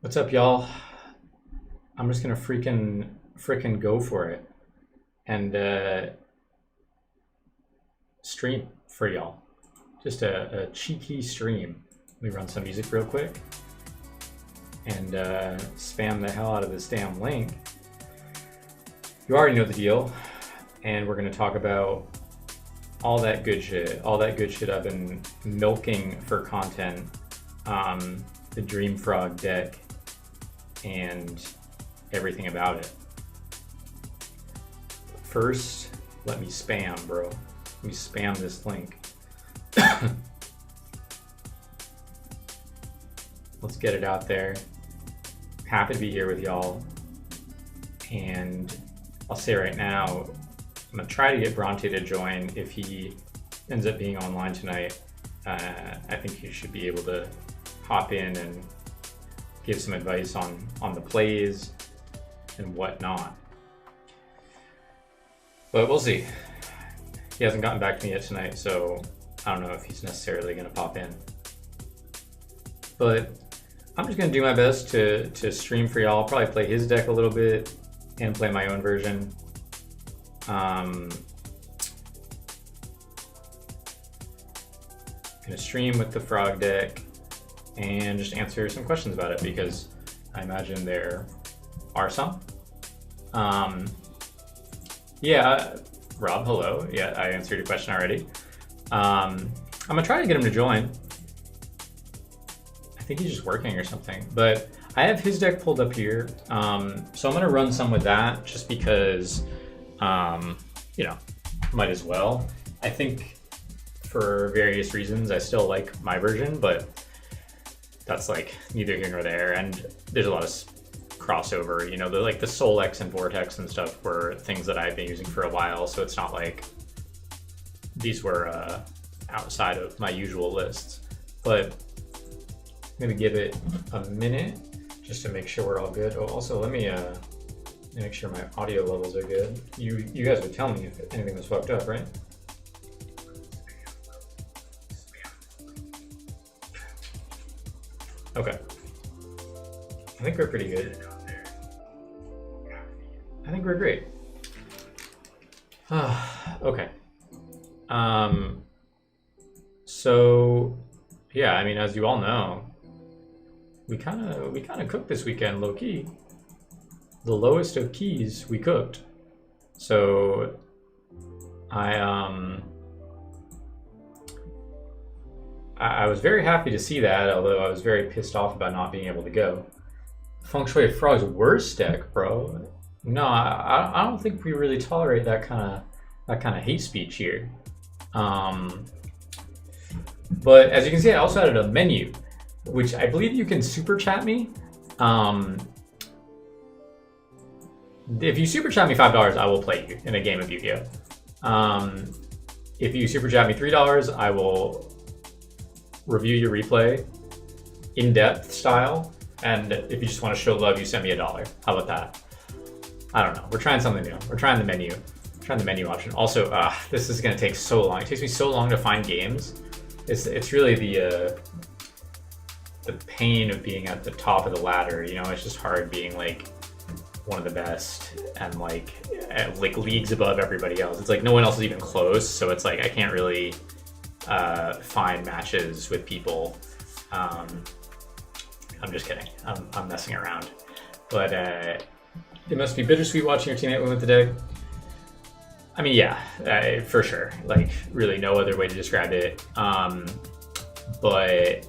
What's up, y'all? I'm just gonna freaking go for it and stream for y'all. Just a cheeky stream. Let me run some music real quick and spam the hell out of this damn link. You already know the deal, and we're gonna talk about all that good shit I've been milking for content. The Dream Frog deck and everything about it. First, let me spam, bro. Let me spam this link. Let's get it out there. Happy to be here with y'all. And I'll say right now, I'm gonna try to get Bronte to join. If he ends up being online tonight, I think he should be able to hop in and give some advice on the plays and whatnot. But we'll see. He hasn't gotten back to me yet tonight, so I don't know if he's necessarily going to pop in. But I'm just going to do my best to stream for y'all. I'll probably play his deck a little bit and play my own version. I'm going to stream with the Frog deck and just answer some questions about it, because I imagine there are some. Yeah, Rob, hello. Yeah, I answered your question already. I'm gonna try to get him to join. I think he's just working or something, but I have his deck pulled up here. So I'm gonna run some with that just because, you know, might as well. I think for various reasons, I still like my version, but that's like neither here nor there. And there's a lot of crossover, you know, like the Solex and Vortex and stuff were things that I've been using for a while. So it's not like these were outside of my usual lists, but I'm gonna give it a minute just to make sure we're all good. Oh, also let me make sure my audio levels are good. You guys would tell me if anything was fucked up, right? Okay. I think we're pretty good. I think we're great. Okay. So yeah, I mean, as you all know, we kind of cooked this weekend, low key. The lowest of keys we cooked. So I was very happy to see that, although I was very pissed off about not being able to go. Feng Shui Frog's worst deck, bro. No, I don't think we really tolerate that kind of hate speech here. But as you can see, I also added a menu, which I believe you can super chat me. If you super chat me $5, I will play you in a game of Yu-Gi-Oh. If you super chat me $3, I will review your replay in-depth style. And if you just want to show love, you send me $1. How about that? I don't know. We're trying something new. We're trying the menu. Trying the menu option. Also, this is going to take so long. It takes me so long to find games. It's really the pain of being at the top of the ladder. You know, it's just hard being like one of the best and like leagues above everybody else. It's like no one else is even close. So it's like I can't really find matches with people. I'm just kidding. I'm messing around. But it must be bittersweet watching your teammate win with the deck. I mean, yeah, for sure. Like, really no other way to describe it. But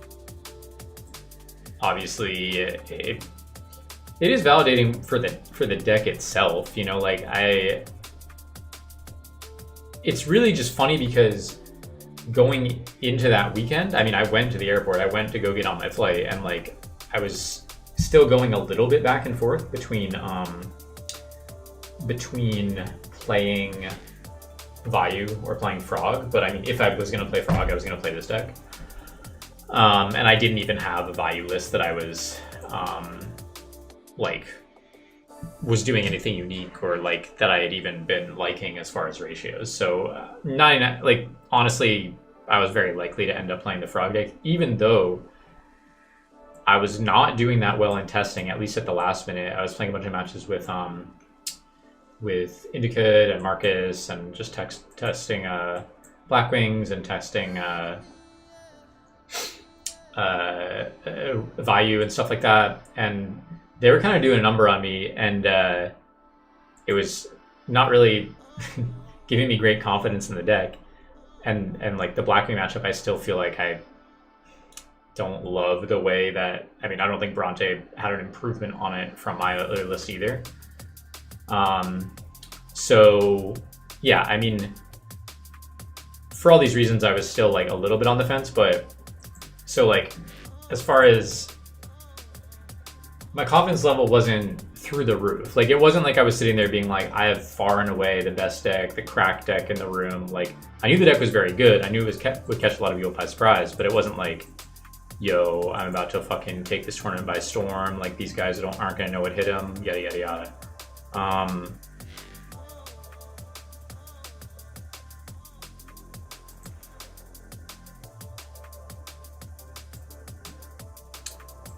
obviously, it is validating for the deck itself. You know, like it's really just funny because going into that weekend, I mean, I went to the airport. I went to go get on my flight, and like I was still going a little bit back and forth between playing Vayu or playing Frog. But I mean, if I was going to play Frog, I was going to play this deck. And I didn't even have a Vayu list that I was was doing anything unique or like that I had even been liking as far as ratios. So 99, like honestly, I was very likely to end up playing the Frog deck, even though I was not doing that well in testing, at least at the last minute. I was playing a bunch of matches with Indicate and Marcus, and just testing Black Wings and testing Vayu and stuff like that. And they were kind of doing a number on me, and it was not really giving me great confidence in the deck. And like the Blackwing matchup, I still feel like I don't love the way that, I mean, I don't think Bronte had an improvement on it from my other list either. So yeah, I mean, for all these reasons, I was still like a little bit on the fence, but so like, as far as my confidence level wasn't through the roof. Like, it wasn't like I was sitting there being like, I have far and away the best deck, the crack deck in the room. Like, I knew the deck was very good. I knew it would catch a lot of people by surprise, but it wasn't like, yo, I'm about to fucking take this tournament by storm. Like, these guys aren't gonna know what hit them, yada, yada, yada.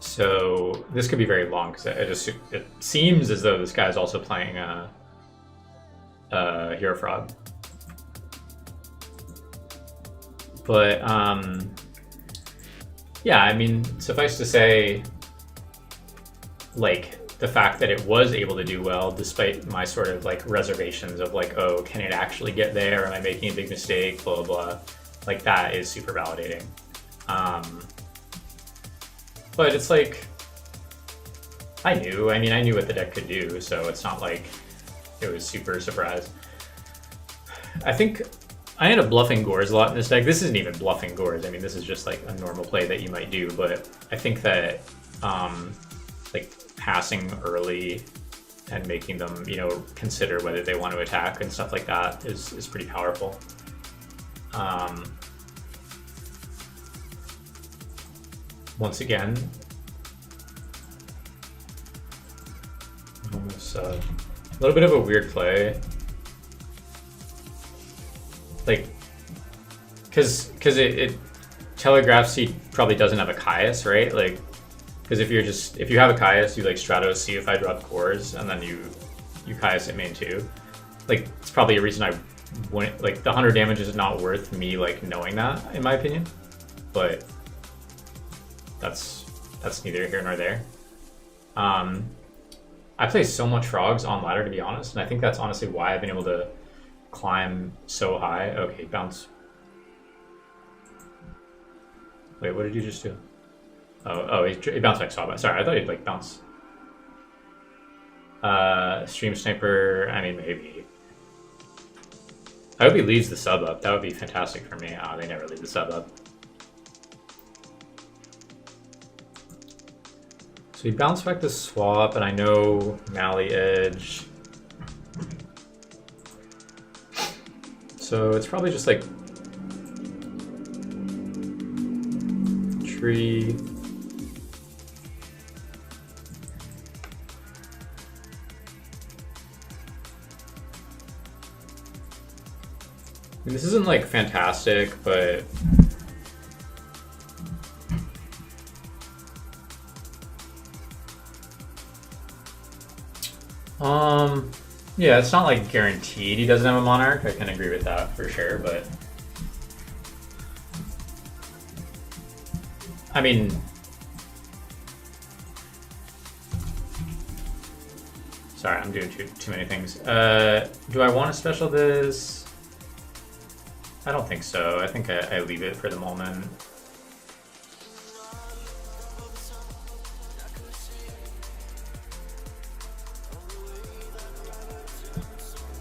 So this could be very long because it seems as though this guy is also playing Hero Frog. But yeah, I mean, suffice to say, like, the fact that it was able to do well despite my sort of like reservations of like, oh, can it actually get there? Am I making a big mistake? Blah, blah, blah. Like, that is super validating. But it's like, I knew what the deck could do, so it's not like it was super surprised. I think I ended up bluffing Gores a lot in this deck. This isn't even bluffing Gores. I mean, this is just like a normal play that you might do, but I think that like passing early and making them, you know, consider whether they want to attack and stuff like that is pretty powerful. Once again, almost a little bit of a weird play, like, because it telegraphs he probably doesn't have a Caius, right? Like, because if you have a Caius, you like Stratos, see if I drop Cores, and then you Caius at main too. Like, it's probably a reason I wouldn't, like, the 100 damage is not worth me like knowing that, in my opinion, but that's neither here nor there. I play so much Frogs on ladder, to be honest, and I think that's honestly why I've been able to climb so high. Okay, bounce. Wait, what did you just do? Oh, he bounced back so high. Sorry, I thought he'd like bounce. Stream Sniper, I mean, maybe. I hope he leaves the sub up. That would be fantastic for me. Oh, they never leave the sub up. So he bounced back the swap, and I know Mally Edge. So it's probably just like tree. I mean, this isn't like fantastic, but yeah, it's not like guaranteed he doesn't have a Monarch. I can agree with that for sure, but I mean, sorry, I'm doing too many things. Do I want to special this? I don't think so. I think I leave it for the moment.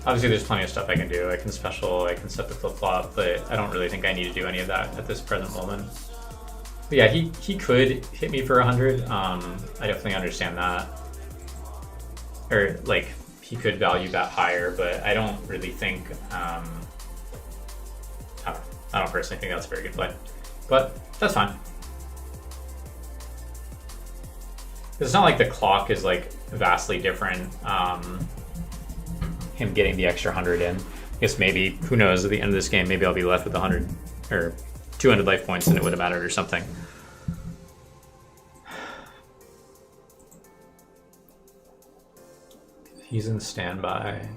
Obviously, there's plenty of stuff I can do. I can special, I can set the flip-flop, but I don't really think I need to do any of that at this present moment. But yeah, he could hit me for 100. I definitely understand that. Or, like, he could value that higher, but I don't really think... I don't personally think that's a very good play. But that's fine. It's not like the clock is, like, vastly different. Him getting the extra 100 in. I guess maybe, who knows, at the end of this game, maybe I'll be left with 100 or 200 life points and it would have mattered or something. He's in standby.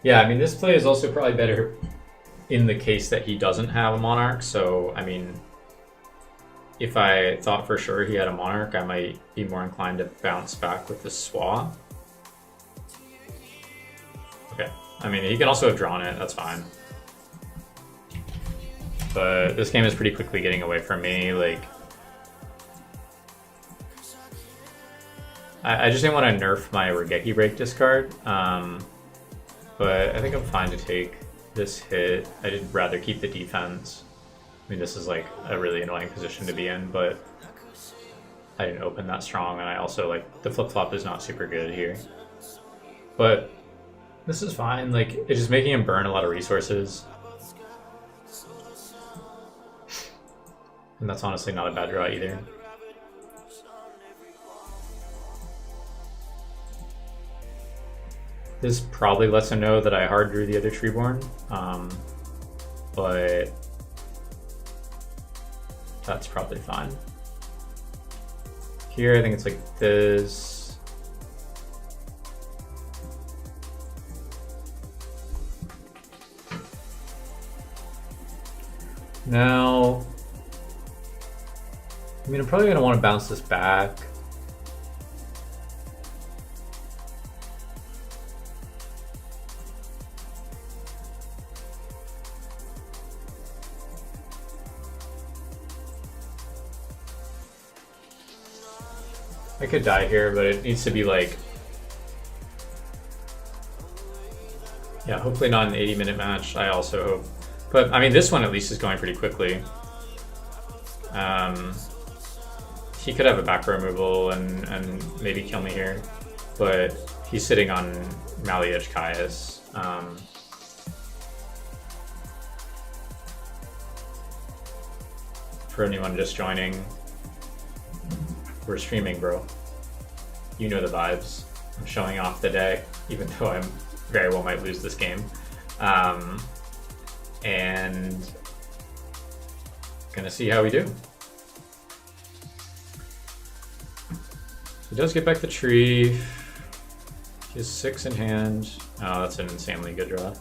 Yeah, I mean, this play is also probably better in the case that he doesn't have a Monarch. So, I mean, if I thought for sure he had a Monarch, I might be more inclined to bounce back with the Swa. Okay, I mean, he can also have drawn it, that's fine. But this game is pretty quickly getting away from me, like... I just didn't want to nerf my Regeki Break discard, but I think I'm fine to take this hit. I'd rather keep the defense. I mean, this is like a really annoying position to be in, but I didn't open that strong, and I also, like, the flip-flop is not super good here. But this is fine, like, it's just making him burn a lot of resources. And that's honestly not a bad draw either. This probably lets him know that I hard drew the other Treeborn, but that's probably fine. Here, I think it's like this. Now, I mean, I'm probably gonna want to bounce this back. I could die here, but it needs to be like, yeah, hopefully not an 80-minute match. I also hope, but I mean, this one at least is going pretty quickly. He could have a back removal and maybe kill me here, but he's sitting on Maliage Caius. For anyone just joining, we're streaming, bro. You know the vibes. I'm showing off the deck, even though I very well might lose this game. And gonna see how we do. He does get back the tree. He has 6 in hand. Oh, that's an insanely good draw.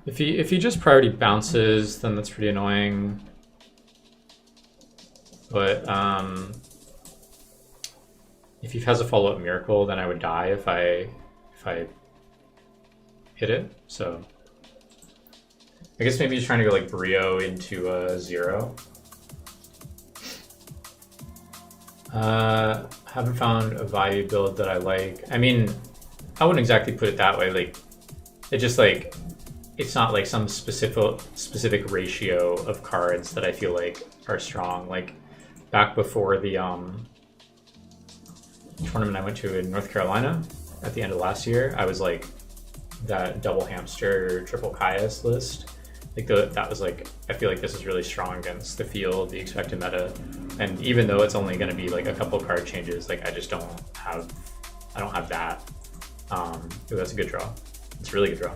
If he just priority bounces, then that's pretty annoying. But if he has a follow-up miracle, then I would die if I hit it. So I guess maybe he's trying to go like Brio into a 0. Haven't found a value build that I like. I mean, I wouldn't exactly put it that way. Like, it just like, it's not like some specific ratio of cards that I feel like are strong. Like back before the tournament I went to in North Carolina at the end of last year, I was like that double hamster, triple Caius list. Like that was like, I feel like this is really strong against the field, the expected meta. And even though it's only going to be like a couple card changes, like I don't have that. Ooh, that's a good draw. It's a really good draw.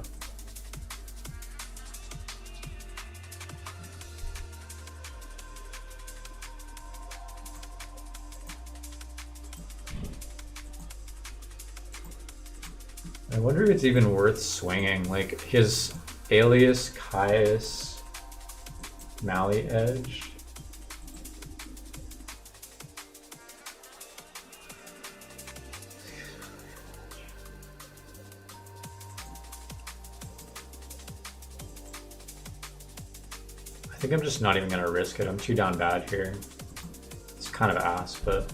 I wonder if it's even worth swinging. Like his alias Caius Mali Edge. I think I'm just not even gonna risk it. I'm too down bad here. It's kind of ass, but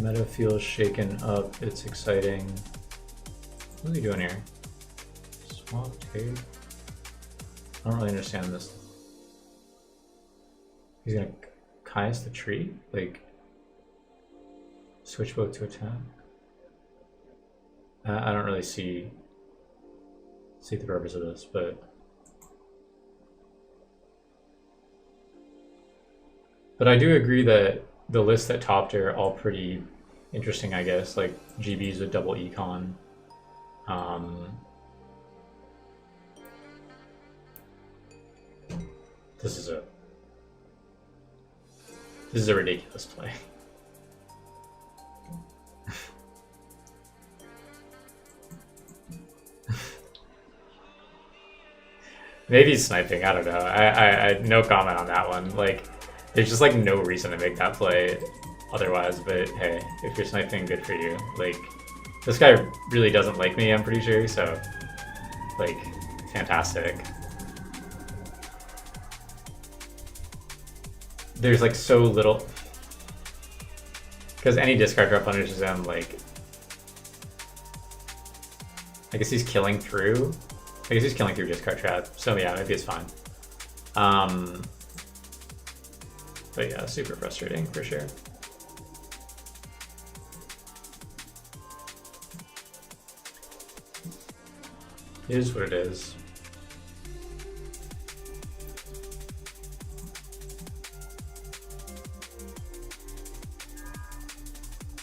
meta feels shaken up. It's exciting. What are we doing here? swap tape. I don't really understand this. He's gonna Caius the tree? Like, switch boat to attack? I don't really see the purpose of this, but I do agree that the lists that topped are all pretty interesting, I guess. Like GBs with double econ. This is a ridiculous play. Maybe he's sniping, I don't know. I no comment on that one. Like, there's just like no reason to make that play otherwise, but hey, if you're sniping, good for you. Like, this guy really doesn't like me, I'm pretty sure, so like, fantastic. There's like so little, because any discard drop punishes him. Like, I guess he's killing through. I guess he's killing through discard trap. So yeah, maybe it's fine. But yeah, super frustrating for sure. It is what it is.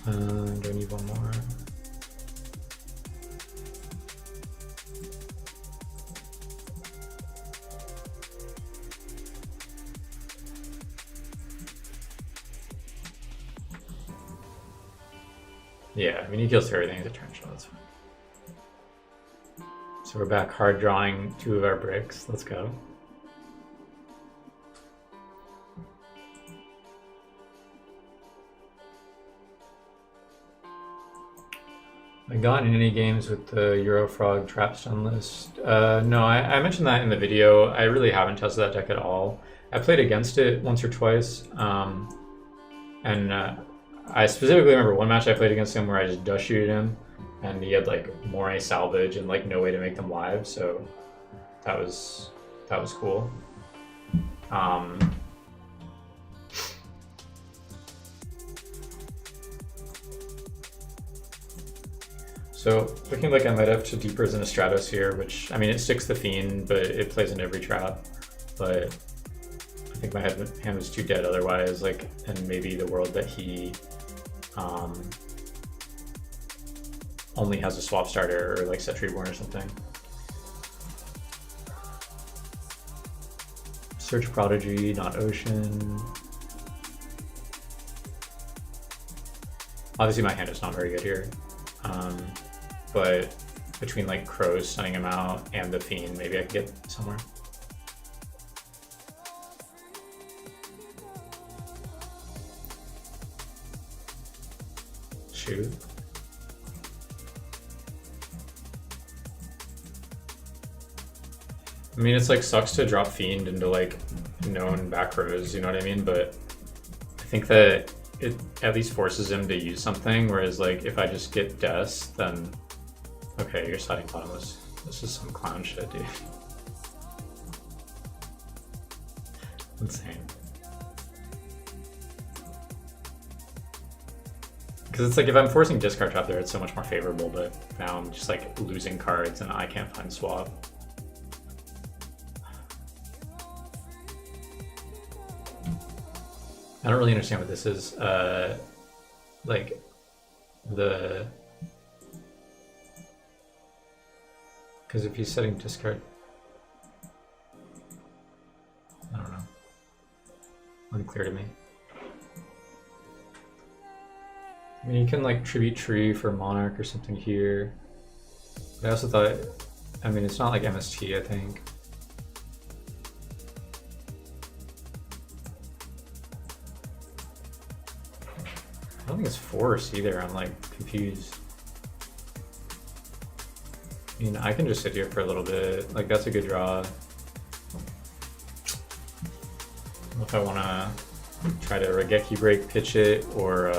Do I need one more? Yeah, I mean, he kills through everything as a turn, so that's fine. So we're back hard drawing 2 of our bricks. Let's go. I got in any games with the Eurofrog Trapstone list? No, I mentioned that in the video. I really haven't tested that deck at all. I played against it once or twice, and I specifically remember one match I played against him where I just dust shooted him, and he had like Moray salvage and like no way to make them live, so that was cool. So looking like I might have to Deepers and a Stratos here, which, I mean, it sticks the Fiend, but it plays in every trap. But I think my hand was too dead otherwise, like, and maybe the world that he only has a swap starter or like Set Reborn or something. Search Prodigy, not Ocean. Obviously my hand is not very good here. But between like Crows sending him out and the Fiend, maybe I could get somewhere. Shoot. I mean, it's like sucks to drop Fiend into like known back rows, you know what I mean? But I think that it at least forces him to use something, whereas like if I just get Death, then okay, you're sliding bottomless. This is some clown shit, dude. Insane. Because it's like if I'm forcing discard trap there, it's so much more favorable, but now I'm just like losing cards and I can't find swap. I don't really understand what this is. Like the, because if he's setting discard, I don't know. Unclear to me. I mean, you can like Tribute Tree for Monarch or something here. But I also thought, I mean, it's not like MST, I think. I don't think it's Force either, I'm like confused. I mean, I can just sit here for a little bit, like that's a good draw. I don't know if I want to try to Regeki break, pitch it, or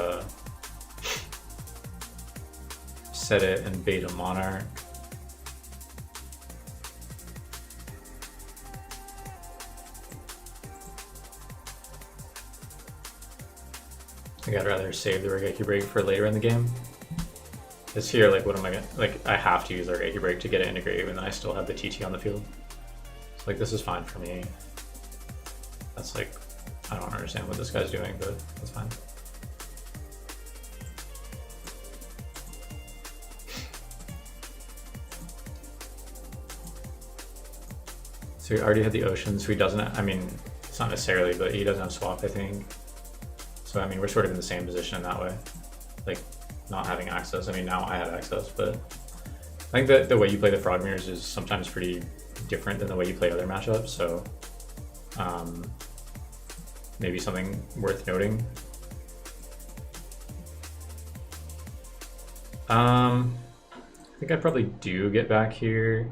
set it and bait a Monarch. think I'd rather save the Regeki break for later in the game. Because here, like, what am I gonna, like, I have to use the Regeki break to get it integrated, and then I still have the TT on the field. So, like, this is fine for me. That's like, I don't understand what this guy's doing, but that's fine. So he already had the ocean, so he doesn't, I mean, it's not necessarily, but he doesn't have swap, I think. So, I mean, we're sort of in the same position in that way. Like, not having access. I mean, now I have access, but I think that the way you play the Frog Mirrors is sometimes pretty different than the way you play other matchups, so maybe something worth noting. I think I probably do get back here.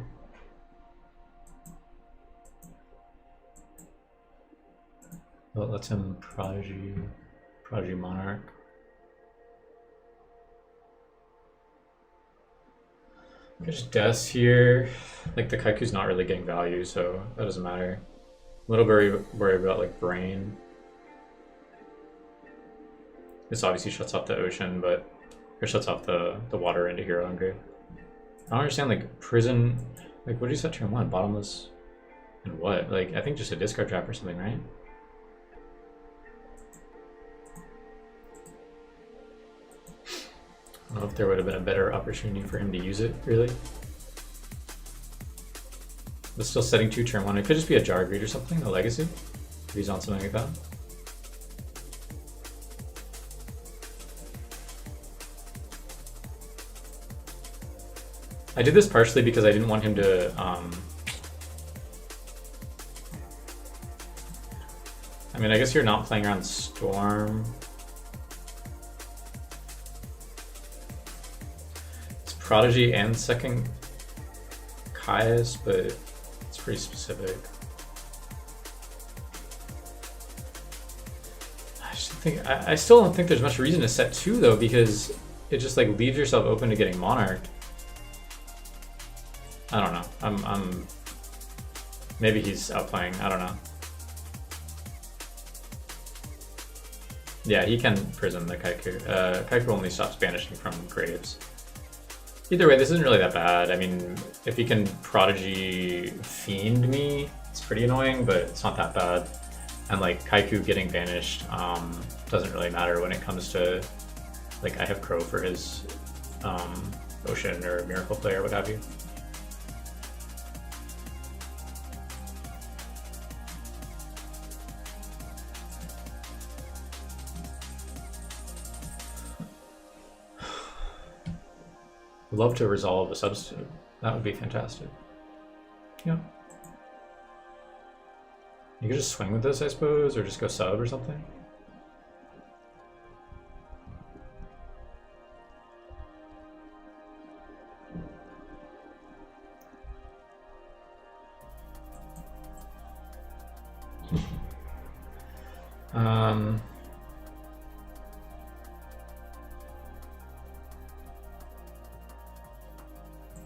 Well, it lets him Prodigy Monarch. I could just Death here. Like, the Kaiku's not really getting value, so that doesn't matter. A little worried about, like, Brain. This obviously shuts off the ocean, but it shuts off the water into Hero Engrave. I don't understand, like, Prison. Like, what did you set turn 1? Bottomless and what? Like, I think just a discard trap or something, right? I don't know if there would have been a better opportunity for him to use it, really. But still setting 2 turn 1. It could just be a Jar Greed or something, a Legacy. If he's on something like that. I did this partially because I didn't want him to I mean, I guess you're not playing around Storm. Prodigy and second Caius, but it's pretty specific. I still don't think there's much reason to set 2 though, because it just like leaves yourself open to getting monarched. I don't know. I'm maybe he's outplaying. I don't know. Yeah, he can prison the Kaiku. Kaiku only stops banishing from graves. Either way, this isn't really that bad. I mean, if he can Prodigy Fiend me, it's pretty annoying, but it's not that bad. And like Kaiku getting banished doesn't really matter when it comes to, like, I have Crow for his Ocean or Miracle Play or what have you. Love to resolve a substitute. That would be fantastic. Yeah. You could just swing with this, I suppose, or just go sub or something.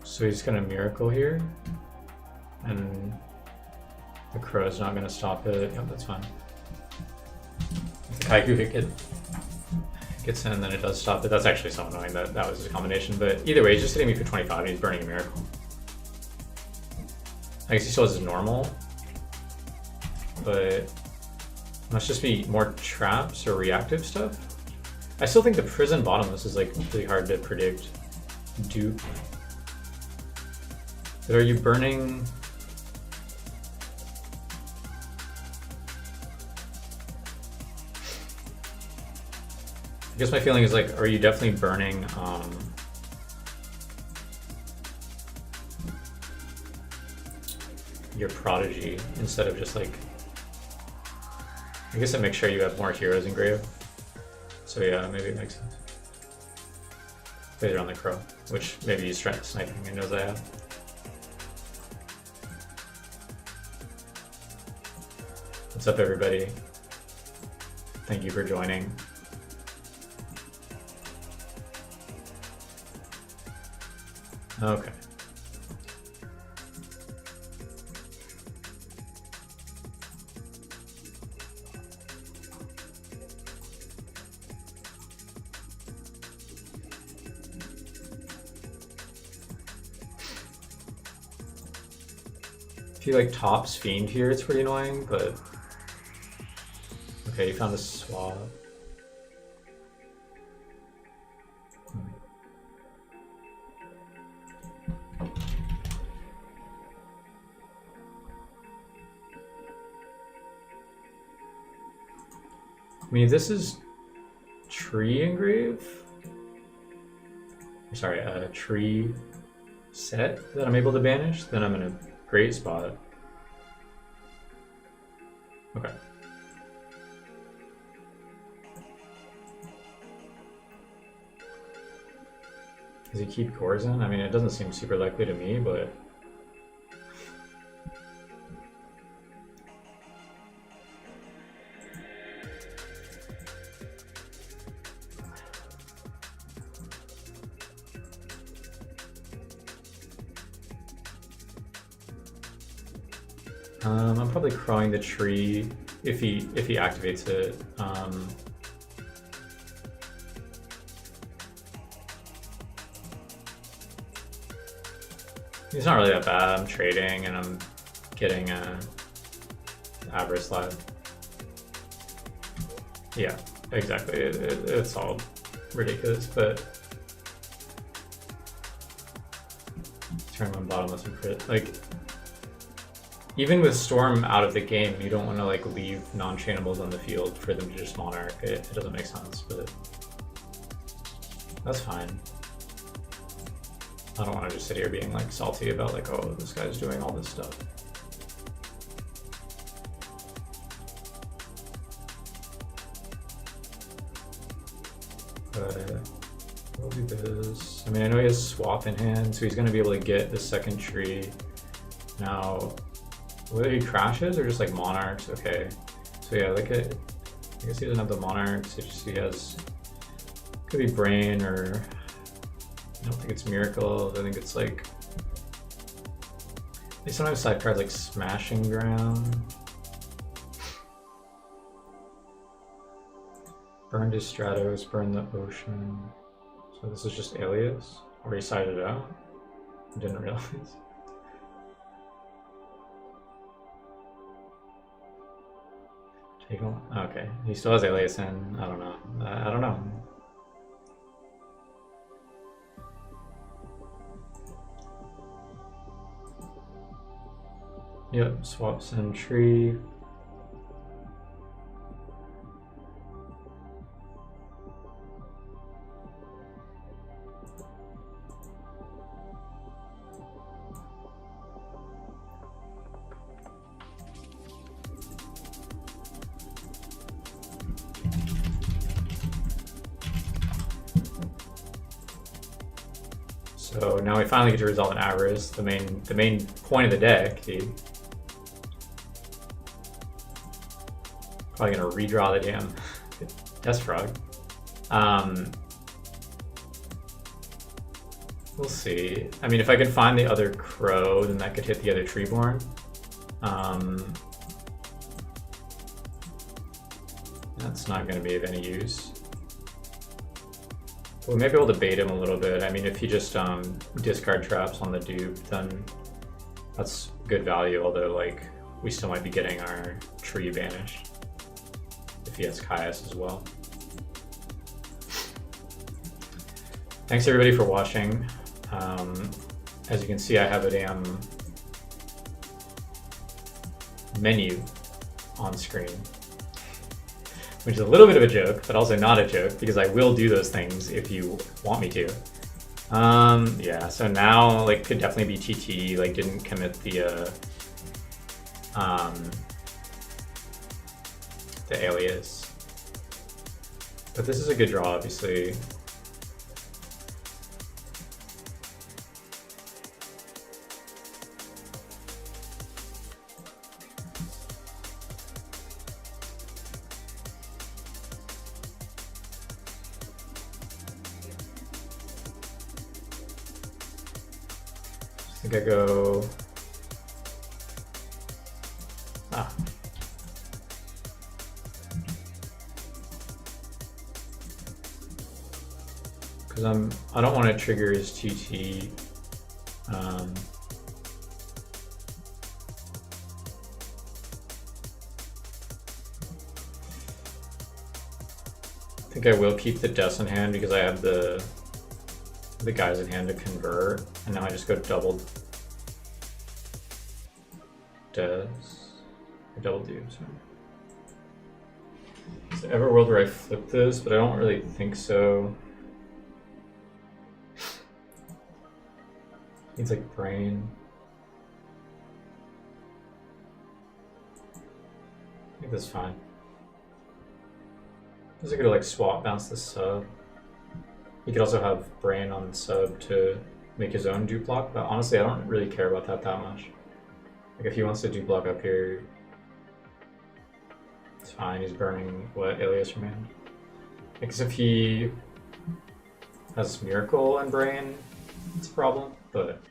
So he's gonna Miracle here, and the Crow's not gonna stop it. Yep, that's fine. If the Kaiku gets in, then it does stop it. That's actually so annoying that that was a combination, but either way, he's just hitting me for 25 and he's burning a Miracle. I guess he still has his normal, but must just be more traps or reactive stuff. I still think the Prison Bottomless is like really hard to predict. Dupe. But are you burning? I guess my feeling is like, are you definitely burning your Prodigy instead of just like, I guess it makes sure you have more heroes in grave. So yeah, maybe it makes sense. Later on the Crow, which maybe he's trying to sniping and knows I have. What's up, everybody? Thank you for joining. Okay. If he like tops Fiend here, it's pretty annoying, but... Okay, he found a swap. I mean, if this is tree engrave, sorry, a tree set that I'm able to banish, then I'm in a great spot. Okay. Does he keep Corzin? I mean, it doesn't seem super likely to me, but... I'm probably crowing the tree if he activates it. He's not really that bad. I'm trading and I'm getting a Avarice live. Yeah, exactly. It's all ridiculous, but turn one bottomless and crit. Like, even with Storm out of the game, you don't want to like leave non-chainables on the field for them to just Monarch. It doesn't make sense, but that's fine. I don't want to just sit here being like salty about like, oh, this guy's doing all this stuff. But we'll do this. I mean, I know he has swap in hand, so he's going to be able to get the second tree. Now, whether he crashes or just like Monarchs, okay. So yeah, like I guess he doesn't have the Monarchs, it's just he has, could be Brain, or I don't think it's Miracles, I think it's like, they sometimes side cards like Smashing Ground. Burn to Stratos, burn the Ocean. So this is just Alias, or he sided it out? I didn't realize. Take one? Okay, he still has Alias in. I don't know. I don't know. Yep, swaps and tree. So now we finally get to resolve an Avarice, the main point of the deck. Probably gonna redraw the damn Death Frog. We'll see. I mean, if I can find the other Crow, then that could hit the other Treeborn. That's not gonna be of any use. We may be able to bait him a little bit. I mean, if he just discard traps on the dupe, then that's good value, although like we still might be getting our tree banished if he has Caius as well. Thanks everybody for watching. As you can see, I have a damn menu on screen, which is a little bit of a joke, but also not a joke, because I will do those things if you want me to. Yeah, so now, like, could definitely be TT, like, didn't commit the Alias. But this is a good draw, obviously. I think I go... Because I don't want to trigger his TT. think I will keep the deaths in hand because I have the guys in hand to convert, and now I just go double deaths. Or double dupes. Is there ever a world where I flip this? But I don't really think so. Needs like brain. I think that's fine. Is it gonna like swap bounce the sub? He could also have brain on the sub to make his own dupe block, but honestly I don't really care about that much. Like if he wants to dupe block up here, it's fine. He's burning what, Alias from hand. I guess if he has Miracle and brain, it's a problem, but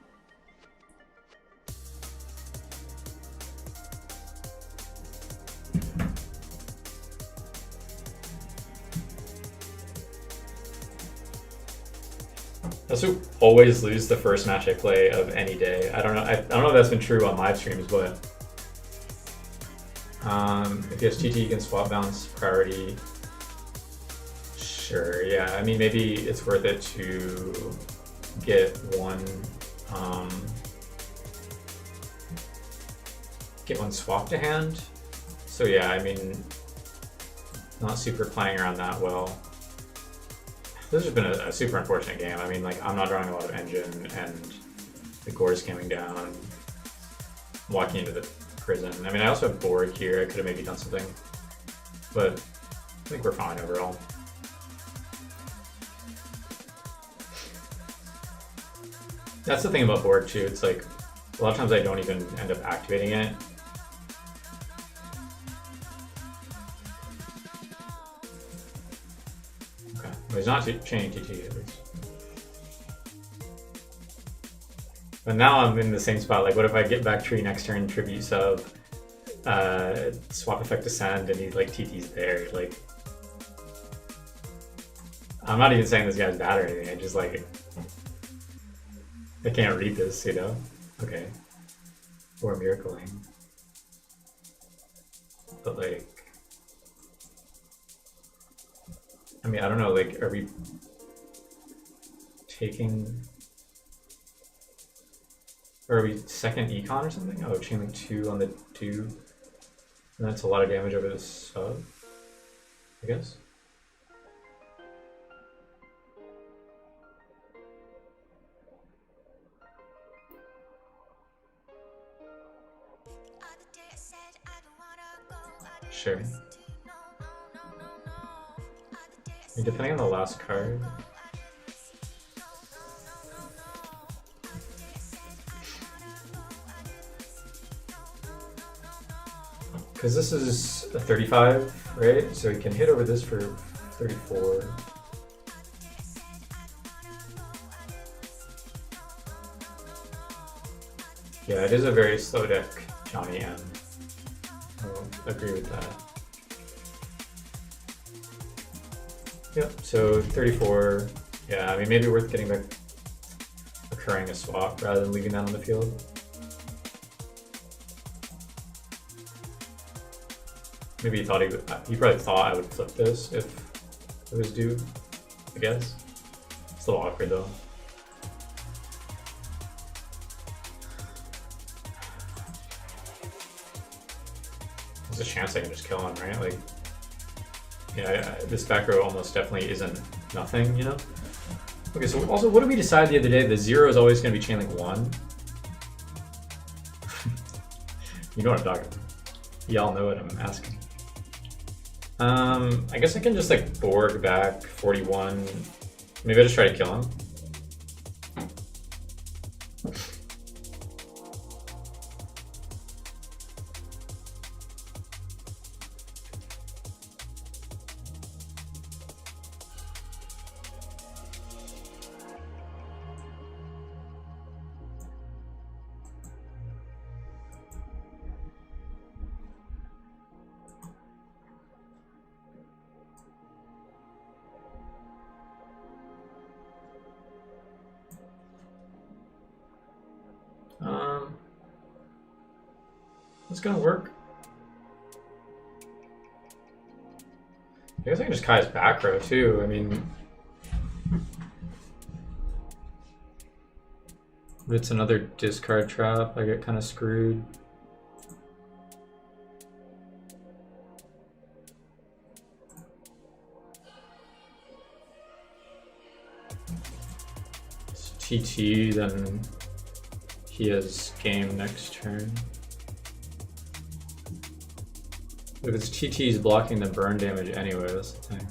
I also always lose the first match I play of any day. I don't know. I don't know if that's been true on live streams, but if he has TT, you can swap bounce priority. Sure. Yeah. I mean, maybe it's worth it to get one swap to hand. So yeah, I mean, not super playing around that well. This has been a super unfortunate game. I mean, like, I'm not drawing a lot of engine, and the gore's coming down, walking into the prison. I mean, I also have board here. I could have maybe done something, but I think we're fine overall. That's the thing about board too. It's like, a lot of times I don't even end up activating it. Well, he's not chaining TT at least. But now I'm in the same spot. Like, what if I get back tree next turn, tribute sub, swap effect descend, and he like TT's there? Like, I'm not even saying this guy's bad or anything. I just like, I can't read this, you know? Okay. Or miracling. But like, I mean, I don't know, like, are we taking, or are we second econ or something? Oh, chain link 2 on the 2. And that's a lot of damage over the sub, I guess. Sure. I mean, depending on the last card. Because this is a 35, right? So he can hit over this for 34. Yeah, it is a very slow deck, Johnny M. I'll agree with that. Yep, so 34. Yeah, I mean, maybe worth getting back, occurring a swap rather than leaving that on the field. Maybe he thought he probably thought I would flip this if it was due, I guess. It's a little awkward though. There's a chance I can just kill him, right? Like, yeah, this back row almost definitely isn't nothing, you know? Okay, so also, what did we decide the other day? The 0 is always going to be chain link 1. You know what I'm talking about. Y'all know what I'm asking. I guess I can just like Borg back 41. Maybe I just try to kill him. It's gonna work. I guess I can just Kai's back row too. I mean, if it's another discard trap, I get kind of screwed. It's TT, then he has game next turn. If it's TT, he's blocking the burn damage anyway, that's the thing.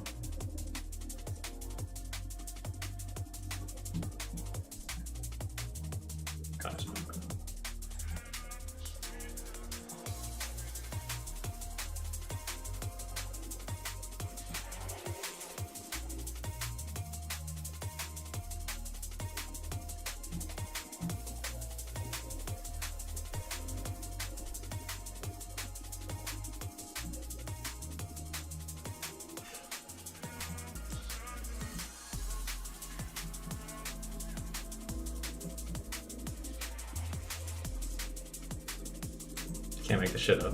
Can't make the shit up.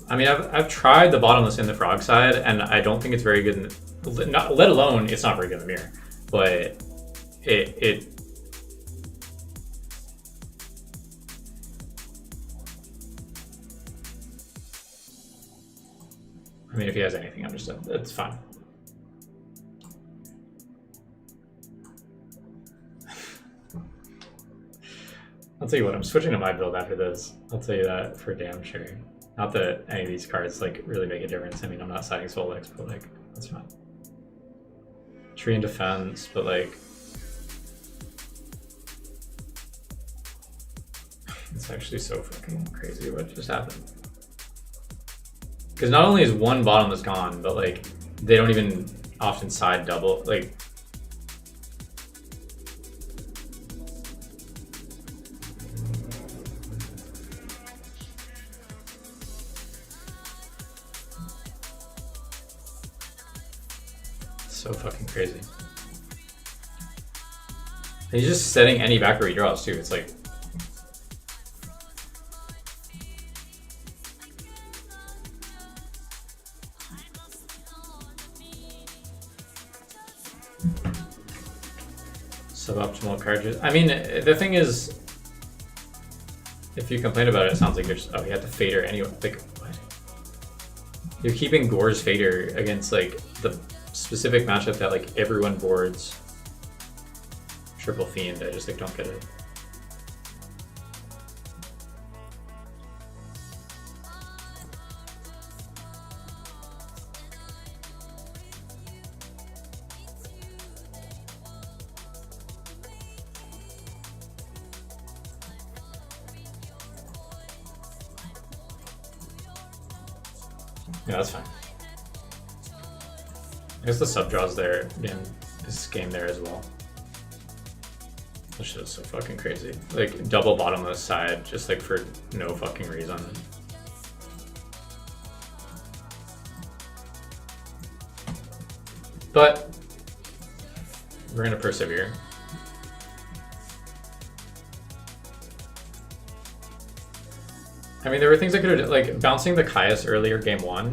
I mean, I've tried the bottomless in the frog side, and I don't think it's very good. Not, let alone it's not very good in the mirror, but it I mean, if he has anything, I'm just, it's fine. I'll tell you what, I'm switching to my build after this. I'll tell you that for damn sure. Not that any of these cards like really make a difference. I mean, I'm not siding Solex, but like, that's fine. Tree and defense, but like, it's actually so fucking crazy what just happened. Because not only is one bottomless gone, but like they don't even often side double. Like, so fucking crazy. And he's just setting any back row he draws too. It's like, suboptimal cards. I mean, the thing is, if you complain about it, it sounds like you're just, oh, you have to fader anyway. Like, what? You're keeping Gore's fader against like the specific matchup that like everyone boards triple fiend. I just like don't get it. Yeah, that's fine. I guess the sub draws there in this game there as well. This shit is so fucking crazy. Like double bottomless side, just like for no fucking reason. But we're gonna persevere. I mean, there were things I could have, like bouncing the Caius earlier game one,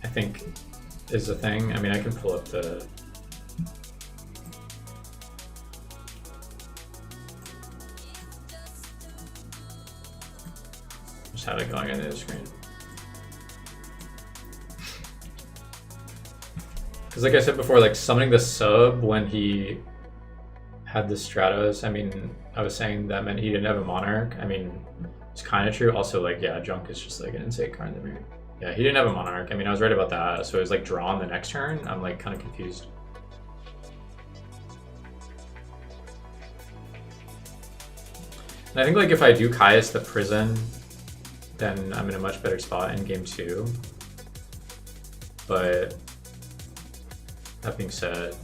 I think is the thing. I mean, I can pull up the... Just have it going on the screen. Because like I said before, like summoning the sub when he had the Stratos, I mean, I was saying that meant he didn't have a Monarch. I mean, it's kind of true. Also, like, yeah, Junk is just like an insane card in the mirror. Yeah, he didn't have a Monarch. I mean, I was right about that. So it was like drawn the next turn. I'm like kind of confused. And I think like if I do Caius the Prison, then I'm in a much better spot in game two. But that being said,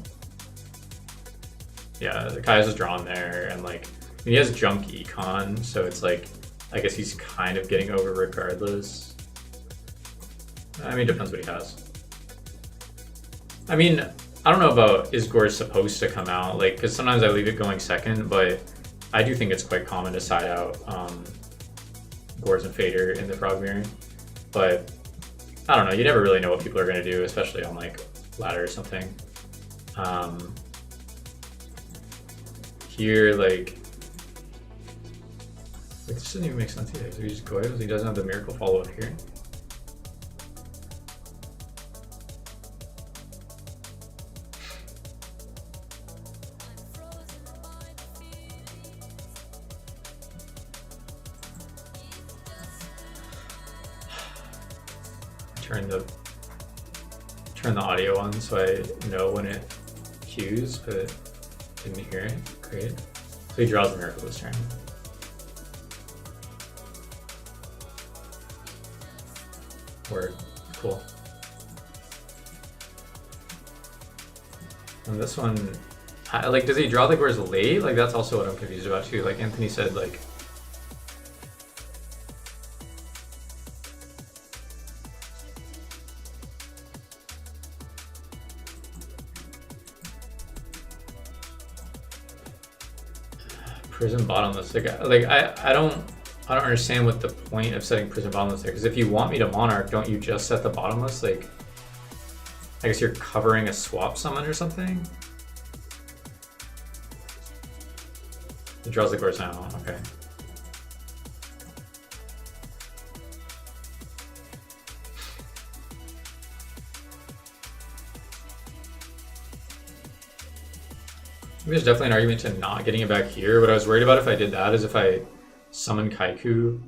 yeah, the Caius is drawn there, and like I mean, he has Junk Econ, so it's like I guess he's kind of getting over regardless. I mean, it depends what he has. I mean, I don't know about is Gore supposed to come out, like, because sometimes I leave it going second, but I do think it's quite common to side out Gores and Fader in the Frog Mirror. But I don't know, you never really know what people are going to do, especially on like ladder or something. Here, like this doesn't even make sense either. So he just goes, he doesn't have the miracle follow up here. Turn the audio on so I know when it cues, but didn't hear it. Great. So he draws the miracle this turn. Word. Cool. And this one, like, does he draw the Gores late? Like, that's also what I'm confused about too. Like Anthony said, like, Prison bottomless. Like I don't understand what the point of setting prison bottomless there. Because if you want me to monarch, don't you just set the bottomless? Like, I guess you're covering a swap summon or something. It draws the Gores now. Okay. There's definitely an argument to not getting it back here. What I was worried about if I did that is if I summon Kaiku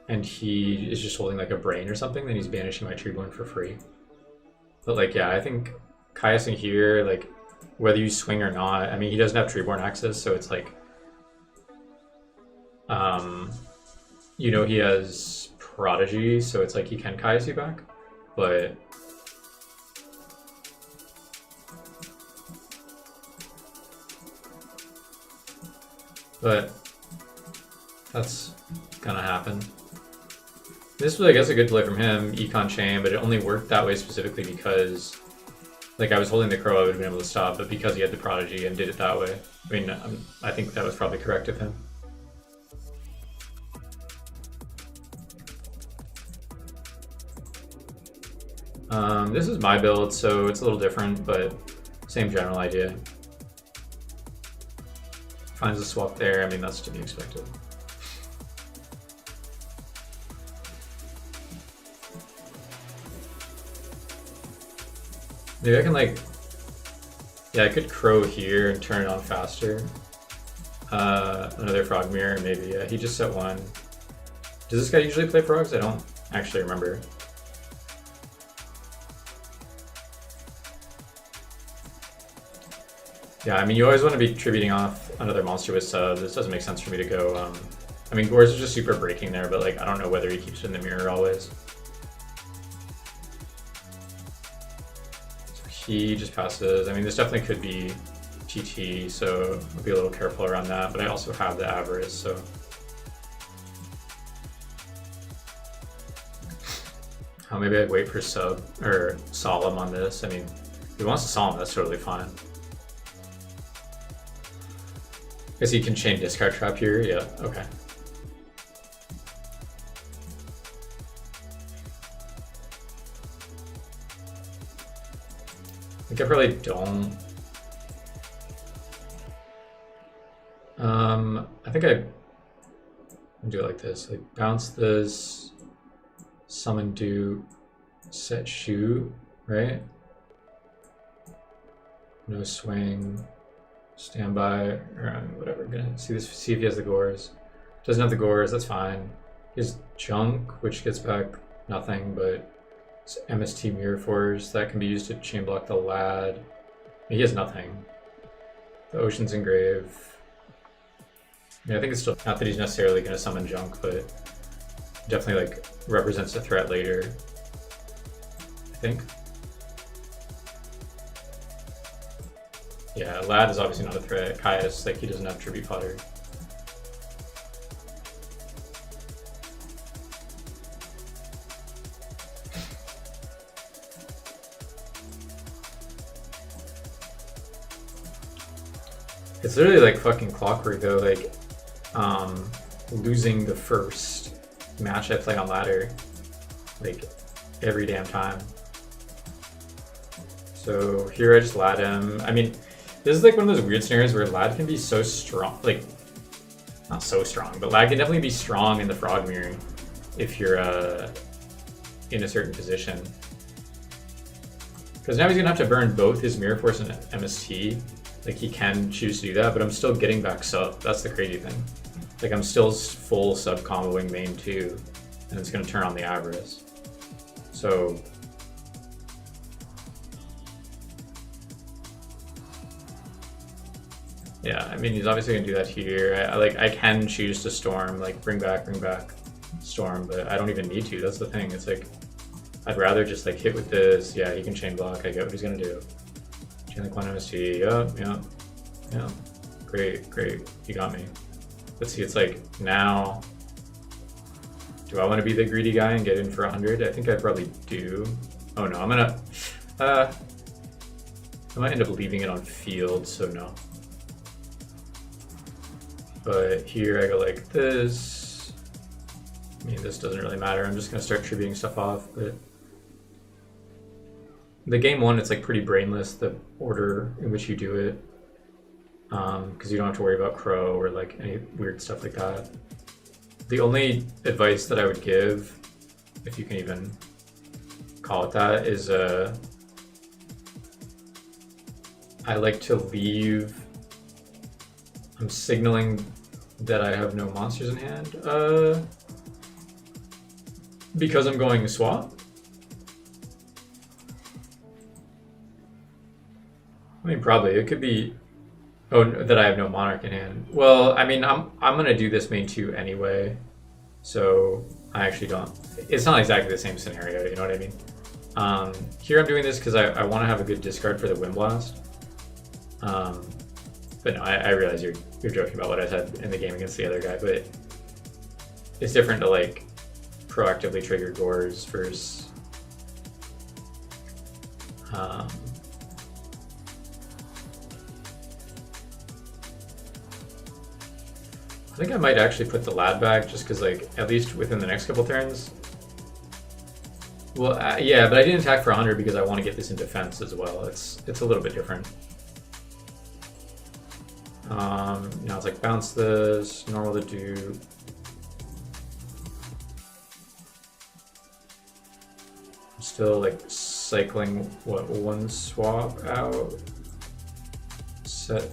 and he is just holding like a brain or something, then he's banishing my Treeborn for free. But like, yeah, I think Kaiusing here, like whether you swing or not, I mean, he doesn't have Treeborn access, so it's like, you know, he has Prodigy, so it's like he can Kaius you back, but that's gonna happen. This was, I guess, a good play from him, Econ Chain, but it only worked that way specifically because, like, I was holding the Crow, I would have been able to stop, but because he had the Prodigy and did it that way, I mean, I think that was probably correct of him. This is my build, so it's a little different, but same general idea. Finds a swap there, I mean, that's to be expected. Maybe I can, like, yeah, I could Crow here and turn it on faster. Another Frog Mirror, maybe. Yeah, he just set one. Does this guy usually play frogs? I don't actually remember. Yeah, I mean, you always want to be tributing off another monster with sub. This doesn't make sense for me to go. I mean, Gores is just super breaking there, but like, I don't know whether he keeps it in the mirror always. So he just passes. I mean, this definitely could be GT, so I'll be a little careful around that, but I also have the Avarice, so. Oh, maybe I'd wait for sub or Solemn on this. I mean, if he wants to Solemn, that's totally fine. Guess he can chain discard trap here. Yeah, okay. I think I probably don't. I think I do it like this. Like bounce this, summon Duke, set shoot, right? No swing. Standby, or whatever. Gonna see if he has the Gores. Doesn't have the Gores, that's fine. He has Junk, which gets back nothing, but it's MST Mirror Force that can be used to chain block the Lad. He has nothing. The Ocean's Engrave. I mean, I think it's still not that he's necessarily gonna summon Junk, but definitely like represents a threat later, I think. Yeah, Lad is obviously not a threat. Kaius, like, he doesn't have Tribute Fodder. It's literally like fucking clockwork though, like losing the first match I play on ladder, like every damn time. So here I just lad him. I mean, this is like one of those weird scenarios where lad can be so strong, like not so strong, but lad can definitely be strong in the frog mirror if you're in a certain position. Because now he's gonna have to burn both his Mirror Force and MST. Like he can choose to do that, but I'm still getting back sub. That's the crazy thing. Like I'm still full sub comboing main 2, and it's gonna turn on the Avarice. So yeah, I mean he's obviously gonna do that here. I can choose to storm, like bring back, storm, but I don't even need to. That's the thing. It's like I'd rather just like hit with this. Yeah, he can chain block. I get what he's gonna do. Chain like 1 MST. Yeah. Great. You got me. Let's see. It's like now. Do I want to be the greedy guy and get in for 100? I think I probably do. Oh no, I'm gonna. I might end up leaving it on field, so no. But here I go like this. I mean, this doesn't really matter. I'm just gonna start tributing stuff off, but. The game 1, it's like pretty brainless, the order in which you do it, because you don't have to worry about crow or like any weird stuff like that. The only advice that I would give, if you can even call it that, is I like to leave. I'm signaling that I have no monsters in hand because I'm going to swap. I mean, probably it could be. Oh, that I have no monarch in hand. Well, I mean, I'm gonna do this main 2 anyway, so I actually don't. It's not exactly the same scenario, you know what I mean? Here I'm doing this because I want to have a good discard for the Wind Blast. But no, I realize you're joking about what I said in the game against the other guy, but it's different to like proactively trigger Gores versus. I think I might actually put the lad back just because, like, at least within the next couple turns. Well, yeah, but I didn't attack for 100 because I want to get this in defense as well. It's a little bit different. Now it's like bounce this, normal to do. I'm still like cycling what 1 swap out. Set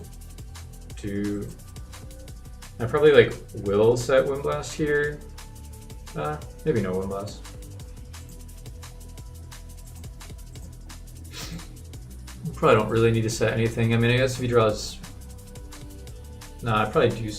to. I probably like will set Wind Blast here. Maybe no Wind Blast. Probably don't really need to set anything. I mean, I guess if he draws. Nah, I probably do.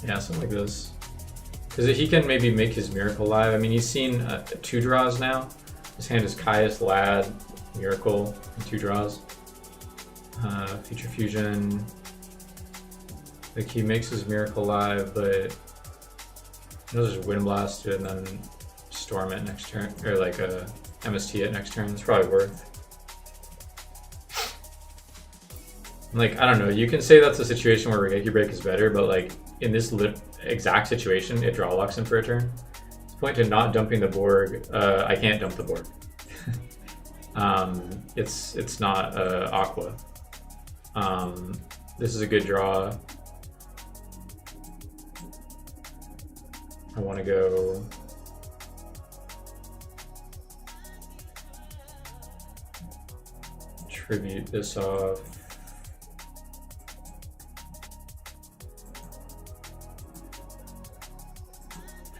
Yeah, something like this. Because he can maybe make his Miracle live. I mean, he's seen 2 draws now. His hand is Caius, Lad, Miracle, and 2 draws. Future Fusion. Like, he makes his Miracle live, but he'll just Wind Blast it and then Storm it next turn. Or like a MST it next turn. It's probably worth. Like, I don't know. You can say that's a situation where Regeki Break is better, but like, in this exact situation, it draw locks him for a turn. It's a point to not dumping the Borg. I can't dump the Borg. It's not Aqua. This is a good draw. I want to go. Tribute this off.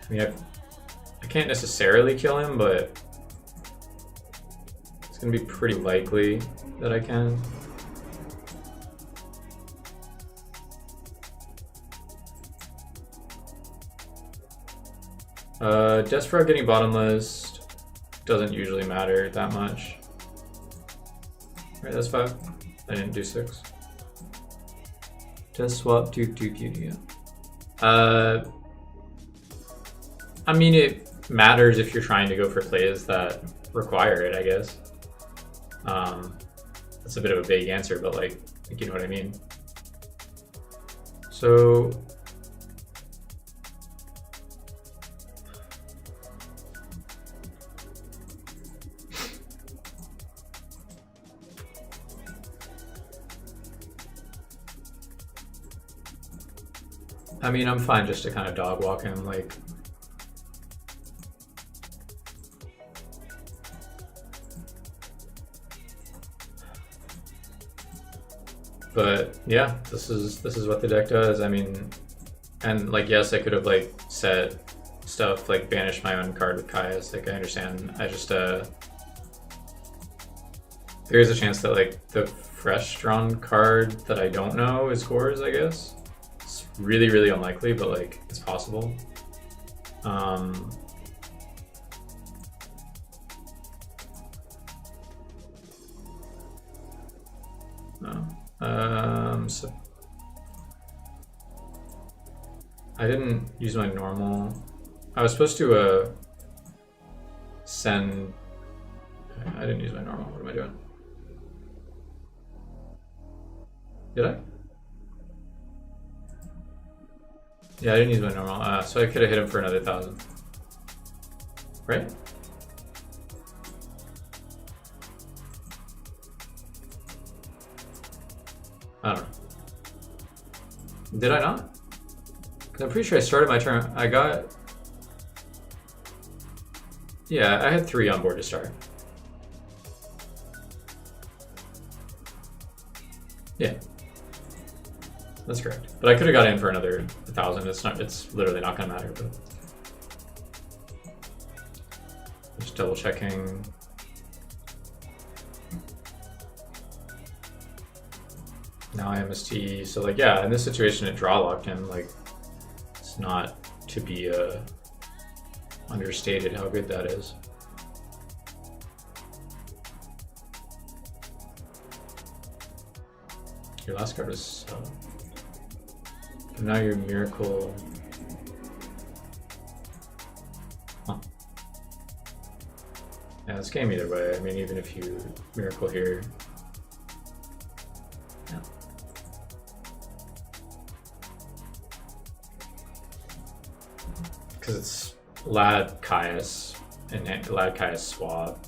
I mean, I can't necessarily kill him, but it's going to be pretty likely that I can. Death Frog getting bottomless doesn't usually matter that much. Right, that's 5. I didn't do 6. Does swap do beauty? I mean, it matters if you're trying to go for plays that require it, I guess. That's a bit of a vague answer, but like you know what I mean. So I mean, I'm fine just to kind of dog walk him, like. But yeah, this is what the deck does. I mean, and like, yes, I could have like set stuff like banish my own card with Caius. Like, I understand. I just there is a chance that like the fresh drawn card that I don't know is Gores, I guess. It's really, really unlikely, but like it's possible. So I didn't use my normal. I was supposed to send. I didn't use my normal. What am I doing? Did I? Yeah, I didn't use my normal. So I could have hit him for another 1,000. Right? I don't know. Did I not? Because I'm pretty sure I started my turn. I got... Yeah, I had 3 on board to start. Yeah. That's correct. But I could have got in for another 1,000. It's literally not gonna matter, but just double checking. Now I MST, so like, yeah, in this situation it draw locked him. Like, it's not to be understated how good that is. Your last card was and now your miracle. Huh. Yeah, this game either way. I mean, even if you miracle here. Yeah. Because it's Lad Caius and Lad Caius swap.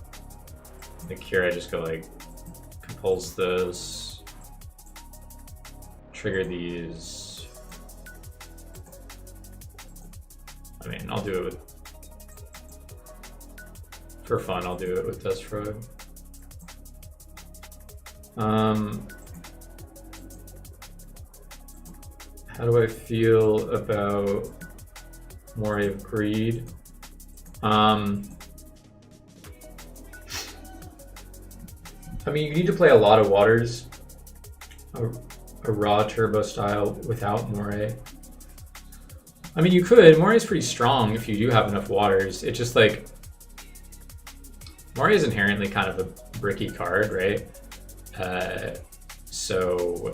Like here I just go like compulse this, trigger these. I mean, I'll do it with, for fun, I'll do it with Test Frog. How do I feel about Moray of Greed? I mean, you need to play a lot of waters, a raw turbo style without Moray. I mean, you could. Moray's pretty strong if you do have enough waters. It's just like, Moray is inherently kind of a bricky card, right? So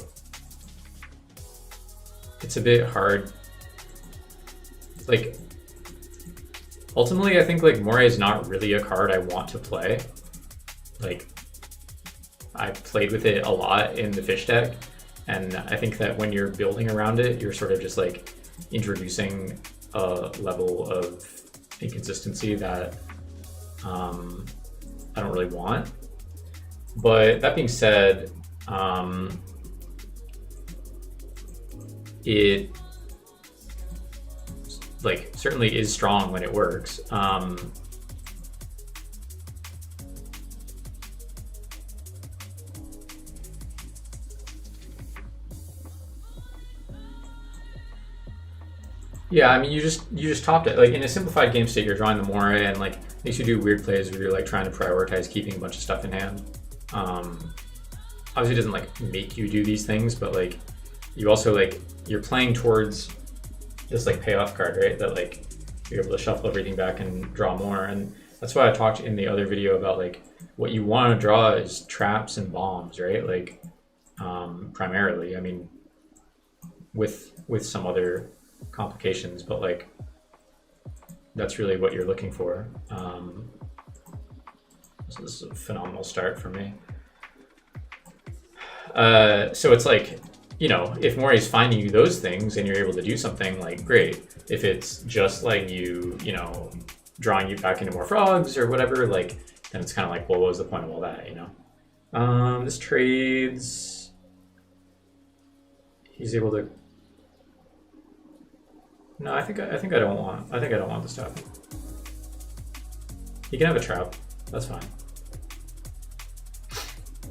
it's a bit hard. Like, ultimately, I think like Moray is not really a card I want to play. Like, I played with it a lot in the fish deck, and I think that when you're building around it, you're sort of just like introducing a level of inconsistency that I don't really want. But that being said, it like certainly is strong when it works. Yeah, I mean, you just topped it. Like in a simplified game state, you're drawing the Moray, and like makes you do weird plays where you're like trying to prioritize keeping a bunch of stuff in hand. Obviously, it doesn't like make you do these things, but like you also like you're playing towards this like payoff card, right? That like you're able to shuffle everything back and draw more, and that's why I talked in the other video about like what you want to draw is traps and bombs, right? Like primarily, I mean, with some other complications, but like that's really what you're looking for. So this is a phenomenal start for me. So it's like, you know, if Mori's finding you those things and you're able to do something, like, great. If it's just letting you, you know, drawing you back into more frogs or whatever, like, then it's kind of like, well, what was the point of all that, you know? This trades. He's able to. No, I think I don't want. I think I don't want this to happen. He can have a trap. That's fine.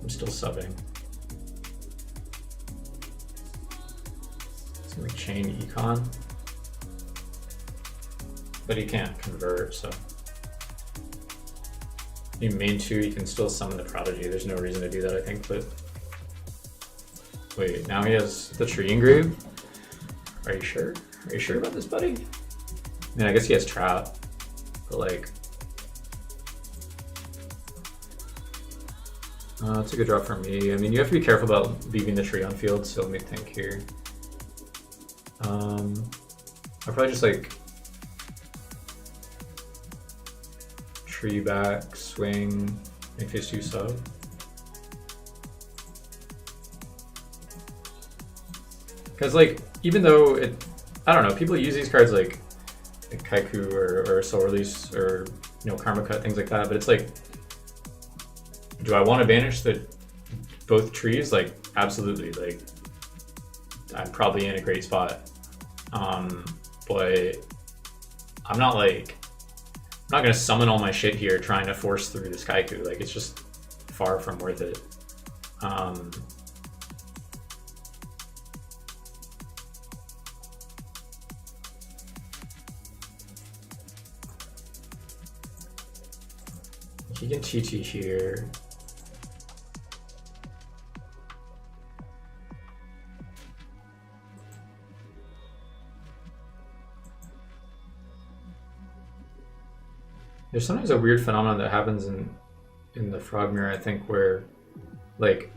I'm still subbing. It's gonna chain econ, but he can't convert, so. In main 2, you can still summon the Prodigy. There's no reason to do that, I think, but... Wait, now he has the tree engraved? Are you sure? Are you sure about this, buddy? I mean, I guess he has Trap, but like... It's a good drop for me. I mean, you have to be careful about leaving the tree on field, so let me think here. I'll probably just like... Tree back, swing, make phase 2 sub. Because like, even though it, I don't know, people use these cards like Kaiku or Soul Release or, you know, Karma Cut, things like that, but it's like, do I want to banish both trees? Like, absolutely. Like, I'm probably in a great spot. But I'm not like, I'm not gonna summon all my shit here trying to force through this Kaiku. Like, it's just far from worth it. He can TT here. There's sometimes a weird phenomenon that happens in the Frog Mirror, I think, where, like,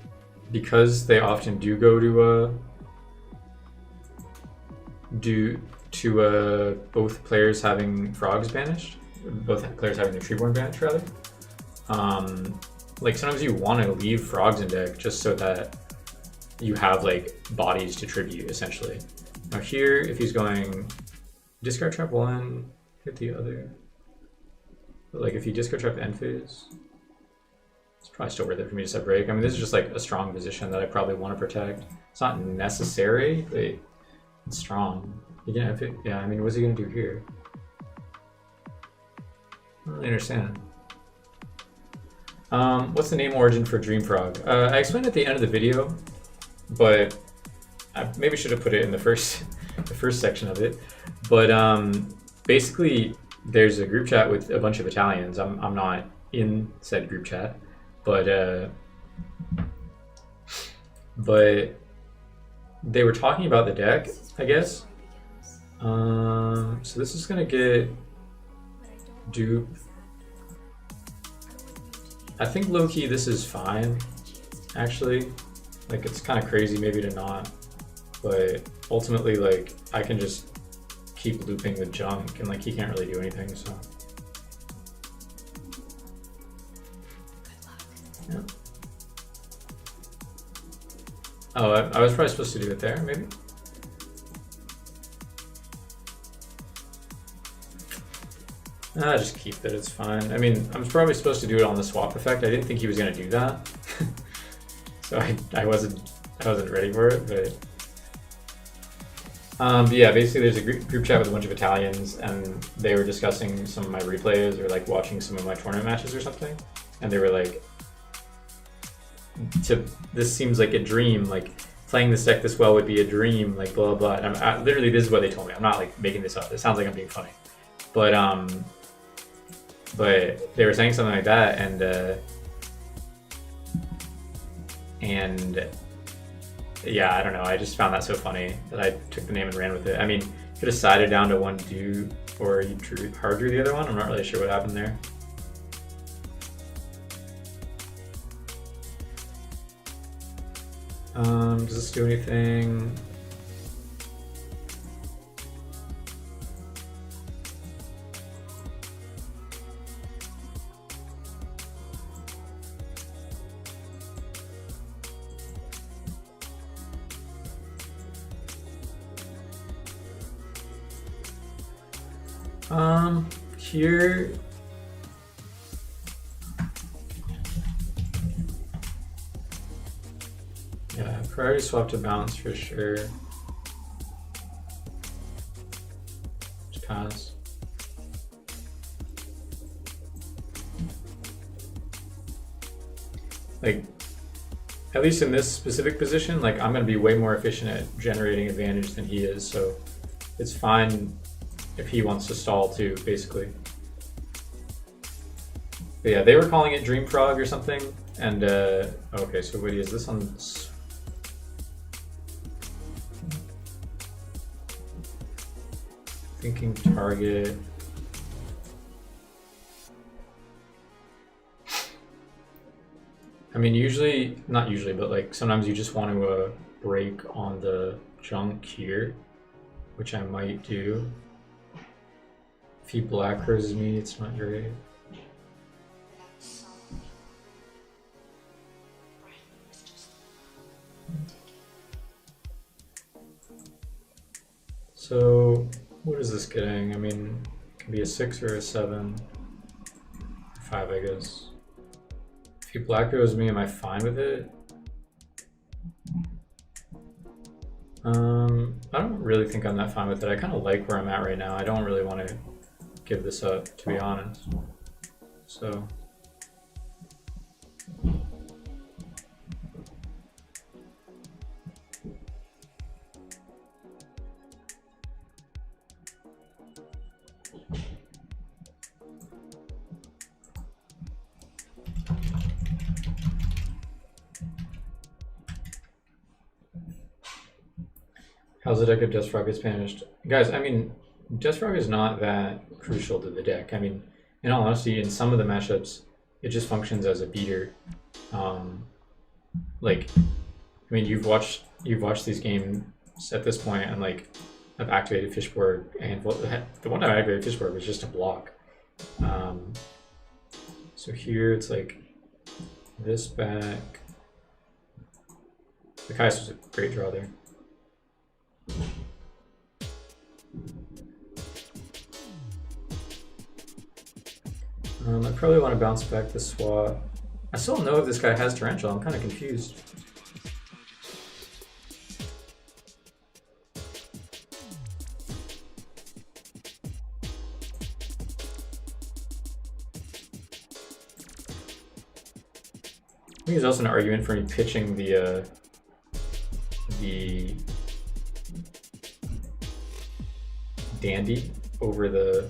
because they often do go to both players having frogs banished, both players having the Treeborn banished, rather. Like, sometimes you want to leave frogs in deck just so that you have, like, bodies to tribute, essentially. Now here, if he's going discard trap 1, hit the other. But like, if you discard trap end phase, it's probably still worth it for me to set break. I mean, this is just like a strong position that I probably want to protect. It's not necessary, but it's strong. You can have it. Yeah, I mean, what's he gonna do here? I don't really understand. What's the name origin for Dream Frog? I explained at the end of the video, but I maybe should have put it in the first section of it. But basically, there's a group chat with a bunch of Italians. I'm not in said group chat, but they were talking about the deck, I guess. So this is gonna get dupe. I think low-key this is fine, actually. Like, it's kind of crazy maybe to not, but ultimately, like, I can just keep looping the junk, and like, he can't really do anything, so. Yeah. Oh, I was probably supposed to do it there, maybe? Just keep it, it's fine. I mean, I was probably supposed to do it on the swap effect. I didn't think he was gonna do that. So I wasn't ready for it, but yeah, basically there's a group chat with a bunch of Italians, and they were discussing some of my replays or like watching some of my tournament matches or something, and they were like, this seems like a dream, like playing this deck this well would be a dream, like blah blah blah. And literally this is what they told me. I'm not like making this up. It sounds like I'm being funny, but they were saying something like that, and yeah, I don't know. I just found that so funny that I took the name and ran with it. I mean, could have sided down to one do, or you hard drew the other one. I'm not really sure what happened there. Does this do anything? Here. Yeah, priority swap to bounce for sure. Just pass. Like, at least in this specific position, like I'm gonna be way more efficient at generating advantage than he is, so it's fine if he wants to stall too, basically. But yeah, they were calling it Dream Frog or something, and okay, so wait, is this on? Thinking target. I mean, usually, not usually, but like sometimes you just want to break on the junk here, which I might do. If he black roses me, it's not great. So, what is this getting? I mean, it can be a 6 or a 7, or 5, I guess. If he black roses me, am I fine with it? I don't really think I'm that fine with it. I kind of like where I'm at right now. I don't really want to give this up, to be honest. So. How's the deck if Death Frog gets banished? Guys, I mean, Death Frog is not that crucial to the deck. I mean, in all honesty, in some of the matchups, it just functions as a beater. Like, I mean, you've watched these games at this point, and like, I've activated Fishborg, and the one time I activated Fishborg was just a block. So here it's like this back. The Kais was a great draw there. I probably want to bounce back the swap. I still don't know if this guy has Tarantula. I'm kind of confused. I think there's also an argument for me pitching the Dandy over the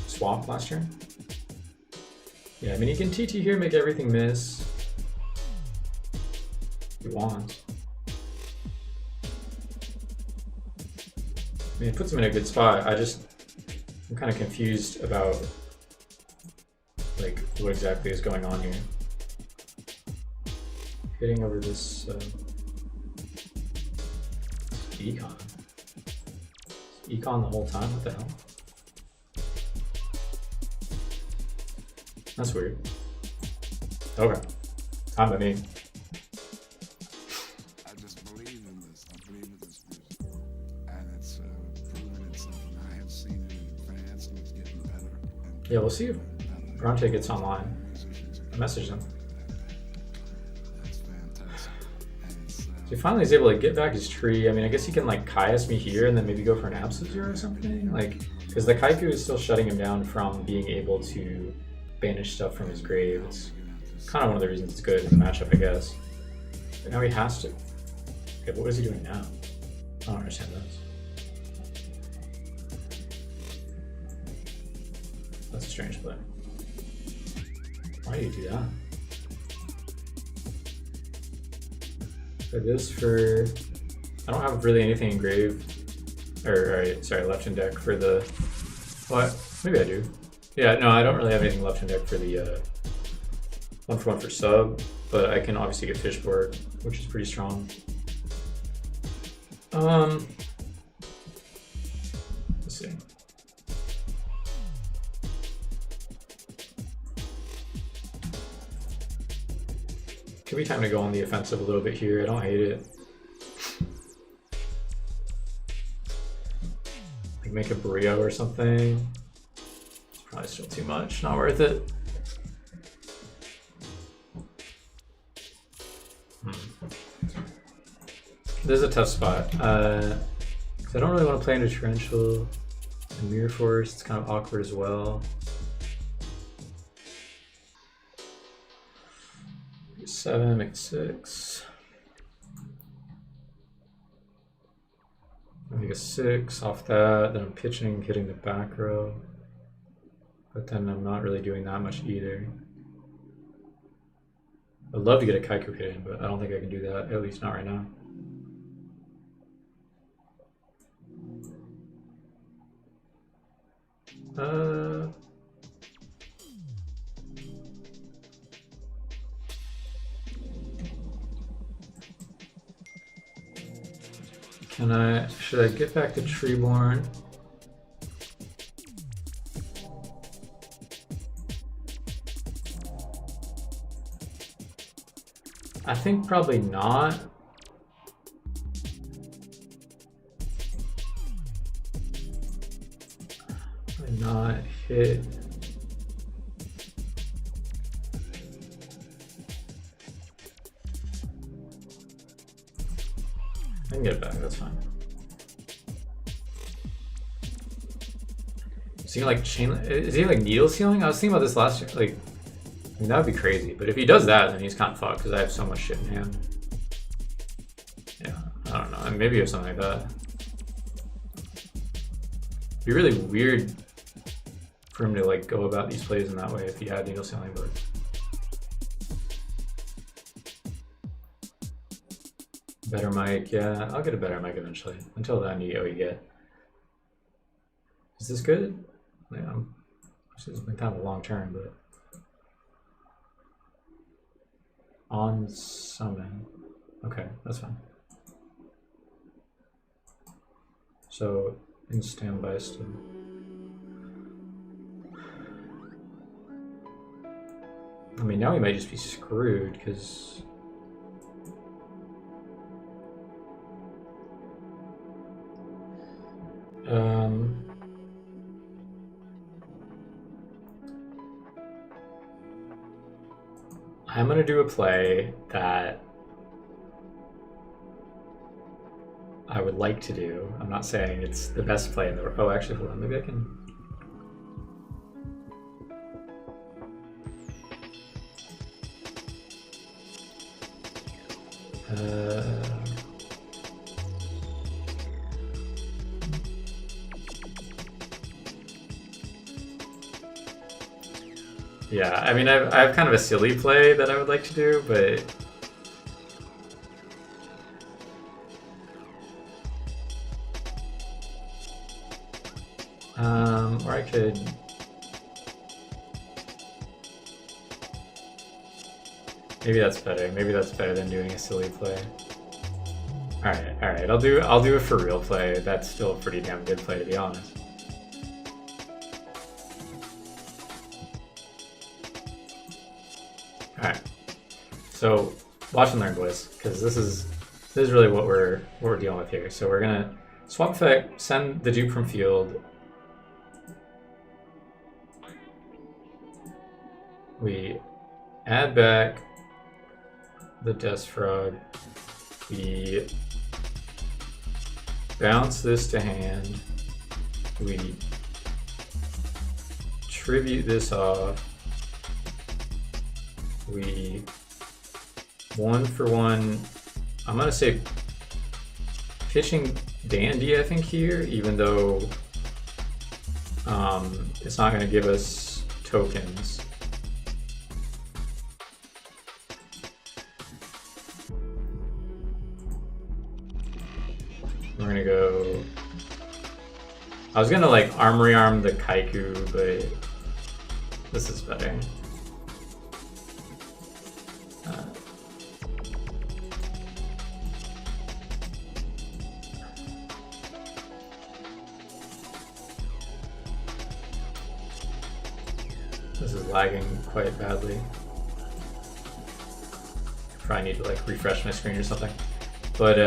swamp last turn. Yeah, I mean, he can TT here, make everything miss. If he wants. I mean, it puts him in a good spot. I'm kind of confused about like what exactly is going on here. Hitting over this econ. Econ the whole time? What the hell? That's weird. Okay. Time by me. I just believe in this. I believe in this music. And it's proven it's something. I have seen it in advance and it's getting better. Yeah, we'll see if Bronte gets online. I messaged him. That's fantastic. And it's, So he finally is able to get back his tree. I mean, I guess he can like Kaius me here and then maybe go for an Absolute or something. Like, because the Kaiku is still shutting him down from being able to banish stuff from his grave. It's kind of one of the reasons it's good in the matchup, I guess. But now he has to. Okay, but what is he doing now? I don't understand this. That's a strange play. Why do you do that? So this for... I don't have really anything in grave. Or, sorry, left in deck for the... What? Maybe I do. Yeah, no, I don't really have anything left in deck for the 1-for-1 for sub, but I can obviously get Fishborg, which is pretty strong. Let's see. Could be time to go on the offensive a little bit here. I don't hate it. Like make a burrito or something. It's probably still too much, not worth it. This is a tough spot. 'Cause I don't really want to play into Torrential and Mirror Force. It's kind of awkward as well. Make it 7, make it 6. Make a 6 off that. Then I'm pitching, hitting the back row. But then I'm not really doing that much either. I'd love to get a Kaiku hit in, but I don't think I can do that, at least not right now. Should I get back to Treeborn? I think probably not. Probably not hit. I can get it back, that's fine. Is he like chain? Is he like needle sealing? I was thinking about this last year. Like, I mean, that would be crazy. But if he does that, then he's kind of fucked because I have so much shit in hand. Yeah, I don't know. I mean, maybe or something like that. It'd be really weird for him to like go about these plays in that way if he had needle sealing, but. Better mic, yeah, I'll get a better mic eventually. Until then, you get. Is this good? Yeah, this has been kind of a long term, but. On summon. Okay, that's fine. So, in standby still. I mean, now we might just be screwed because. I'm gonna do a play that I would like to do. I'm not saying it's the best play in the world. Oh, actually, hold on. Maybe I can. Yeah, I mean, I have kind of a silly play that I would like to do, but or I could. Maybe that's better. Maybe that's better than doing a silly play. All right. I'll do a for real play. That's still a pretty damn good play, to be honest. Alright, so watch and learn, boys, because this is really what we're dealing with here. So we're gonna swap effect, send the dupe from field. We add back the Death Frog. We bounce this to hand. We tribute this off. We 1-for-1. I'm gonna say pitching Dandy, I think, here, even though it's not gonna give us tokens. We're gonna go. I was gonna like armory arm the Kaiku, but this is better. This is lagging quite badly. Probably need to like refresh my screen or something. But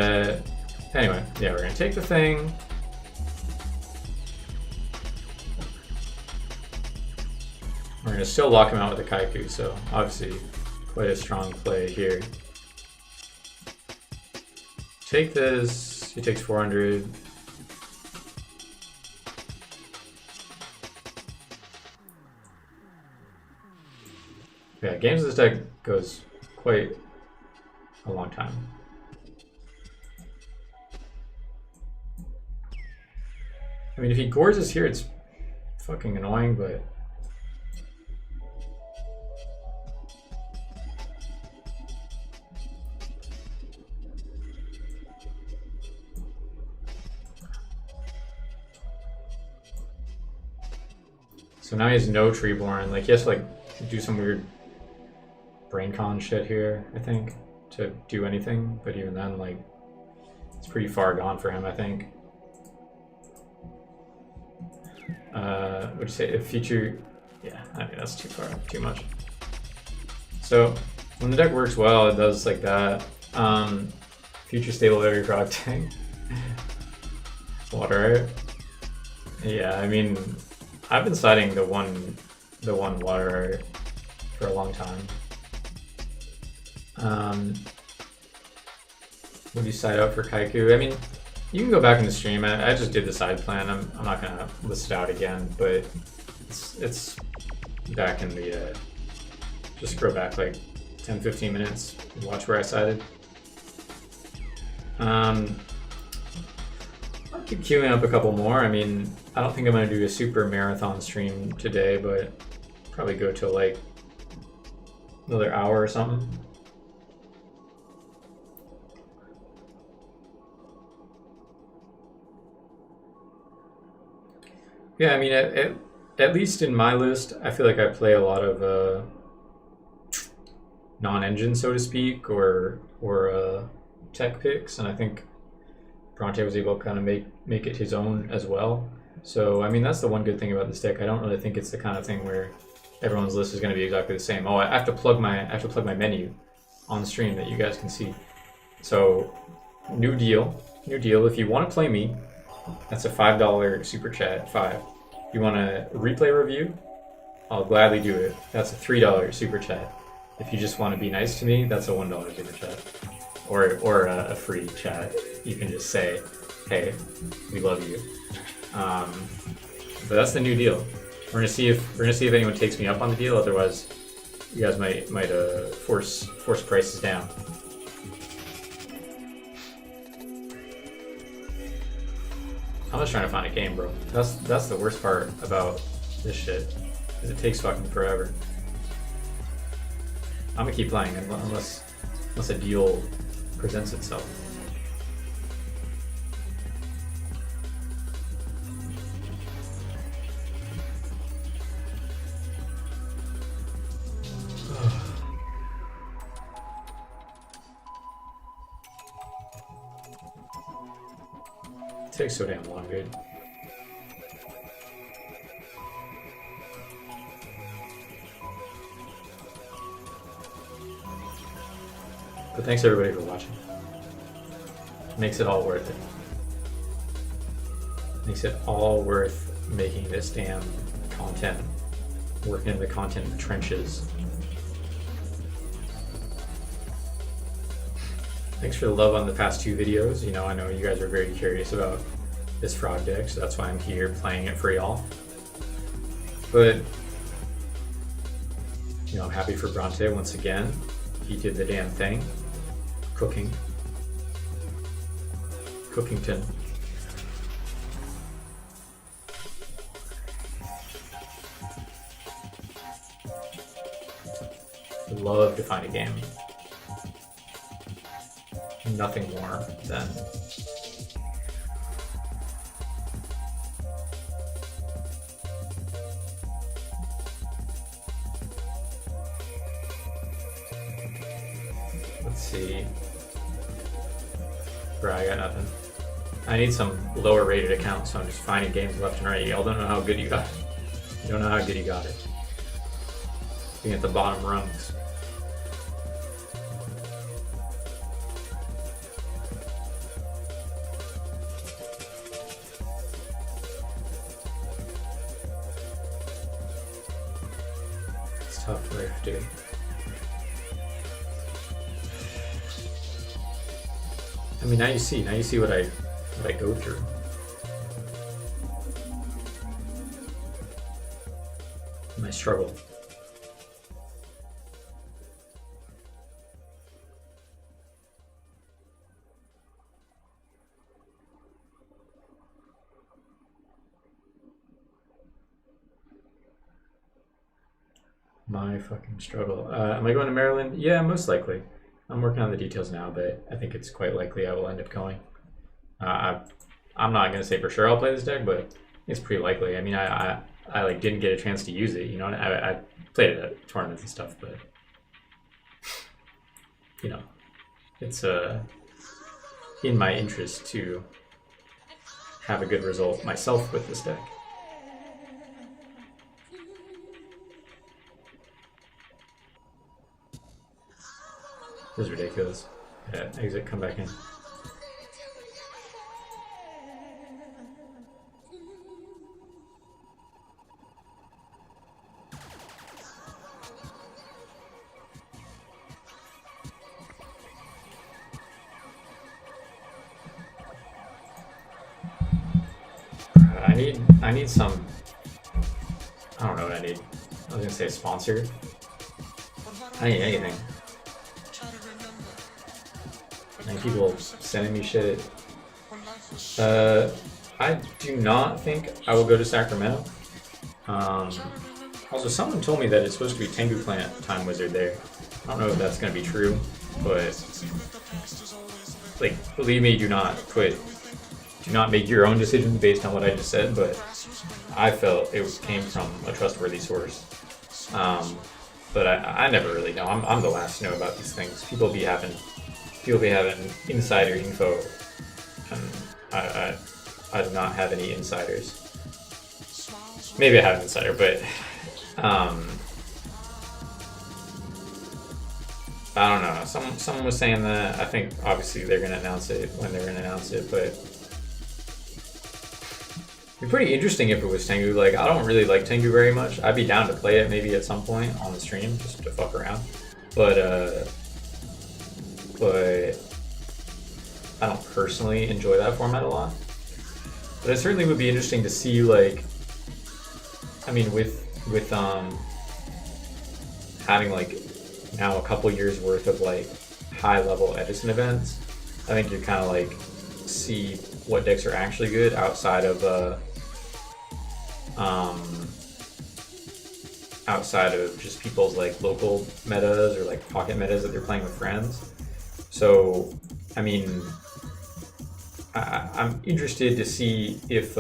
anyway, yeah, we're gonna take the thing. We're going to still lock him out with the Kaiku, so obviously quite a strong play here. Take this, he takes 400. Yeah, games of this deck goes quite a long time. I mean, if he gorges here, it's fucking annoying, but... So now he has no Treeborn. Like, he has to, like, do some weird brain con shit here, I think, to do anything. But even then, like, it's pretty far gone for him, I think. Would you say if future? Yeah, I mean that's too far, too much. So when the deck works well, it does like that. Future stable every frog tank. Water art. Yeah, I mean, I've been citing the one water art for a long time. Would you side out for Kaiku? I mean, you can go back in the stream. I just did the side plan. I'm not gonna list it out again, but it's back in the just scroll back like 10-15 minutes. Watch where I sided. I'll keep queuing up a couple more. I mean, I don't think I'm gonna do a super marathon stream today, but probably go till like another hour or something. Yeah, I mean, at least in my list, I feel like I play a lot of non-engine, so to speak, or tech picks, and I think Bronte was able to kind of make it his own as well. So, I mean, that's the one good thing about this deck. I don't really think it's the kind of thing where everyone's list is going to be exactly the same. Oh, I have to plug my menu on the stream that you guys can see. So, new deal. If you want to play me, that's a $5 super chat. 5. If you want a replay review, I'll gladly do it. That's a $3 super chat. If you just want to be nice to me, that's a $1 super chat, or a free chat. You can just say, "Hey, we love you." But that's the new deal. We're gonna see if anyone takes me up on the deal. Otherwise, you guys might force prices down. I'm just trying to find a game, bro. That's the worst part about this shit, is it takes fucking forever. I'm gonna keep playing unless a deal presents itself. It takes so damn long, dude. But thanks everybody for watching. Makes it all worth it. Makes it all worth making this damn content. Working in the content trenches. Thanks for the love on the past 2 videos. You know, I know you guys are very curious about this frog deck, so that's why I'm here playing it for y'all. But, you know, I'm happy for Bronte once again. He did the damn thing. Cookington. I'd love to find a game. Nothing more than let's see. Bro, I got nothing. I need some lower rated accounts, so I'm just finding games left and right. Y'all don't know how good you got it. You don't know how good you got it. Being at the bottom rungs. tough life, dude. I mean, now you see what I go through. My struggle. My fucking struggle. Am I going to Maryland? Yeah, most likely. I'm working on the details now, but I think it's quite likely I will end up going. I'm not gonna say for sure I'll play this deck, but it's pretty likely. I mean, I like didn't get a chance to use it. You know, I played it at tournaments and stuff, but you know, it's in my interest to have a good result myself with this deck. This is ridiculous. Yeah, exit, come back in. I need some. I don't know what I need. I was gonna say sponsor. I need anything. And people sending me shit. I do not think I will go to Sacramento. Also, someone told me that it's supposed to be Tengu Plant Time Wizard there. I don't know if that's gonna be true, but like, believe me, do not make your own decisions based on what I just said. But I felt it came from a trustworthy source. But I never really know. I'm the last to know about these things. People be having insider info, and I do not have any insiders. Maybe I have an insider, but I don't know. Someone was saying that. I think obviously they're gonna announce it when they're gonna announce it, but it'd be pretty interesting if it was Tengu. Like, I don't really like Tengu very much. I'd be down to play it maybe at some point on the stream just to fuck around, but I don't personally enjoy that format a lot. But it certainly would be interesting to see, like, I mean, with having like now a couple years worth of like high level Edison events, I think you kind of like see what decks are actually good outside of just people's like local metas or like pocket metas that they're playing with friends. So, I mean, I'm interested to see if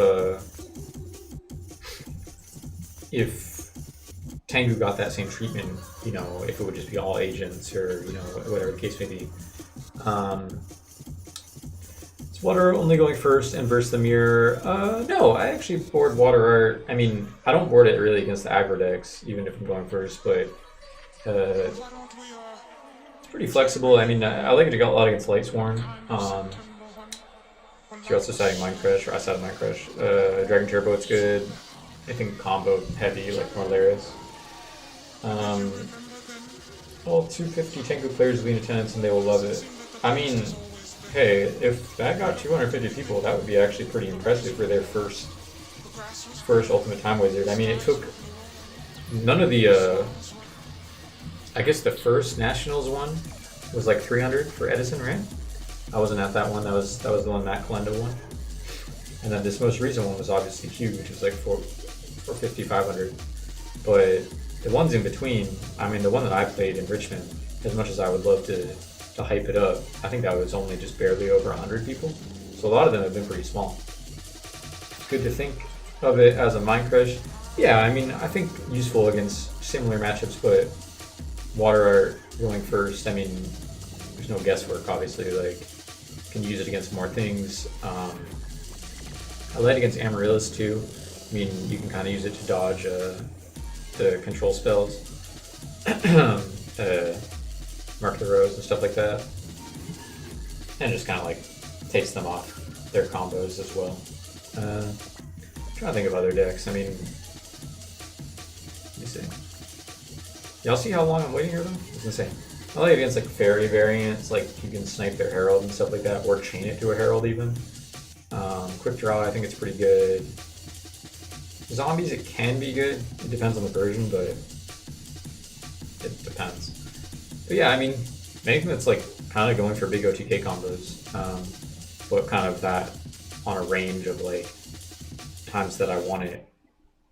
Tengu got that same treatment, you know, if it would just be all agents or, you know, whatever the case may be. Is Water only going first and versus the mirror? No, I actually board Water Art. I mean, I don't board it really against the aggro decks, even if I'm going first, but it's pretty flexible. I mean, I like it a lot against Lightsworn. You're also siding Mind Crush, or I side Mind Crush. Dragon Turbo, it's good. I think combo heavy, like Morlaris. All 250 Tengu players will be in attendance and they will love it. I mean, hey, if that got 250 people, that would be actually pretty impressive for their first Ultimate Time Wizard. I mean, it took none of the, I guess the first Nationals one was like 300 for Edison, right? I wasn't at that one. That was the one Matt Calendo won. And then this most recent one was obviously huge, which was like 450, 500. But the ones in between, I mean, the one that I played in Richmond, as much as I would love to hype it up, I think that was only just barely over 100 people. So a lot of them have been pretty small. It's good to think of it as a Mind Crush. Yeah, I mean, I think useful against similar matchups, but Water Art going first, I mean, there's no guesswork, obviously. Like, you can use it against more things. I like it against Amaryllis too. I mean, you can kind of use it to dodge the control spells, Mark the Rose and stuff like that, and just kind of like takes them off their combos as well. I'm trying to think of other decks. I mean, let me see. Y'all see how long I'm waiting here though? It's insane. I like against like fairy variants, like you can snipe their herald and stuff like that, or chain it to a herald even. Quick draw, I think it's pretty good. Zombies, it can be good. It depends on the version, but it depends. But yeah, I mean, anything that's like kind of going for big OTK combos, but kind of that on a range of like times that I want it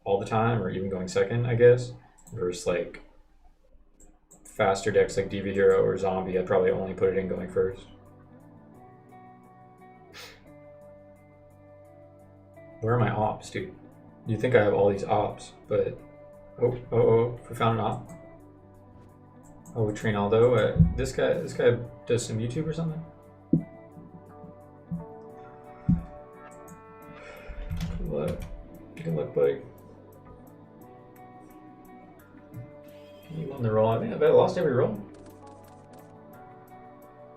all the time, or even going second, I guess, versus like faster decks like Diva Hero or Zombie, I'd probably only put it in going first. Where are my ops, dude? You think I have all these ops, but oh, we found an op. Oh, Trinaldo. This guy does some YouTube or something. Good luck, buddy. You won the roll. I think I lost every roll.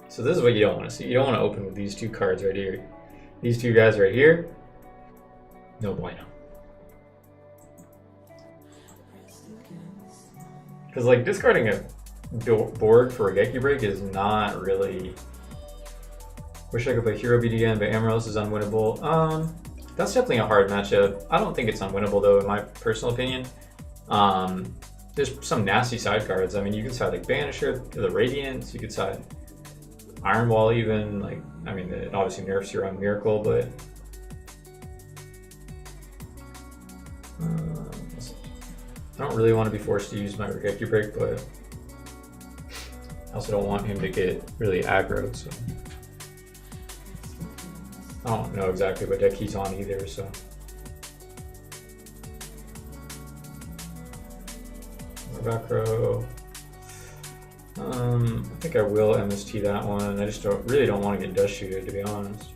So this is what you don't want to see. You don't want to open with these two cards right here. These two guys right here. No bueno. Because like discarding a board for a Geki break is not really. Wish I could play Hero BDN, but Amaryllis is unwinnable. That's definitely a hard matchup. I don't think it's unwinnable though, in my personal opinion. There's some nasty side cards. I mean, you could side like Banisher, the Radiance. You could side Iron Wall even. Like, I mean, it obviously nerfs your own Miracle, but I don't really want to be forced to use my Regeki Break, but I also don't want him to get really aggro, so I don't know exactly what deck he's on either, so. Back row. I think I will MST that one. I just really don't want to get dust shooted, to be honest.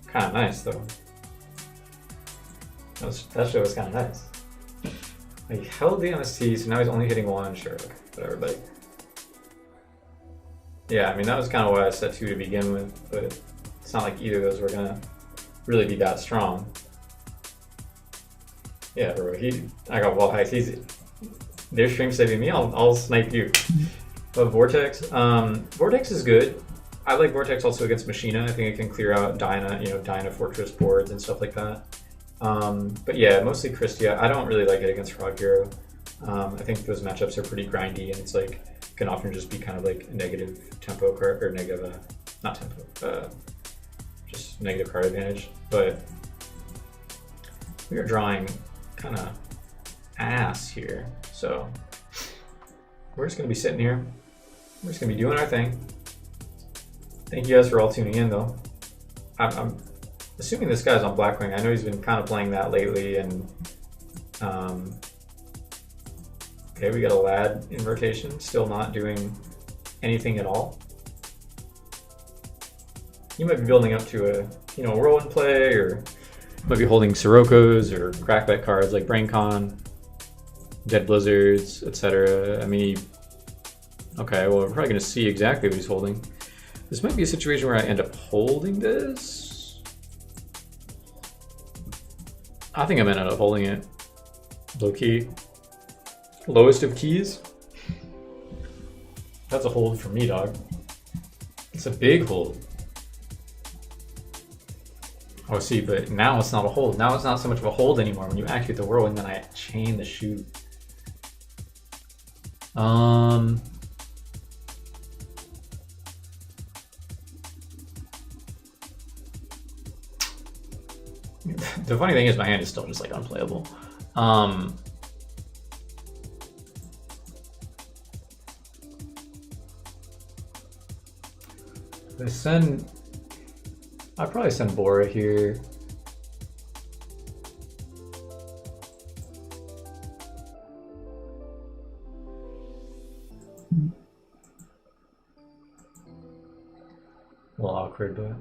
Kind of nice though. That show was kind of nice. He held the MST, so now he's only hitting one. Sure, okay, whatever. But yeah, I mean that was kind of why I set two to begin with. But it's not like either of those were gonna really be that strong. Yeah, bro. I got wall hacks. They're stream saving me. I'll snipe you. But Vortex. Vortex is good. I like Vortex also against Machina. I think it can clear out Dyna Fortress boards and stuff like that. But yeah, mostly Christia. I don't really like it against Frog Hero. I think those matchups are pretty grindy, and it's like can often just be kind of like a negative tempo card or negative, not tempo, just negative card advantage. But we are drawing kind of ass here, so we're just gonna be sitting here. We're just gonna be doing our thing. Thank you guys for all tuning in, though. I'm assuming this guy's on Blackwing. I know he's been kind of playing that lately, and okay, we got a Lad in rotation, still not doing anything at all. You might be building up to a whirlwind play, or might be holding Siroko's or crackback cards like BrainCon, Dead Blizzards, etc. I mean, okay, well, we're probably going to see exactly what he's holding. This might be a situation where I end up holding this. I think I'm end up holding it. Low key. Lowest of keys. That's a hold for me, dog. It's a big hold. Oh, see, but now it's not a hold. Now it's not so much of a hold anymore. When you activate the whirlwind, then I chain the shoot. The funny thing is my hand is still just like unplayable. I'd probably send Bora here. A little awkward, but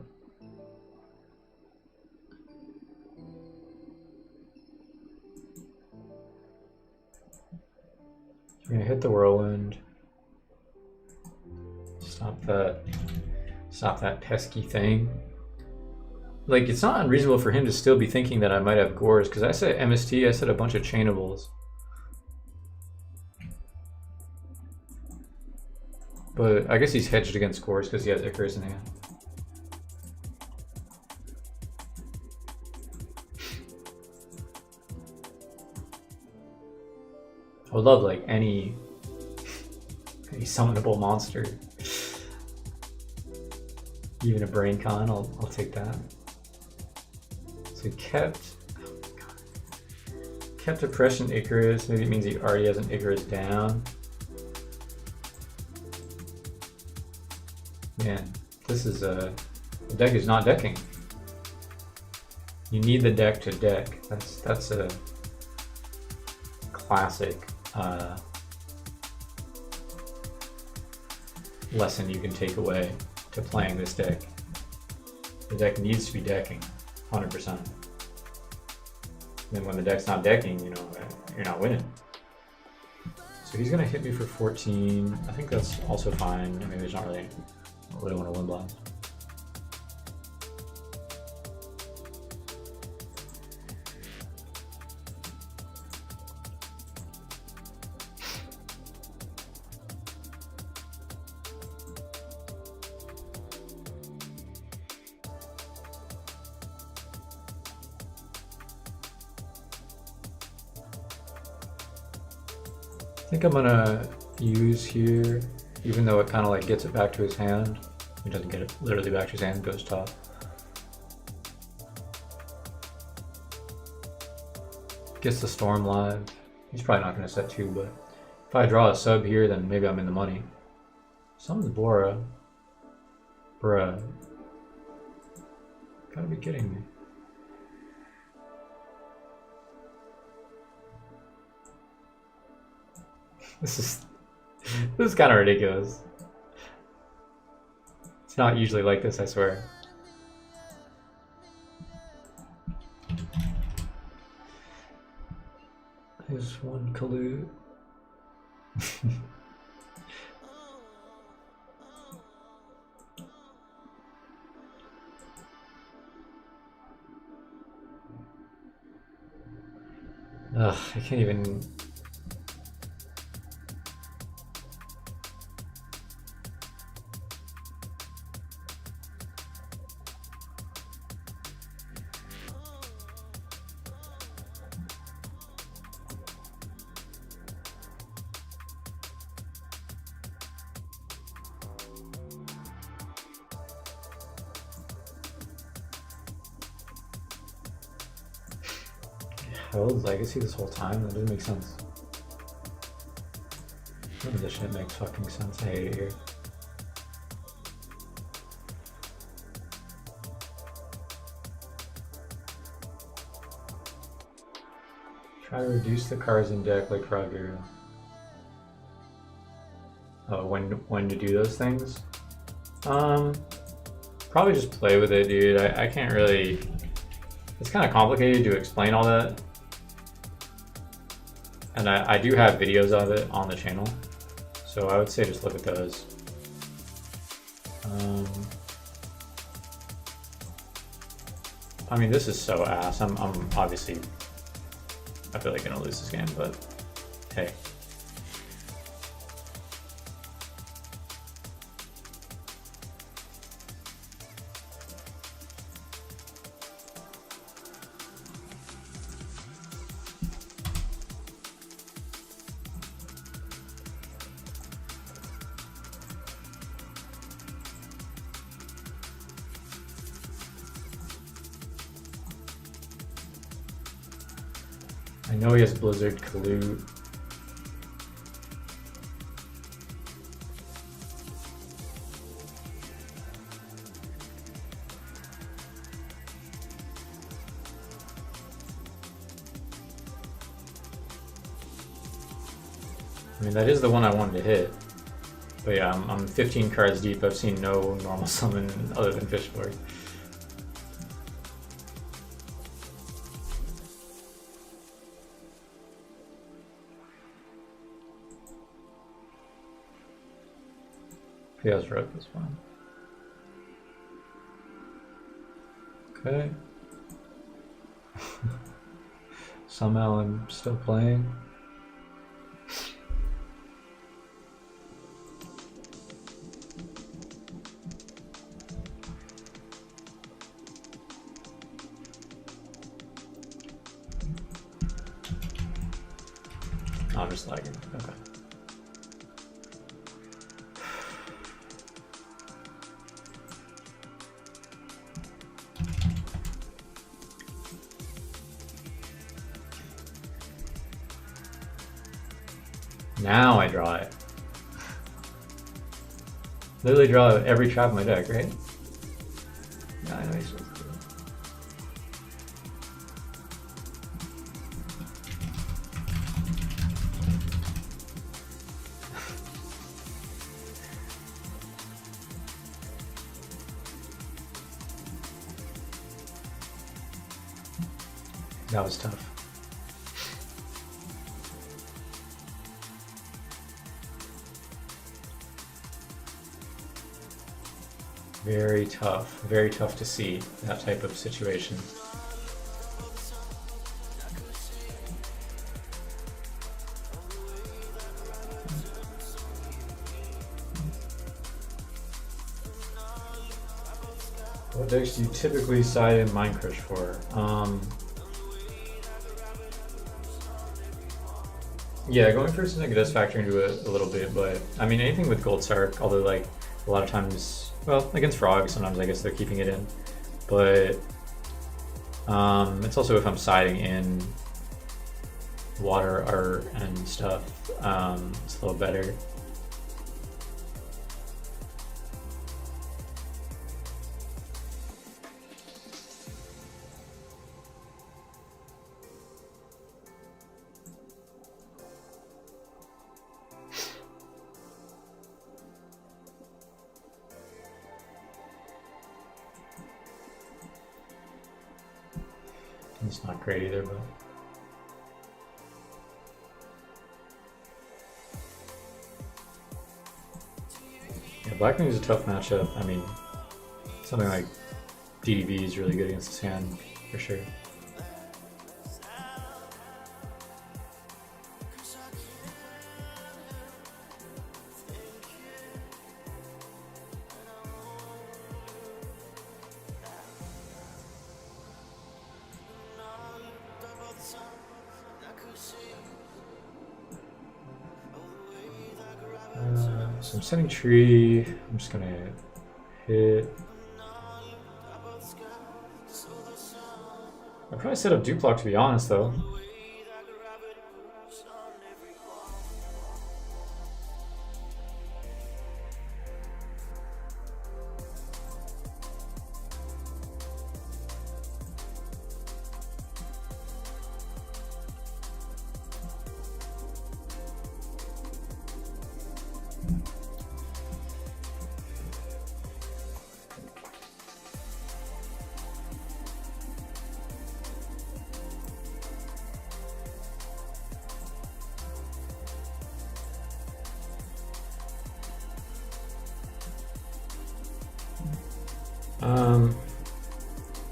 we're gonna hit the whirlwind. Stop that pesky thing. like, it's not unreasonable for him to still be thinking that I might have Gores, because I said MST, I said a bunch of chainables. But I guess he's hedged against Gores because he has Icarus in hand. I would love like any summonable monster. Even a Brain Con, I'll take that. So he kept Oppression Icarus. Maybe it means he already has an Icarus down. Man, this is the deck is not decking. You need the deck to deck. That's a classic lesson you can take away to playing this deck. The deck needs to be decking, 100%. And when the deck's not decking, you know, you're not winning. So he's gonna hit me for 14. I think that's also fine. I mean, there's not really, I really want to win blast. I think I'm gonna use here, even though it kind of like gets it back to his hand. He doesn't get it literally back to his hand, goes top. Gets the Storm live. He's probably not gonna set 2, but if I draw a sub here, then maybe I'm in the money. Summons Bora. Bruh. Gotta be kidding me. This is kind of ridiculous. It's not usually like this, I swear. There's one collude. Ugh, I can't even. Held Legacy this whole time? That doesn't make sense. None of this shit makes fucking sense. I hate it here. Try to reduce the cards in deck like Roger. Oh, when to do those things? Probably just play with it, dude. I can't really. It's kind of complicated to explain all that. And I do have videos of it on the channel, so I would say just look at those. I mean, this is so ass. I'm obviously, I feel like gonna lose this game, but hey. I know he has Blizzard Collude. I mean, that is the one I wanted to hit. But yeah, I'm 15 cards deep. I've seen no normal summon other than Fishboard. Chaos Rope is fine. Okay. Somehow I'm still playing. Oh, I'm just lagging. Okay. Now I draw it. Literally draw every trap in my deck, right? Yeah, I know you're supposed to do it. That was tough. Very tough to see that type of situation. What decks do you typically side in Mind Crush for? Yeah, going first I think it does factor into it a little bit, but I mean anything with Gold Sark, although like a lot of times, well, against Frog sometimes I guess they're keeping it in, but it's also if I'm siding in water art and stuff, it's a little better. It's not great either, but yeah, Black Moon is a tough matchup. I mean, something like DDV is really good against this hand for sure. So I'm setting tree. I'm just gonna hit. I'd probably set up Duplock to be honest, though.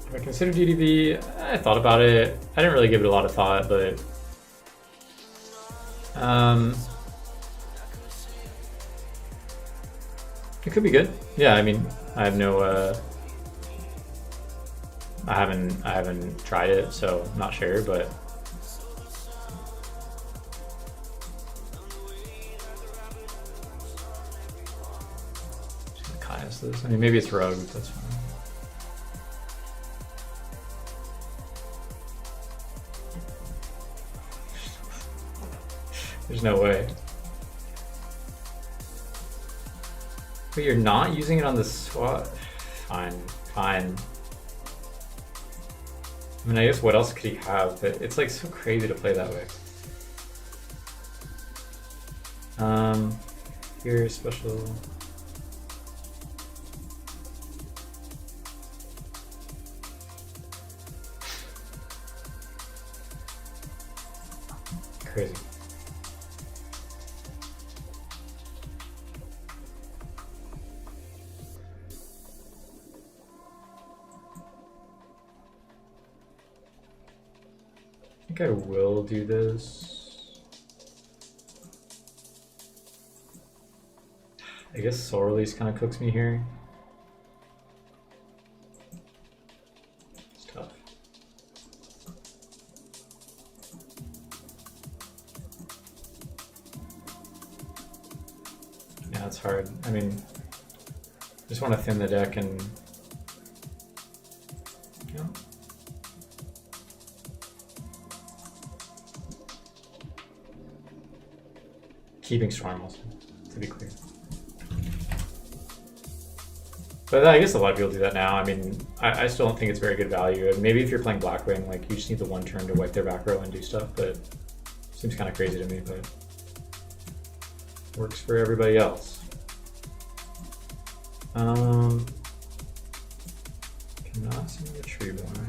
If I consider DDV, I thought about it. I didn't really give it a lot of thought, but it could be good. Yeah, I mean, I have no, I haven't tried it, so I'm not sure, but just gonna cast this. I mean, maybe it's rogue. That's fine. There's no way. But you're not using it on the SWAT? Fine, fine. I mean, I guess what else could he have? But it's like so crazy to play that way. Here's special. Crazy. think I will do this. I guess Soul Release kind of cooks me here. It's tough. Yeah, it's hard. I mean, I just want to thin the deck and, you know. Keeping Storm also, to be clear. But I guess a lot of people do that now. I mean, I still don't think it's very good value. And maybe if you're playing Blackwing, like you just need the one turn to wipe their back row and do stuff, but it seems kind of crazy to me, but works for everybody else. Cannot see the tree one.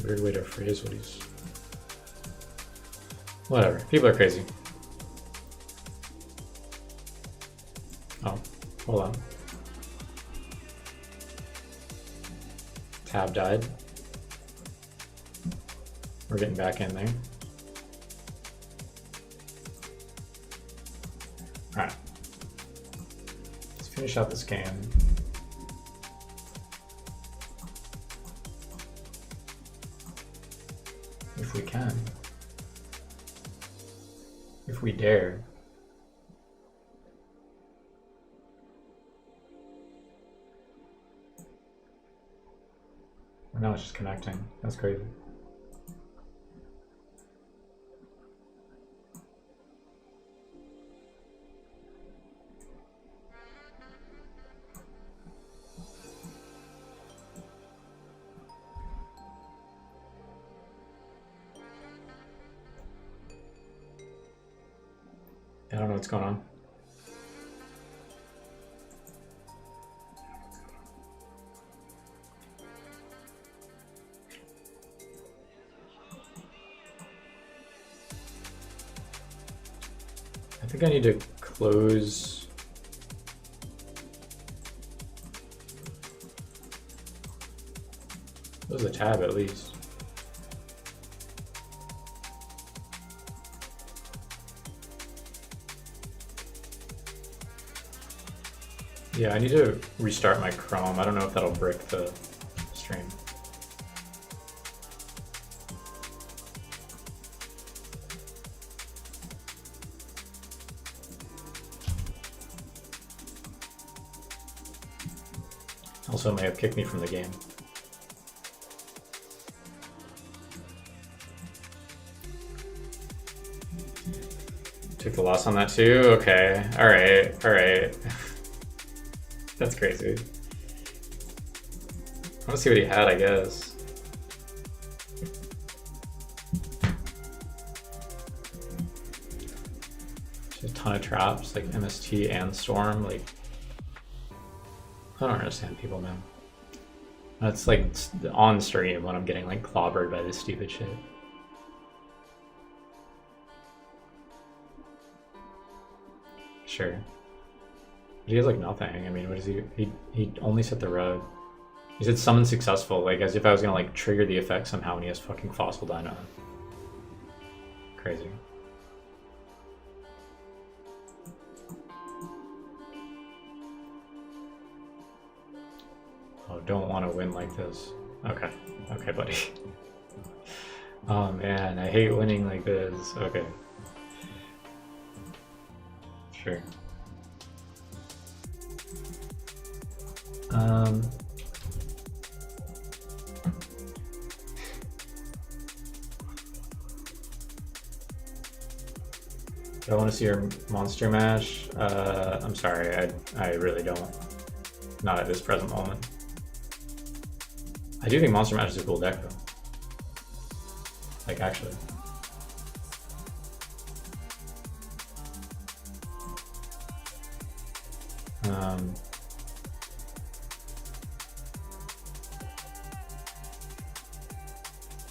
Weird way to phrase what he's... Whatever. People are crazy. Oh, hold on. Tab died. We're getting back in there. Alright. Let's finish out this game. If we can. If we dare. Well, now it's just connecting. That's crazy. I don't know what's going on. I think I need to close. Close the tab at least. Yeah, I need to restart my Chrome. I don't know if that'll brick the stream. Also may have kicked me from the game. Took the loss on that too? Okay, alright, alright. That's crazy. I want to see what he had, I guess. Just a ton of traps, like MST and Storm. Like, I don't understand people, man. That's like on stream when I'm getting like clobbered by this stupid shit. Sure. He has like nothing. I mean, what is he? He only set the rug. He said summon successful, like as if I was gonna like trigger the effect somehow, and he has fucking Fossil Dino. Crazy. Oh, don't want to win like this. Okay, okay, buddy. Oh man, I hate winning like this. Okay. Sure. Do I want to see your monster mash? I'm sorry, I really don't. Not at this present moment. I do think Monster Mash is a cool deck though. Like actually.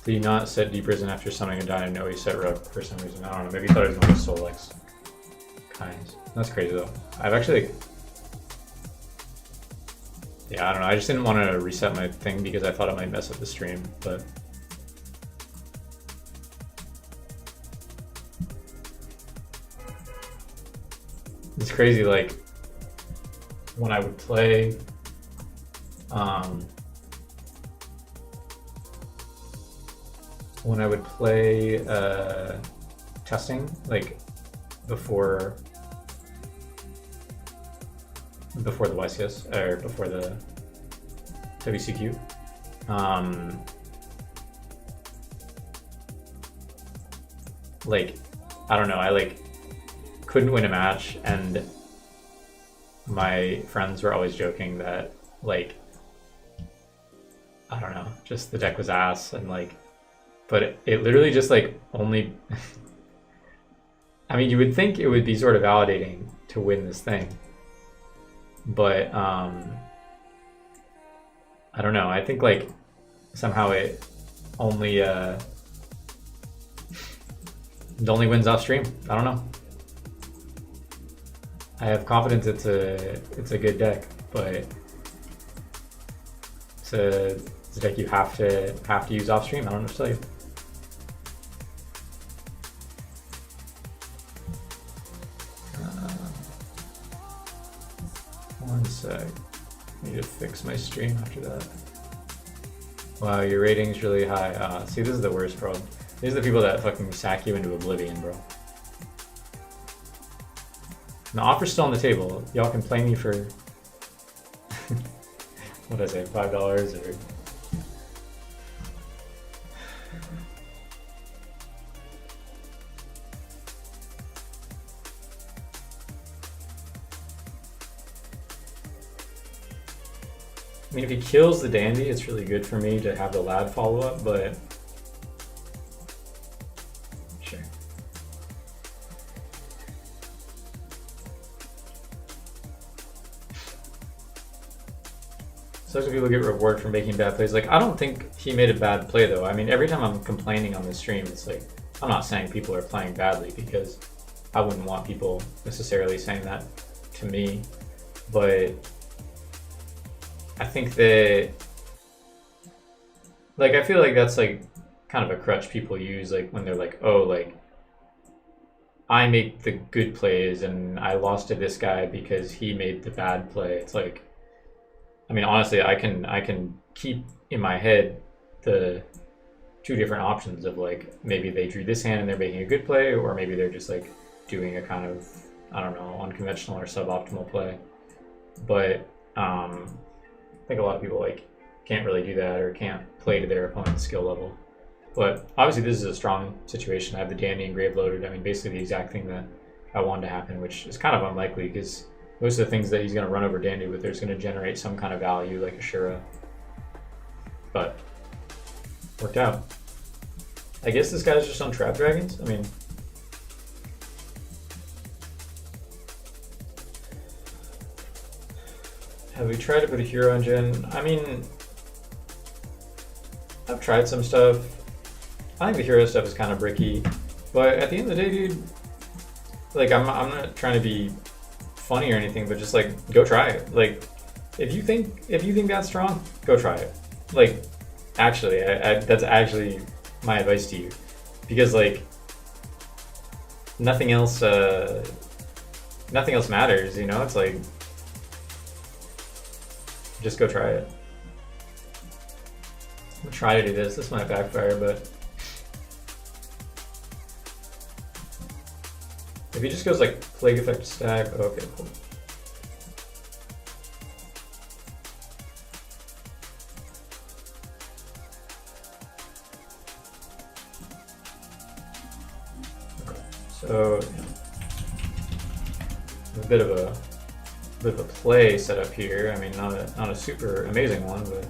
Did he not set Deep Prison after summoning a Dyna? No, he set Rook for some reason. I don't know. Maybe he thought he was going to Solex. Kinds. That's crazy though. I've actually. Yeah, I don't know. I just didn't want to reset my thing because I thought it might mess up the stream, but. It's crazy, like, when I would play, testing, like, before the YCS, or before the WCQ, like, I don't know, I, like, couldn't win a match, and my friends were always joking that, like, I don't know, just the deck was ass, and like, but it literally just like only I mean, you would think it would be sort of validating to win this thing, but I don't know, I think like somehow it only wins off stream. I don't know. I have confidence it's a good deck, but it's a deck you have to use off stream. I don't know what to tell you. One sec. I need to fix my stream after that. Wow, your rating's really high. See, this is the worst, bro. These are the people that fucking sack you into oblivion, bro. The offer's still on the table. Y'all can play me for what did I say, $5 or I mean, if he kills the Dandy, it's really good for me to have the Lad follow up, but sure. Such that people get reward for making bad plays. Like, I don't think he made a bad play though. I mean, every time I'm complaining on the stream, it's like, I'm not saying people are playing badly, because I wouldn't want people necessarily saying that to me, but I think that, like, I feel like that's like kind of a crutch people use, like when they're like, oh, like, I make the good plays and I lost to this guy because he made the bad play. It's like, I mean, honestly, I can keep in my head the two different options of like, maybe they drew this hand and they're making a good play, or maybe they're just like doing a kind of, I don't know, unconventional or suboptimal play. But I think a lot of people like can't really do that or can't play to their opponent's skill level. But obviously this is a strong situation. I have the Dandy and Grave loaded. I mean, basically the exact thing that I wanted to happen, which is kind of unlikely because most of the things that he's going to run over Dandy with, there's going to generate some kind of value, like Ashura. But worked out. I guess this guy's just on Trap Dragons. I mean, have we tried to put a hero engine? I mean, I've tried some stuff. I think the hero stuff is kind of bricky, but at the end of the day, dude, like I'm not trying to be funny or anything, but just like go try it. Like if you think that's strong, go try it. Like actually, that's actually my advice to you, because like nothing else matters. You know, it's like just go try it. I'm gonna try to do this. This might backfire, but if he just goes like Plague Effect stack, okay, cool. Okay, so yeah. A bit of a play set up here. I mean, not a super amazing one, but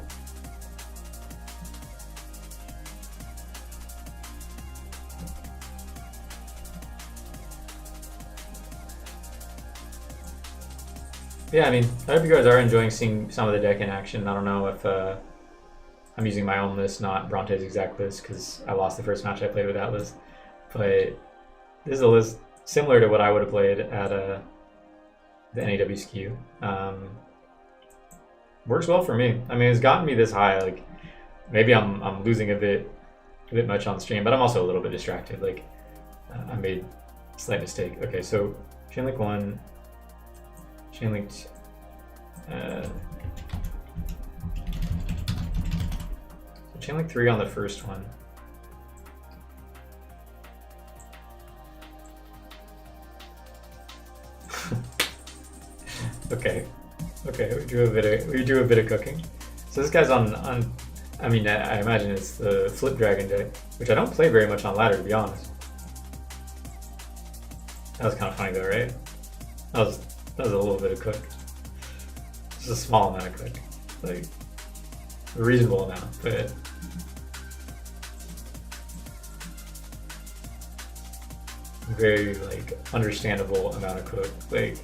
Yeah, I mean, I hope you guys are enjoying seeing some of the deck in action. I don't know if I'm using my own list, not Bronte's exact list, because I lost the first match I played with that list. But this is a list similar to what I would have played at the NAW SKU. Works well for me. I mean, it's gotten me this high. Like, maybe I'm losing a bit much on stream, but I'm also a little bit distracted. Like, I made a slight mistake. Okay, so Chainlink 1, Chainlink Chainlink 3 on the first one. Okay, we do a bit of cooking. So this guy's on I mean, I imagine it's the Flip Dragon deck, which I don't play very much on ladder, to be honest. That was kind of funny though, right? That was a little bit of cook. Just a small amount of cook, like a reasonable amount, but very like understandable amount of cook. Like,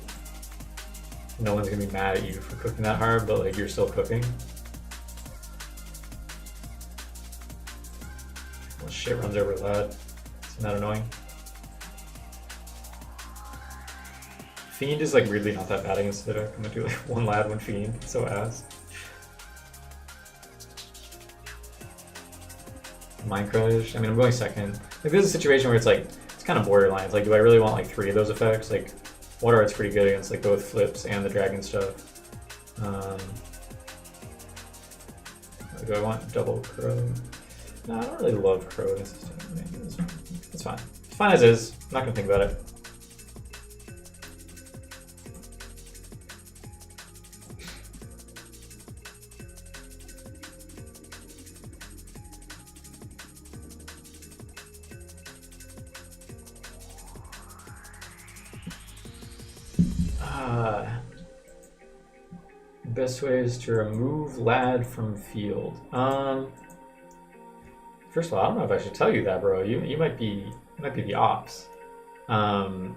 no one's gonna be mad at you for cooking that hard, but like you're still cooking. Well, shit runs over lad. Isn't that annoying? Fiend is like weirdly not that bad against the deck. I'm gonna do like one lad, one fiend. It's so ass. Mind Crush. I mean, I'm going second. Like, this is a situation where it's like it's kind of borderline. It's like, do I really want like 3 of those effects? Like, Water Art's pretty good against like both flips and the dragon stuff. Do I want double Crow? No, I don't really love Crow against this deck. It's fine. It's fine as is. I'm not gonna think about it. Best ways to remove lad from field. First of all, I don't know if I should tell you that, bro. You might be the ops. But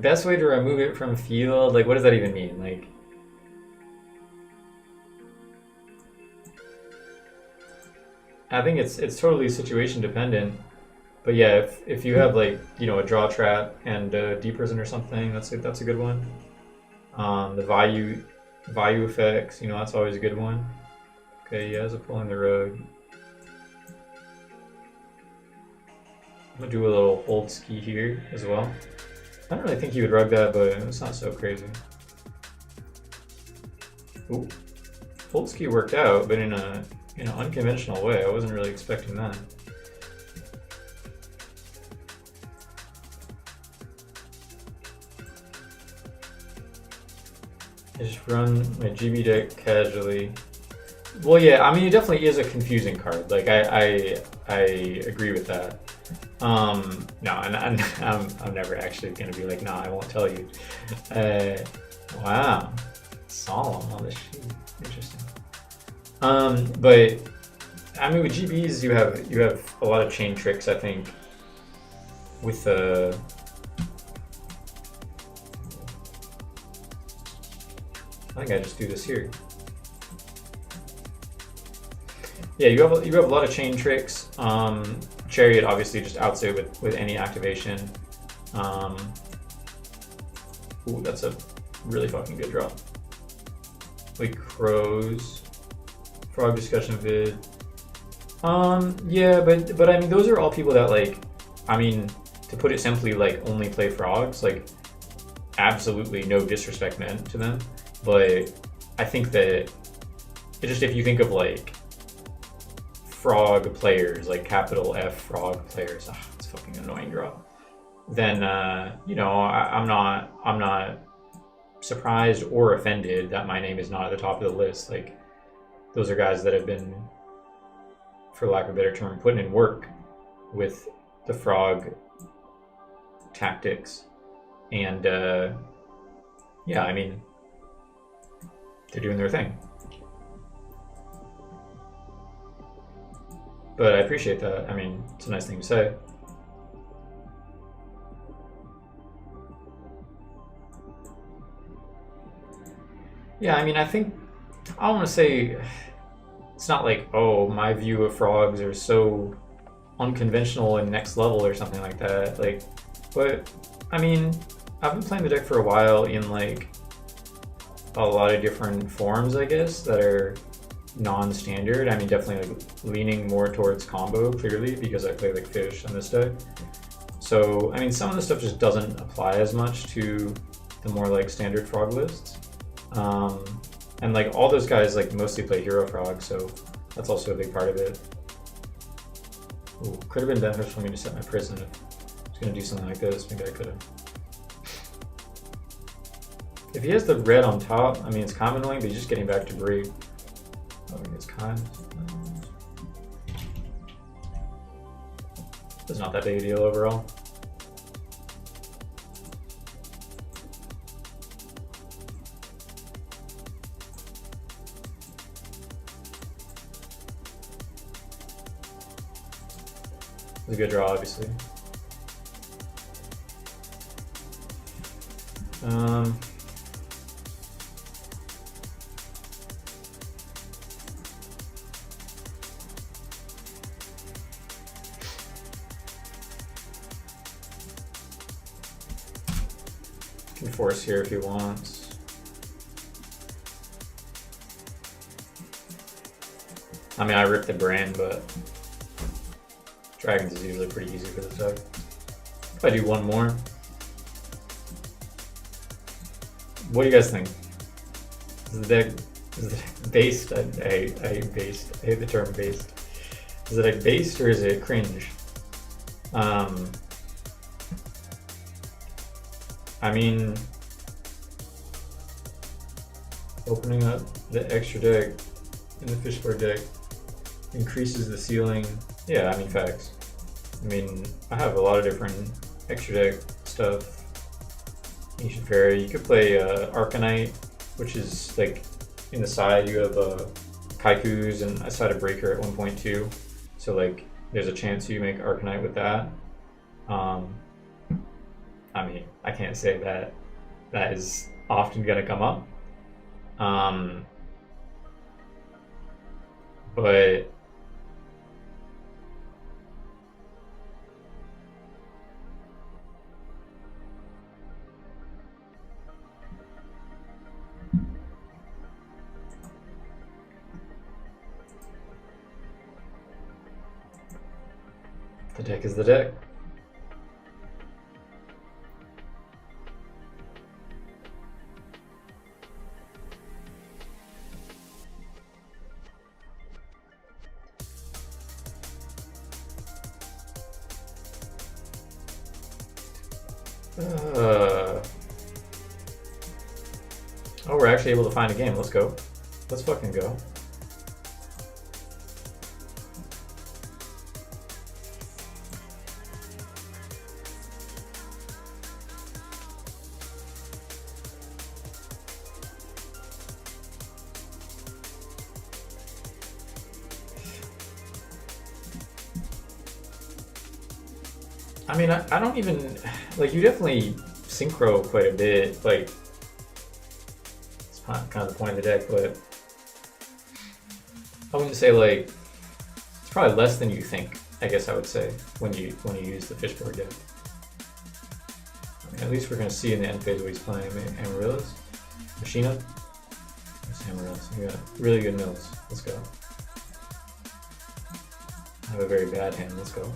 best way to remove it from field, like, what does that even mean? Like, I think it's totally situation dependent. But yeah, if you have like, you know, a draw trap and deep prison or something, that's a good one. The value effects, you know, that's always a good one. Okay, yeah, as a pulling the road. I'm gonna do a little hold ski here as well. I don't really think you would rug that, but it's not so crazy. Ooh, hold ski worked out, but in an unconventional way. I wasn't really expecting that. I just run my GB deck casually. Well, yeah, I mean, it definitely is a confusing card. Like, I agree with that. No, and I'm never actually gonna be like, nah, I won't tell you. Wow, solemn on this sheet. Interesting. But I mean, with GBs, you have a lot of chain tricks. I think with the. I think I just do this here. Yeah, you have a lot of chain tricks. Chariot obviously just outs it with any activation. Ooh, that's a really fucking good draw. Like Crows, Frog Discussion Vid. Yeah, but I mean, those are all people that, like, I mean, to put it simply, like, only play frogs. Like, absolutely no disrespect meant to them. But I think that if you think of like frog players, like capital F frog players, it's a fucking annoying draw. Then you know, I'm not surprised or offended that my name is not at the top of the list. Like, those are guys that have been, for lack of a better term, putting in work with the frog tactics, and yeah, I mean, they're doing their thing. But I appreciate that. I mean, it's a nice thing to say. Yeah, I mean, I think I want to say it's not like, oh, my view of frogs are so unconventional and next level or something like that. Like, but I mean, I've been playing the deck for a while in like a lot of different forms, I guess, that are non-standard. I mean, definitely like leaning more towards combo, clearly, because I play like fish on this deck. So, I mean, some of the stuff just doesn't apply as much to the more like standard frog lists. Um, and like all those guys like mostly play hero frog, so that's also a big part of it. Ooh, could have been beneficial for me to set my prison if I was gonna do something like this. Maybe I could have. If he has the red on top, I mean, it's kind of annoying, but he's just getting back to break. Oh, it's kind. It's not that big a deal overall. It's a good draw, obviously. Can force here if he wants. I mean, I ripped the brain, but dragons is usually pretty easy for this deck. If I do one more, what do you guys think? Is the deck based? I hate the term based. Is the deck based or is it cringe? I mean, opening up the extra deck in the fishboard deck increases the ceiling. Yeah, I mean, facts. I mean, I have a lot of different extra deck stuff. Ancient Fairy. You could play Arcanite, which is like in the side you have Kaikus and a side of Breaker at 1.2. So like there's a chance you make Arcanite with that. I mean, I can't say that that is often going to come up. But the deck is the deck. Oh, we're actually able to find a game. Let's go. Let's fucking go. I mean, I don't even, like, you definitely synchro quite a bit, like, it's kind of the point of the deck, but I wouldn't say, like, it's probably less than you think, I guess I would say, when you use the fishboard deck. I mean, at least we're going to see in the end phase what he's playing. Amaryllis? Machina? There's Amaryllis. We got really good mills. Let's go. I have a very bad hand. Let's go.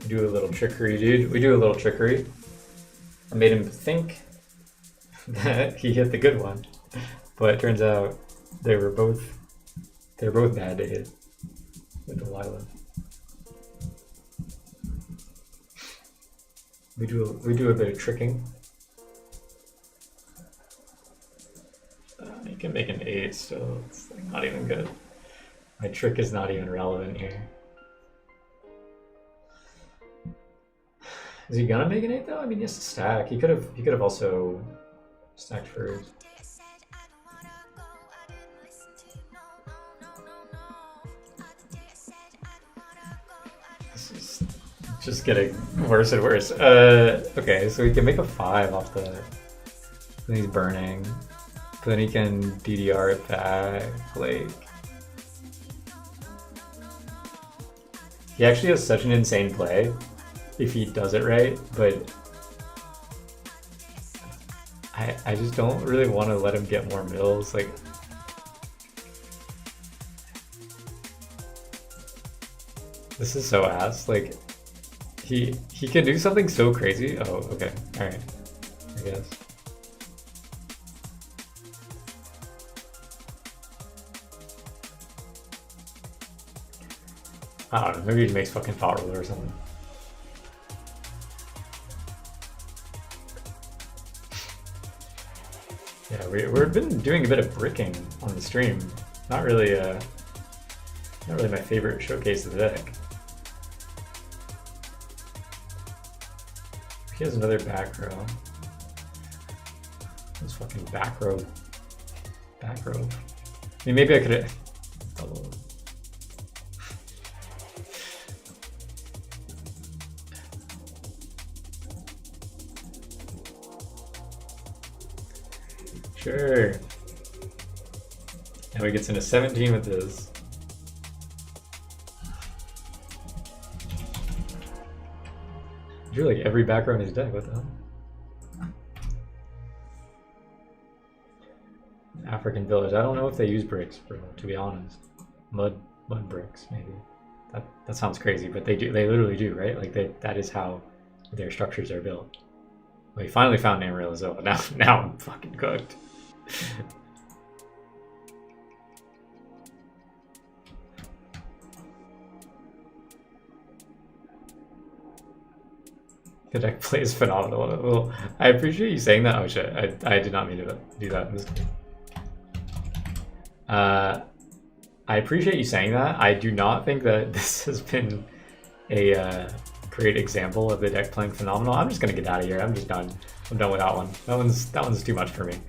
We do a little trickery, dude. We do a little trickery. I made him think that he hit the good one, but it turns out they're both bad to hit with Delilah. We do a bit of tricking. You can make an 8, so it's like not even good. My trick is not even relevant here. Is he gonna make an 8 though? I mean, he has to stack. He could have also stacked first. This is just getting worse and worse. Okay, so he can make a 5 off the. Then he's burning. But then he can DDR it back. Like. He actually has such an insane play if he does it right, but I just don't really want to let him get more mills. Like, this is so ass. Like, he can do something so crazy. Oh, okay, all right, I guess. I don't know, maybe he makes fucking thought roller or something. Yeah, we've been doing a bit of bricking on the stream. Not really my favorite showcase of the deck. He has another back row. This fucking back row. Back row. I mean, maybe I could have. Sure. Now he gets into 17 with this. You're like every back row in his deck, what the hell? African village. I don't know if they use bricks, bro, to be honest. Mud bricks, maybe. That sounds crazy, but they literally do, right? Like that is how their structures are built. Well, he finally found Amarillo. Now I'm fucking cooked. The deck plays phenomenal. Well, I appreciate you saying that. Oh shit, I did not mean to do that. I appreciate you saying that. I do not think that this has been a great example of the deck playing phenomenal. I'm just gonna get out of here. I'm just done. I'm done with that one. That one's too much for me.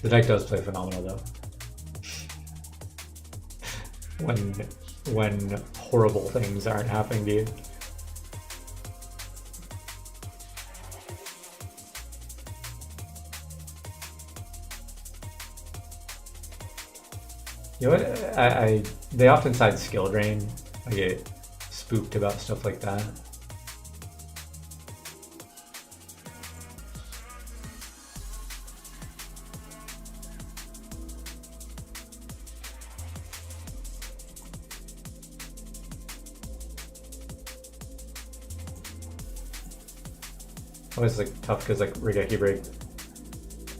The deck does play phenomenal though. When horrible things aren't happening to you. You know what? They often cite skill drain. I get spooked about stuff like that. Always like tough because like Regeki break.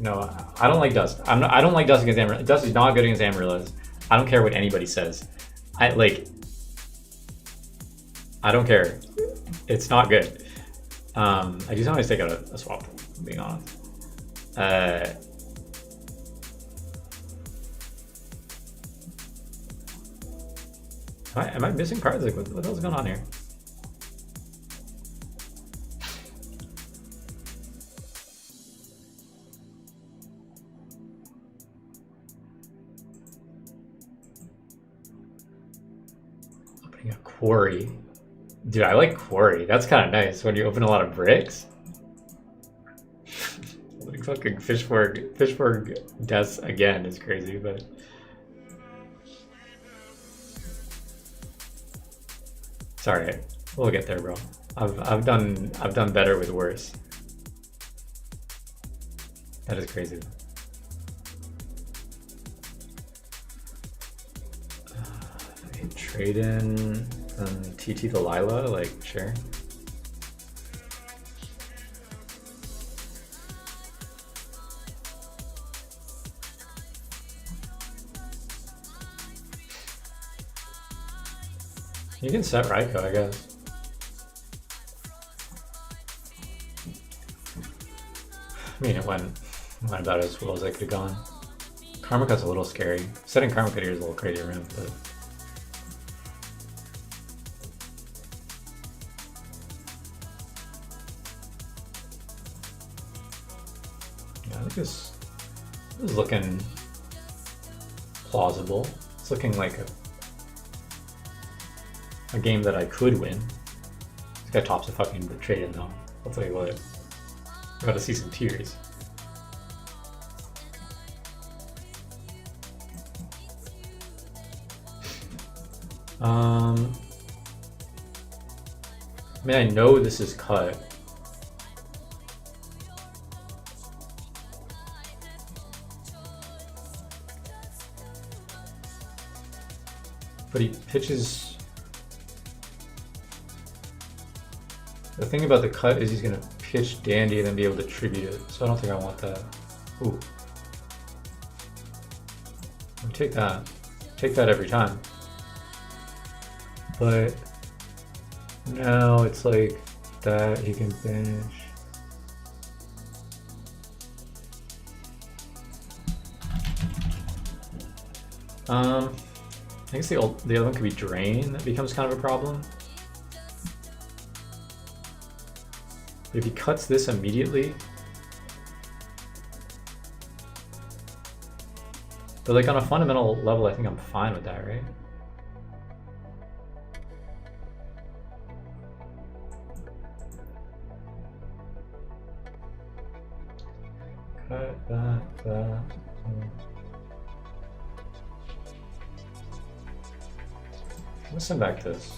No, I don't like Dust. I don't like Dust against Amarillo. Dust is not good against Amarillos. I don't care what anybody says. I don't care. It's not good. I just always take out a swap, being honest. Am I missing cards? Like, what the hell's going on here? Opening a quarry. Dude, I like quarry. That's kind of nice when you open a lot of bricks. Like fucking Fishborg deaths again is crazy, but sorry, we'll get there, bro. I've done better with worse. That is crazy. Trade in TT the Lila, like sure. You can set Raiko, I guess. I mean, it went about as well as I could have gone. Karma Cut's a little scary. Setting Karma Cut here is a little crazy around, but yeah, I think this is looking plausible. It's looking like a game that I could win. This guy tops a fucking trade in though. I'll tell you what. I gotta see some tears. I mean, I know this is cut. But he pitches. The thing about the cut is he's gonna pitch Dandy and then be able to tribute it. So I don't think I want that. Ooh. I'll take that. Take that every time. But now it's like that he can finish. I guess the other one could be Drain. That becomes kind of a problem. But if he cuts this immediately, but like on a fundamental level, I think I'm fine with that, right? Cut that. Let's send back this.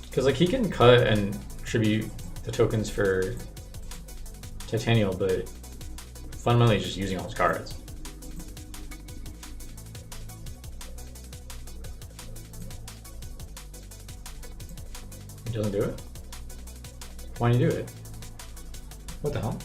Because like he can cut and tribute the tokens for Titanial, but fundamentally he's just using all his cards. He doesn't do it? Why don't you do it? What the hell?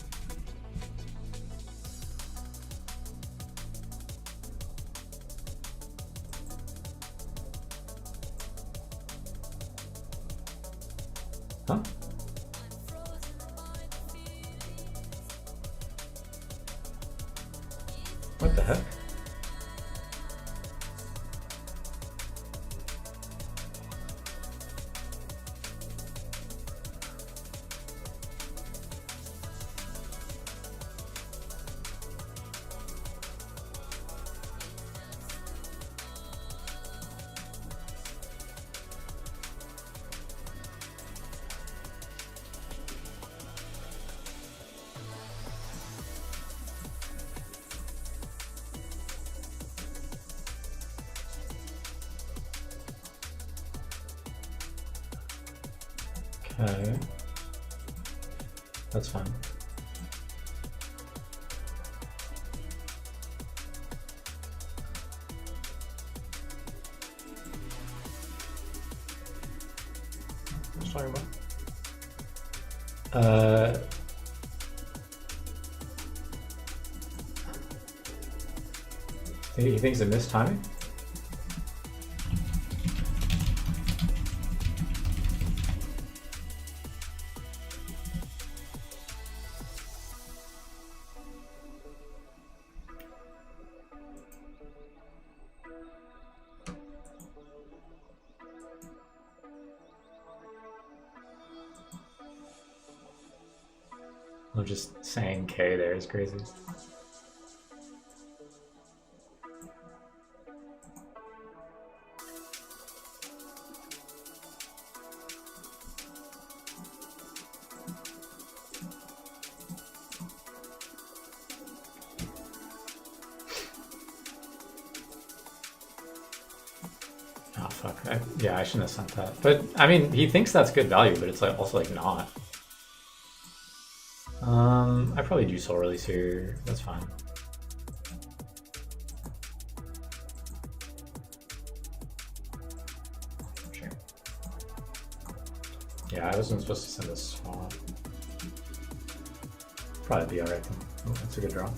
Huh? What the heck? Okay, that's fine. What are you talking about? He thinks it missed timing? I'm just saying K there is crazy. Oh fuck! Yeah, I shouldn't have sent that. But I mean, he thinks that's good value, but it's like also like not. I probably do Soul Release here. That's fine. Sure. Yeah, I wasn't supposed to send a swamp. Probably be alright. Oh, that's a good draw.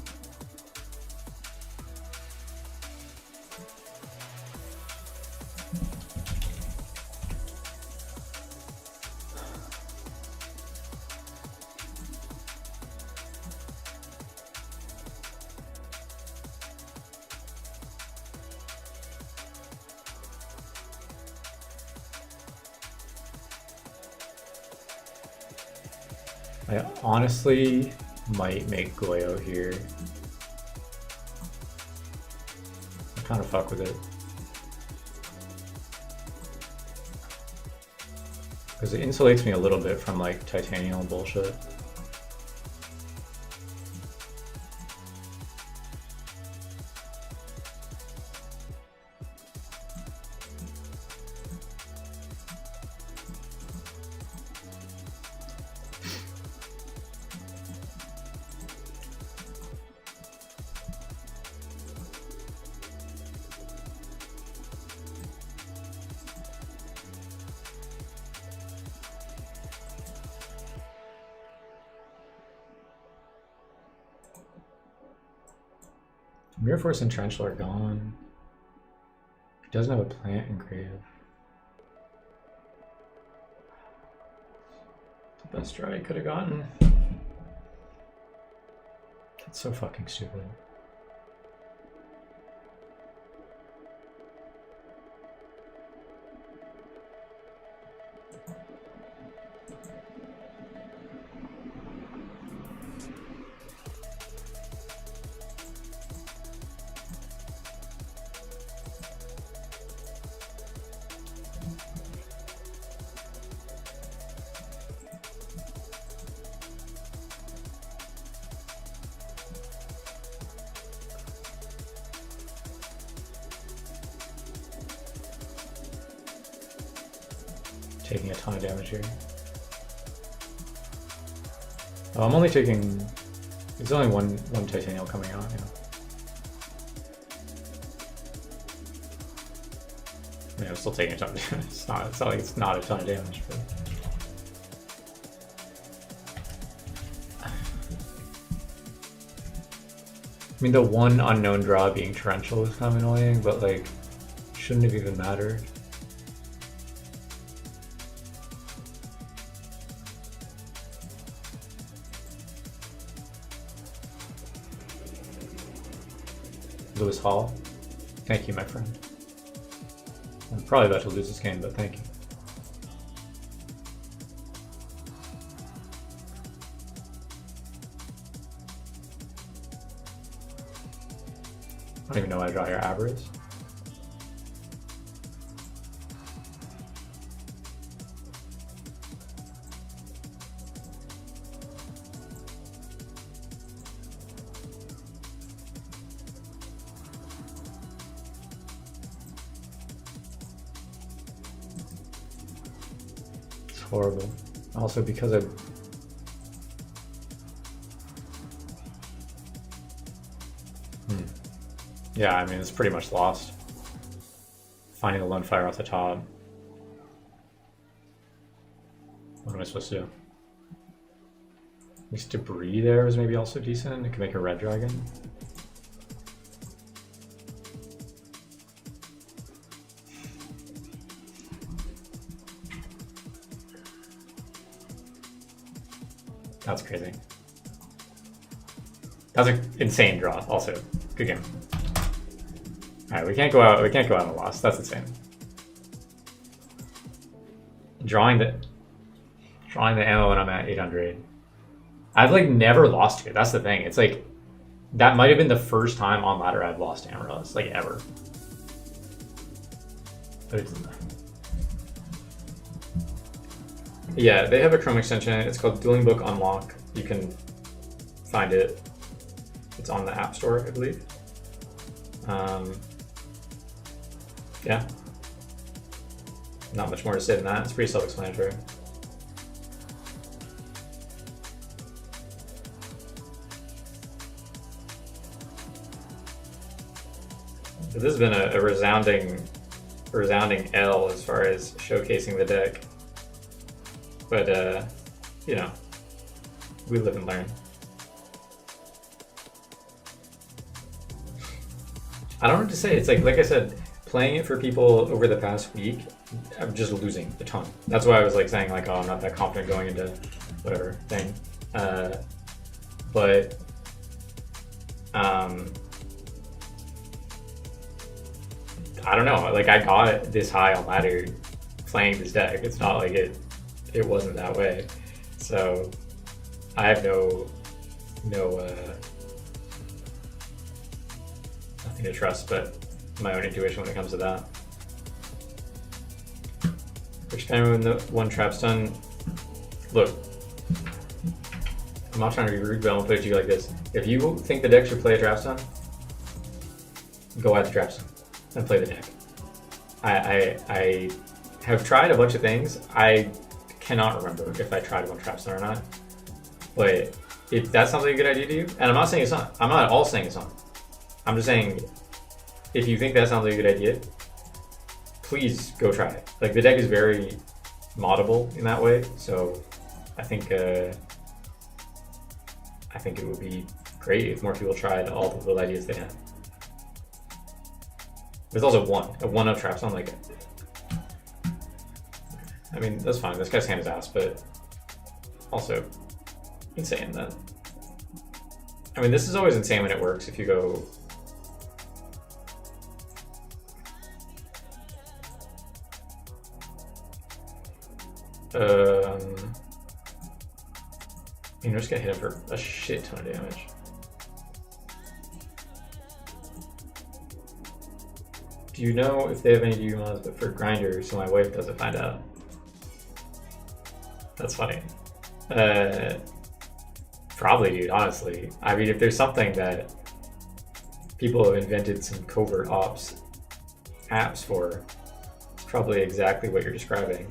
I honestly might make Goyo here. I kind of fuck with it. Because it insulates me a little bit from like titanium bullshit. Mirror Force and Torrential are gone. He doesn't have a plant in creative. The best draw he could have gotten. That's so fucking stupid. Taking a ton of damage here. Oh, I'm only taking. There's only one titanium coming out. Yeah. I mean, I'm still taking a ton of damage. It's not like it's not a ton of damage. But... I mean, the one unknown draw being torrential is kind of annoying, but like, shouldn't have even mattered. Lewis Hall, thank you, my friend. I'm probably about to lose this game, but thank you. I don't even know why I draw here. Avarice. Horrible. Also because I yeah, I mean it's pretty much lost. Finding the lone fire off the top. What am I supposed to do? At least debris there is maybe also decent. It could make a red dragon. That's crazy. That's an insane draw. Also, good game. All right, we can't go out. We can't go out on a loss. That's insane. Drawing the ammo when I'm at 800. I've like never lost here. That's the thing. It's like that might have been the first time on ladder I've lost ammo, like ever. But it's. Yeah, they have a Chrome extension. It's called Dueling Book Unlock. You can find it. It's on the App Store, I believe. Yeah. Not much more to say than that. It's pretty self-explanatory. This has been a resounding L as far as showcasing the deck. but you know, we live and learn. I don't know what to say. It's like I said, playing it for people over the past week, I'm just losing a ton. That's why I was like saying like, oh, I'm not that confident going into whatever thing. But I don't know. Like, I got this high on ladder playing this deck. It's not like it wasn't that way. So I have nothing to trust but my own intuition when it comes to that. Which kind of when the one trap stun. Look, I'm not trying to be rude, but I'm gonna put it to you like this. If you think the deck should play a trap stun, go at the trap stun and play the deck. I have tried a bunch of things. I cannot remember if I tried one trap stun or not. But if that sounds like a good idea to you, and I'm not saying it's not. I'm not at all saying it's not. I'm just saying, if you think that sounds like a good idea, please go try it. Like, the deck is very moddable in that way, so I think it would be great if more people tried all the little ideas they had. There's also a one-up trap, so I'm like, I mean, that's fine. This guy's hand is ass, but also insane that. I mean, this is always insane when it works. If you go. You're just gonna hit him for a shit ton of damage. Do you know if they have any DU mods but for Grinder so my wife doesn't find out? That's funny. Probably, dude, honestly. I mean, if there's something that people have invented some covert ops apps for, it's probably exactly what you're describing.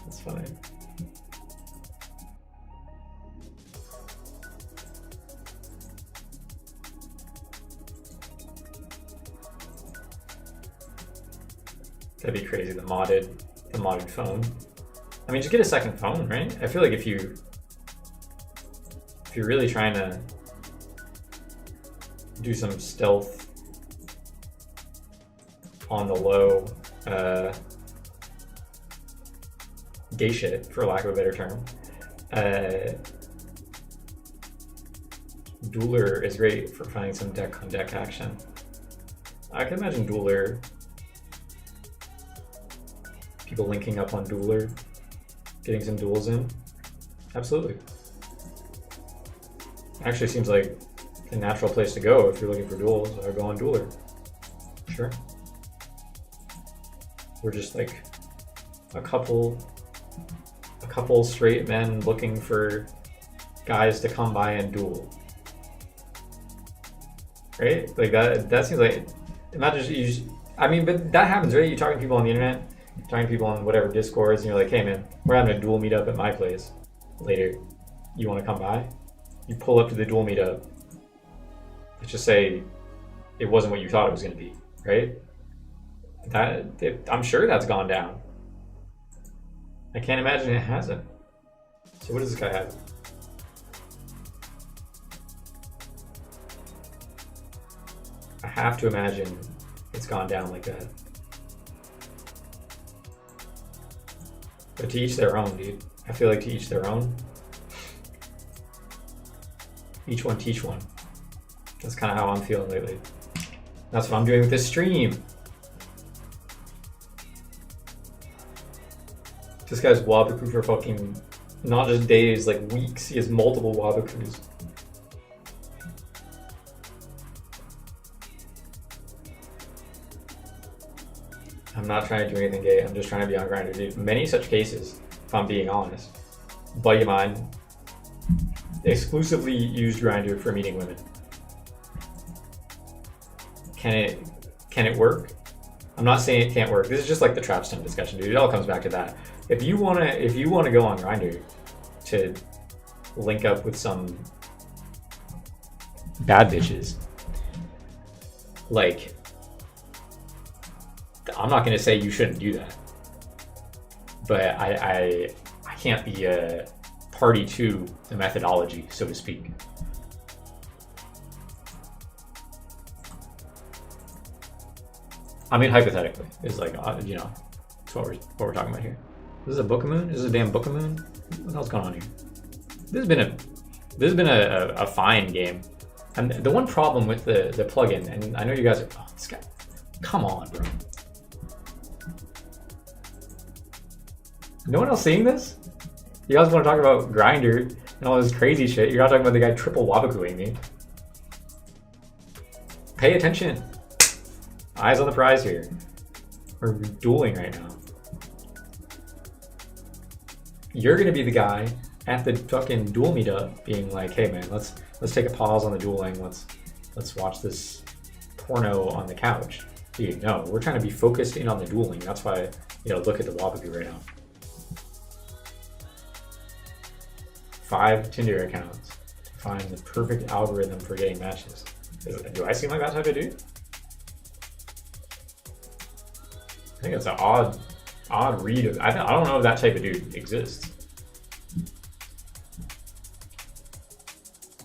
That's funny. That'd be crazy, the modded phone. I mean, just get a second phone, right? I feel like if you're really trying to do some stealth on the low, gay shit, for lack of a better term, Dueler is great for finding some deck on deck action. I can imagine Dueler, people linking up on Dueler, getting some duels in. Absolutely. Actually seems like a natural place to go if you're looking for duels, or go on Dueler. Sure. We're just like a couple straight men looking for guys to come by and duel. Right? Like that seems like, imagine I mean, but that happens, right? You're talking to people on the internet, talking to people on whatever Discords, and you're like, hey man, we're having a duel meetup at my place later. You want to come by? You pull up to the duel meetup. Let's just say it wasn't what you thought it was going to be, right? I'm sure that's gone down. I can't imagine it hasn't. So what does this guy have? I have to imagine it's gone down like that. But to each their own, dude. I feel like to each their own. Each one teach one. That's kind of how I'm feeling lately. That's what I'm doing with this stream. This guy's Wabaku for fucking, not just days, like weeks. He has multiple Wabakus. I'm not trying to do anything gay. I'm just trying to be on Grindr, dude. Many such cases, if I'm being honest. A buddy of mine exclusively used Grindr for meeting women. Can it work? I'm not saying it can't work. This is just like the trap stun discussion, dude. It all comes back to that. If you wanna go on Grindr to link up with some bad bitches, like, I'm not gonna say you shouldn't do that. but I can't be a party to the methodology, so to speak. I mean, hypothetically, is like, you know, that's what we're talking about here. This is a Book of Moon? This is a damn Book of Moon? What the hell's going on here? This has been a fine game. And the one problem with the plugin, and I know you guys are, oh, this guy, come on, bro. No one else seeing this? You guys want to talk about Grinder and all this crazy shit. You're not talking about the guy triple Wabakooing me. Pay attention. Eyes on the prize here. We're dueling right now. You're gonna be the guy at the fucking duel meetup being like, hey man, let's take a pause on the dueling. Let's watch this porno on the couch. Dude, no, we're trying to be focused in on the dueling. That's why, you know, look at the Wabakoo right now. 5 Tinder accounts to find the perfect algorithm for getting matches. Do I seem like that type of dude? I think it's an odd read of. I don't know if that type of dude exists.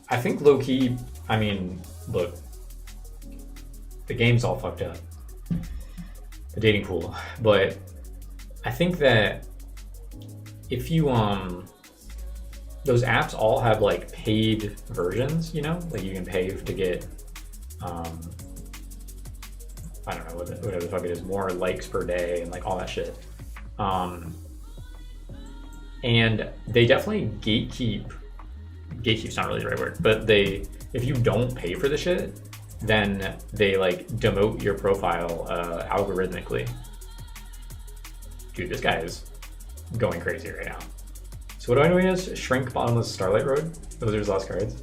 I think low key. I mean, look, the game's all fucked up, the dating pool. But I think that if you those apps all have like paid versions, you know, like you can pay to get I don't know, whatever the fuck it is, more likes per day and like all that shit. And they definitely gatekeep's not really the right word, but if you don't pay for the shit, then they like demote your profile algorithmically. Dude, this guy is going crazy right now. So what do I know he has? Shrink, Bottomless, Starlight Road? Those are his last cards.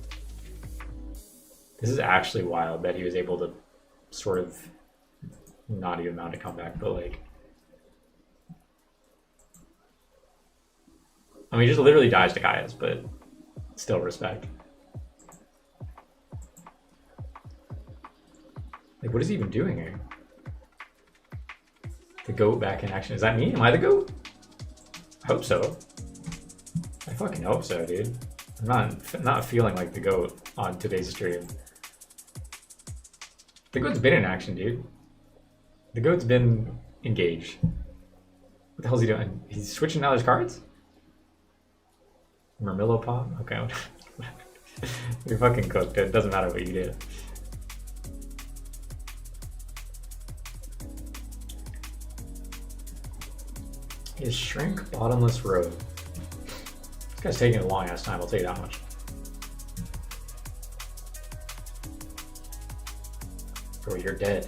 This is actually wild that he was able to sort of not even mount a comeback, but like, I mean, he just literally dies to Kaias, but still respect. Like, what is he even doing here? The goat back in action. Is that me? Am I the goat? I hope so. I fucking hope so, dude. I'm not feeling like the goat on today's stream. The goat's been in action, dude. The goat's been engaged. What the hell's he doing? He's switching out his cards? Mermillo Pop? Okay. You're fucking cooked. It doesn't matter what you did. Is Shrink, Bottomless Road. This guy's taking a long ass time, I'll tell you that much. Bro, you're dead.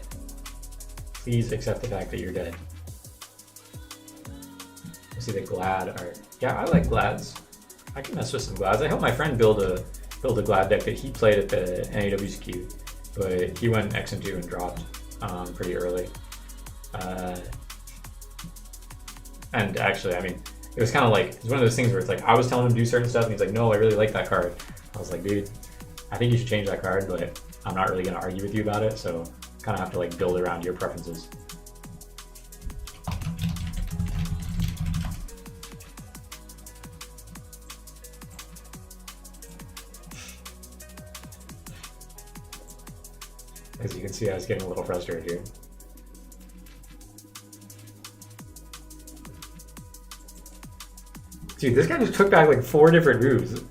Please accept the fact that you're dead. Let's see the Glad art. Yeah, I like Glads. I can mess with some Glads. I helped my friend build a Glad deck that he played at the NAWCQ, but he went X and 2 and dropped pretty early. And actually, I mean, it was kind of like, it's one of those things where it's like, I was telling him to do certain stuff, and he's like, no, I really like that card. I was like, dude, I think you should change that card, but I'm not really going to argue with you about it, so kind of have to like build around your preferences. As you can see, I was getting a little frustrated here. Dude, this guy just took back like 4 different moves.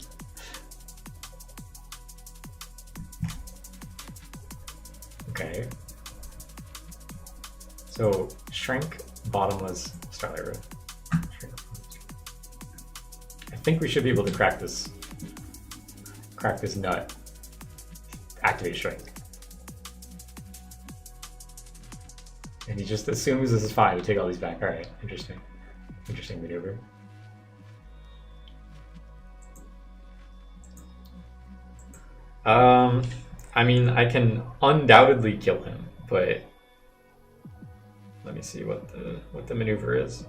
Okay. So, Shrink, Bottomless, Starlight Road. I think we should be able to crack this nut. Activate Shrink. And he just assumes this is fine to take all these back. Alright, interesting. Interesting maneuver. I mean, I can undoubtedly kill him, but let me see what the maneuver is.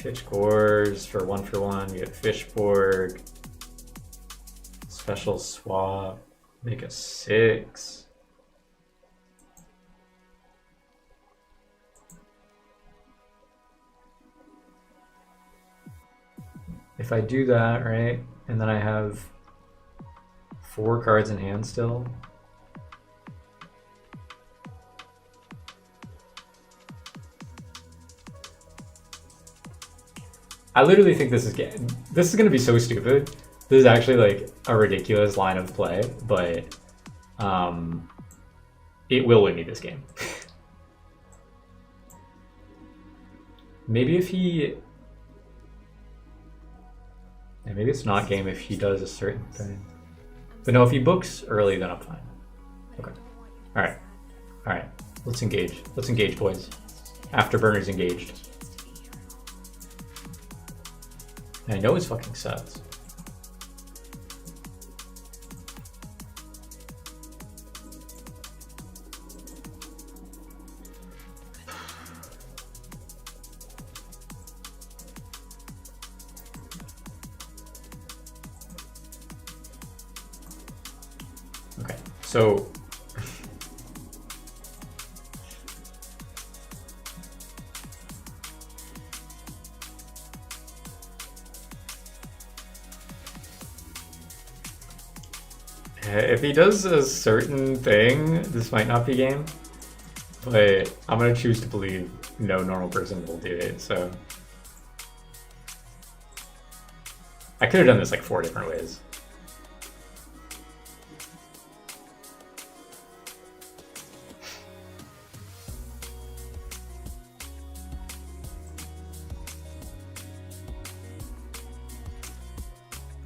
Pitch cores for 1 We get Fishborg. Special swap. Make a 6. If I do that, right, and then I have 4 cards in hand still. I literally think this is going to be so stupid. This is actually like a ridiculous line of play, but it will win me this game. Maybe if he... Yeah, maybe it's not game if he does a certain thing. But no, if he books early, then I'm fine. Okay. Alright. Alright. Let's engage. Let's engage, boys. Afterburner's engaged. And I know his fucking sets. Okay, so if he does a certain thing, this might not be game, but I'm gonna choose to believe no normal person will do it, so. I could have done this like 4 different ways.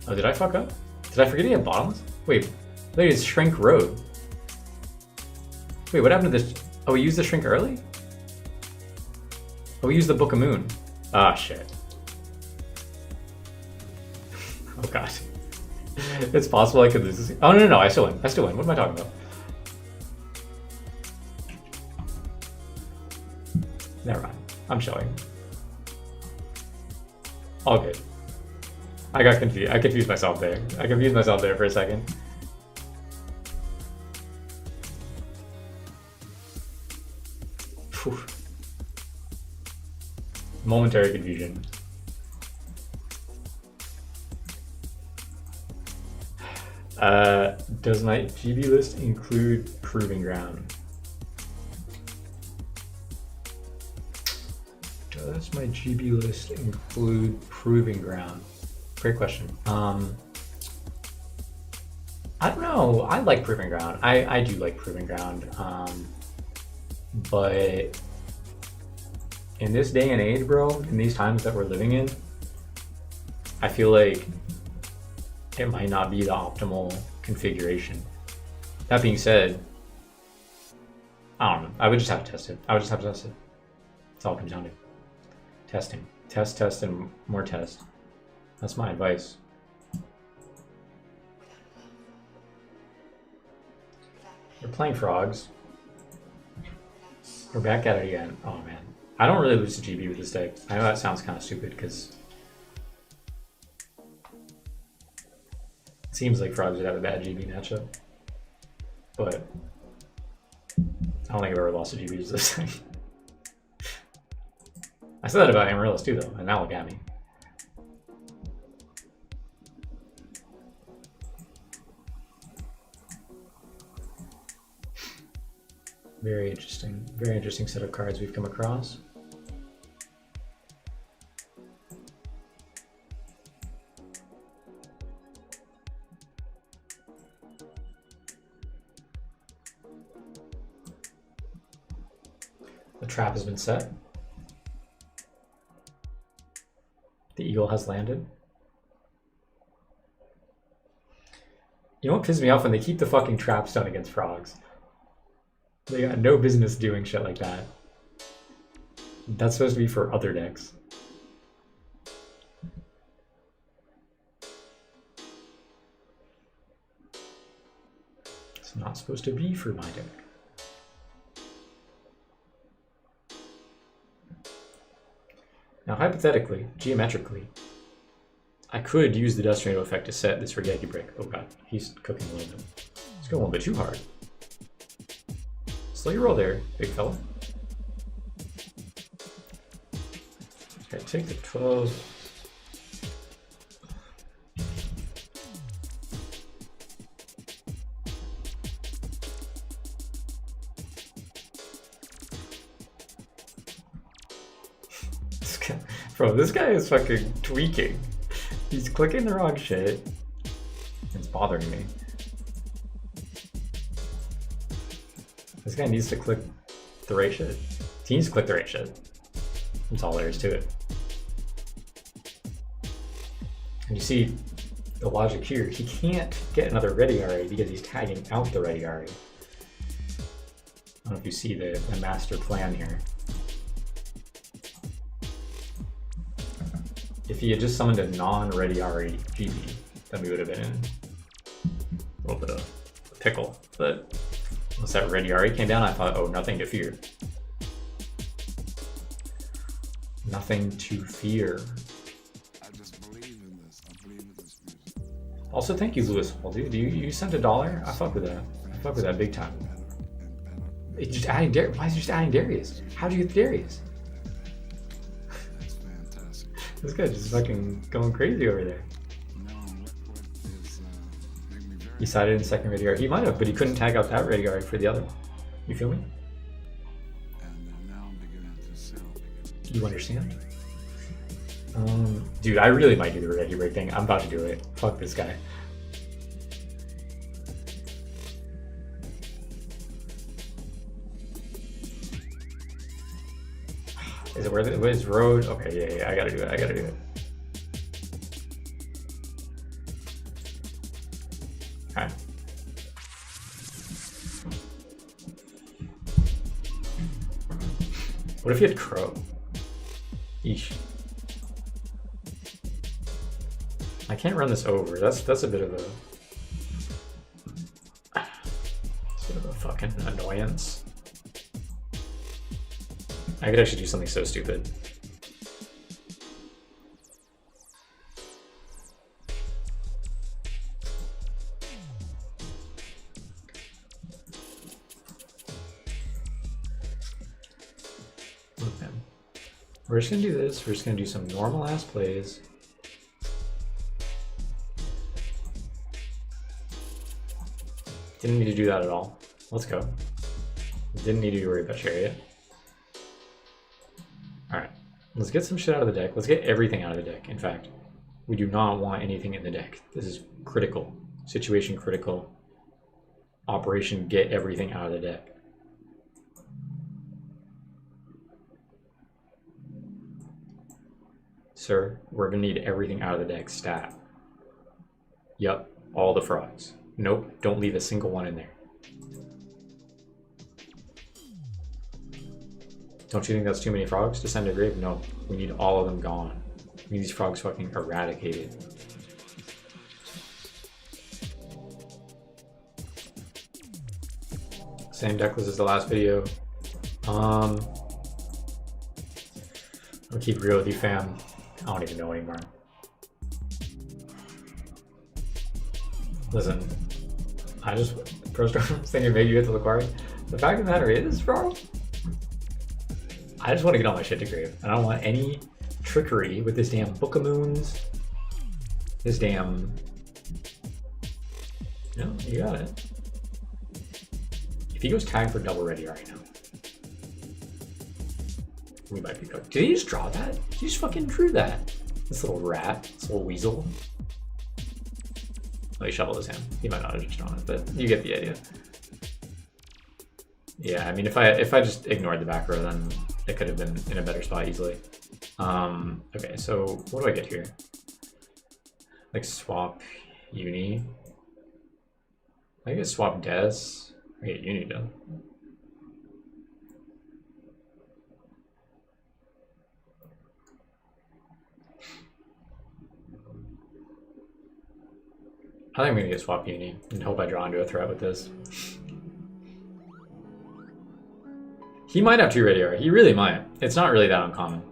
Oh, did I fuck up? Did I forget he had bottoms? Wait, look at Shrink Road. Wait, what happened to this? Oh, we used the Shrink early? Oh, we used the Book of Moon. Ah, shit. Oh, God. It's possible I could lose this. Oh, no, I still win. I still win. What am I talking about? Never mind. I'm showing. All good. I got confused. I confused myself there. I confused myself there for a second. Whew. Momentary confusion. Does my GB list include Proving Ground? Does my GB list include Proving Ground? Great question. I don't know. I like Proving Ground. I do like Proving Ground. But in this day and age, bro, in these times that we're living in, I feel like it might not be the optimal configuration. That being said, I don't know. I would just have to test it. That's all it comes down to. Testing. Test, and more test. That's my advice. We're playing frogs. We're back at it again. Oh man. I don't really lose to GB with this deck. I know that sounds kind of stupid because it seems like frogs would have a bad GB matchup. But I don't think I've ever lost to GB with this thing. I said that about Amaryllis too though, and now look at me. Very interesting set of cards we've come across. The trap has been set. The eagle has landed. You know what pisses me off? When they keep the fucking trap stone against frogs. They got no business doing shit like that. That's supposed to be for other decks. It's not supposed to be for my deck. Now, hypothetically, geometrically, I could use the dust tornado effect to set this Regeki break. Oh god, he's cooking a little bit. He's going a little bit too hard. Slow your roll there, big fella. Okay, take the 12. Bro, this guy is fucking tweaking. He's clicking the wrong shit. It's bothering me. This guy needs to click the right shit. He needs to click the right shit. That's all there is to it. And you see the logic here. He can't get another ready RA because he's tagging out the ready RA. I don't know if you see the master plan here. If he had just summoned a non-ready RA GB, then we would have been in a little bit of a pickle. But once that ready RA came down, I thought, oh, nothing to fear. Nothing to fear. I just believe in this. I believe in this music. Also, thank you, Lewis Hall, dude. You sent $1. I fuck with that. I fuck with that big time. It's just adding Darius. Why is he just adding Darius? How'd you get the Darius? That's fantastic. This guy's just fucking going crazy over there. No, what is making me very He sided in second ready guard. He might have, but he couldn't tag out that ready guard for the other one. You feel me? and now I'm beginning to sell. You understand? Dude, I really might do the ready break thing. I'm about to do it. Fuck this guy. Is it worth it? What is road? Okay, yeah, I gotta do it. I gotta do it. Okay. What if you had Crow? Eesh. I can't run this over. That's a bit of a fucking annoyance. I could actually do something so stupid. Okay. We're just gonna do this. We're just gonna do some normal ass plays. Didn't need to do that at all. Let's go. Didn't need to worry about Chariot. Alright, let's get some shit out of the deck. Let's get everything out of the deck. In fact, we do not want anything in the deck. This is critical. Situation critical. Operation get everything out of the deck. Sir, we're gonna need everything out of the deck stat. Yup, all the frogs. Nope, don't leave a single one in there. Don't you think that's too many frogs to send to grave? No, we need all of them gone. We need these frogs fucking eradicated. Same deck list as the last video. I'll keep it real with you, fam. I don't even know anymore. Listen, I just Pro Storm saying maybe you get to Laquari. The fact of the matter is, bro, I just want to get all my shit to grave. I don't want any trickery with this damn Book of Moons. This damn... No, you got it. If he goes tag for double ready right now, we might be cooked. Did he just draw that? He just fucking drew that. This little rat, this little weasel. Oh, he shoveled his hand. He might not have just drawn it, but you get the idea. Yeah, I mean, if I just ignored the back row, then it could have been in a better spot easily. Okay, so what do I get here? Like swap Uni. I guess swap Des. I get Uni done. I think I'm gonna get swap Uni and hope I draw into a threat with this. He might have 2 ready art. He really might. It's not really that uncommon.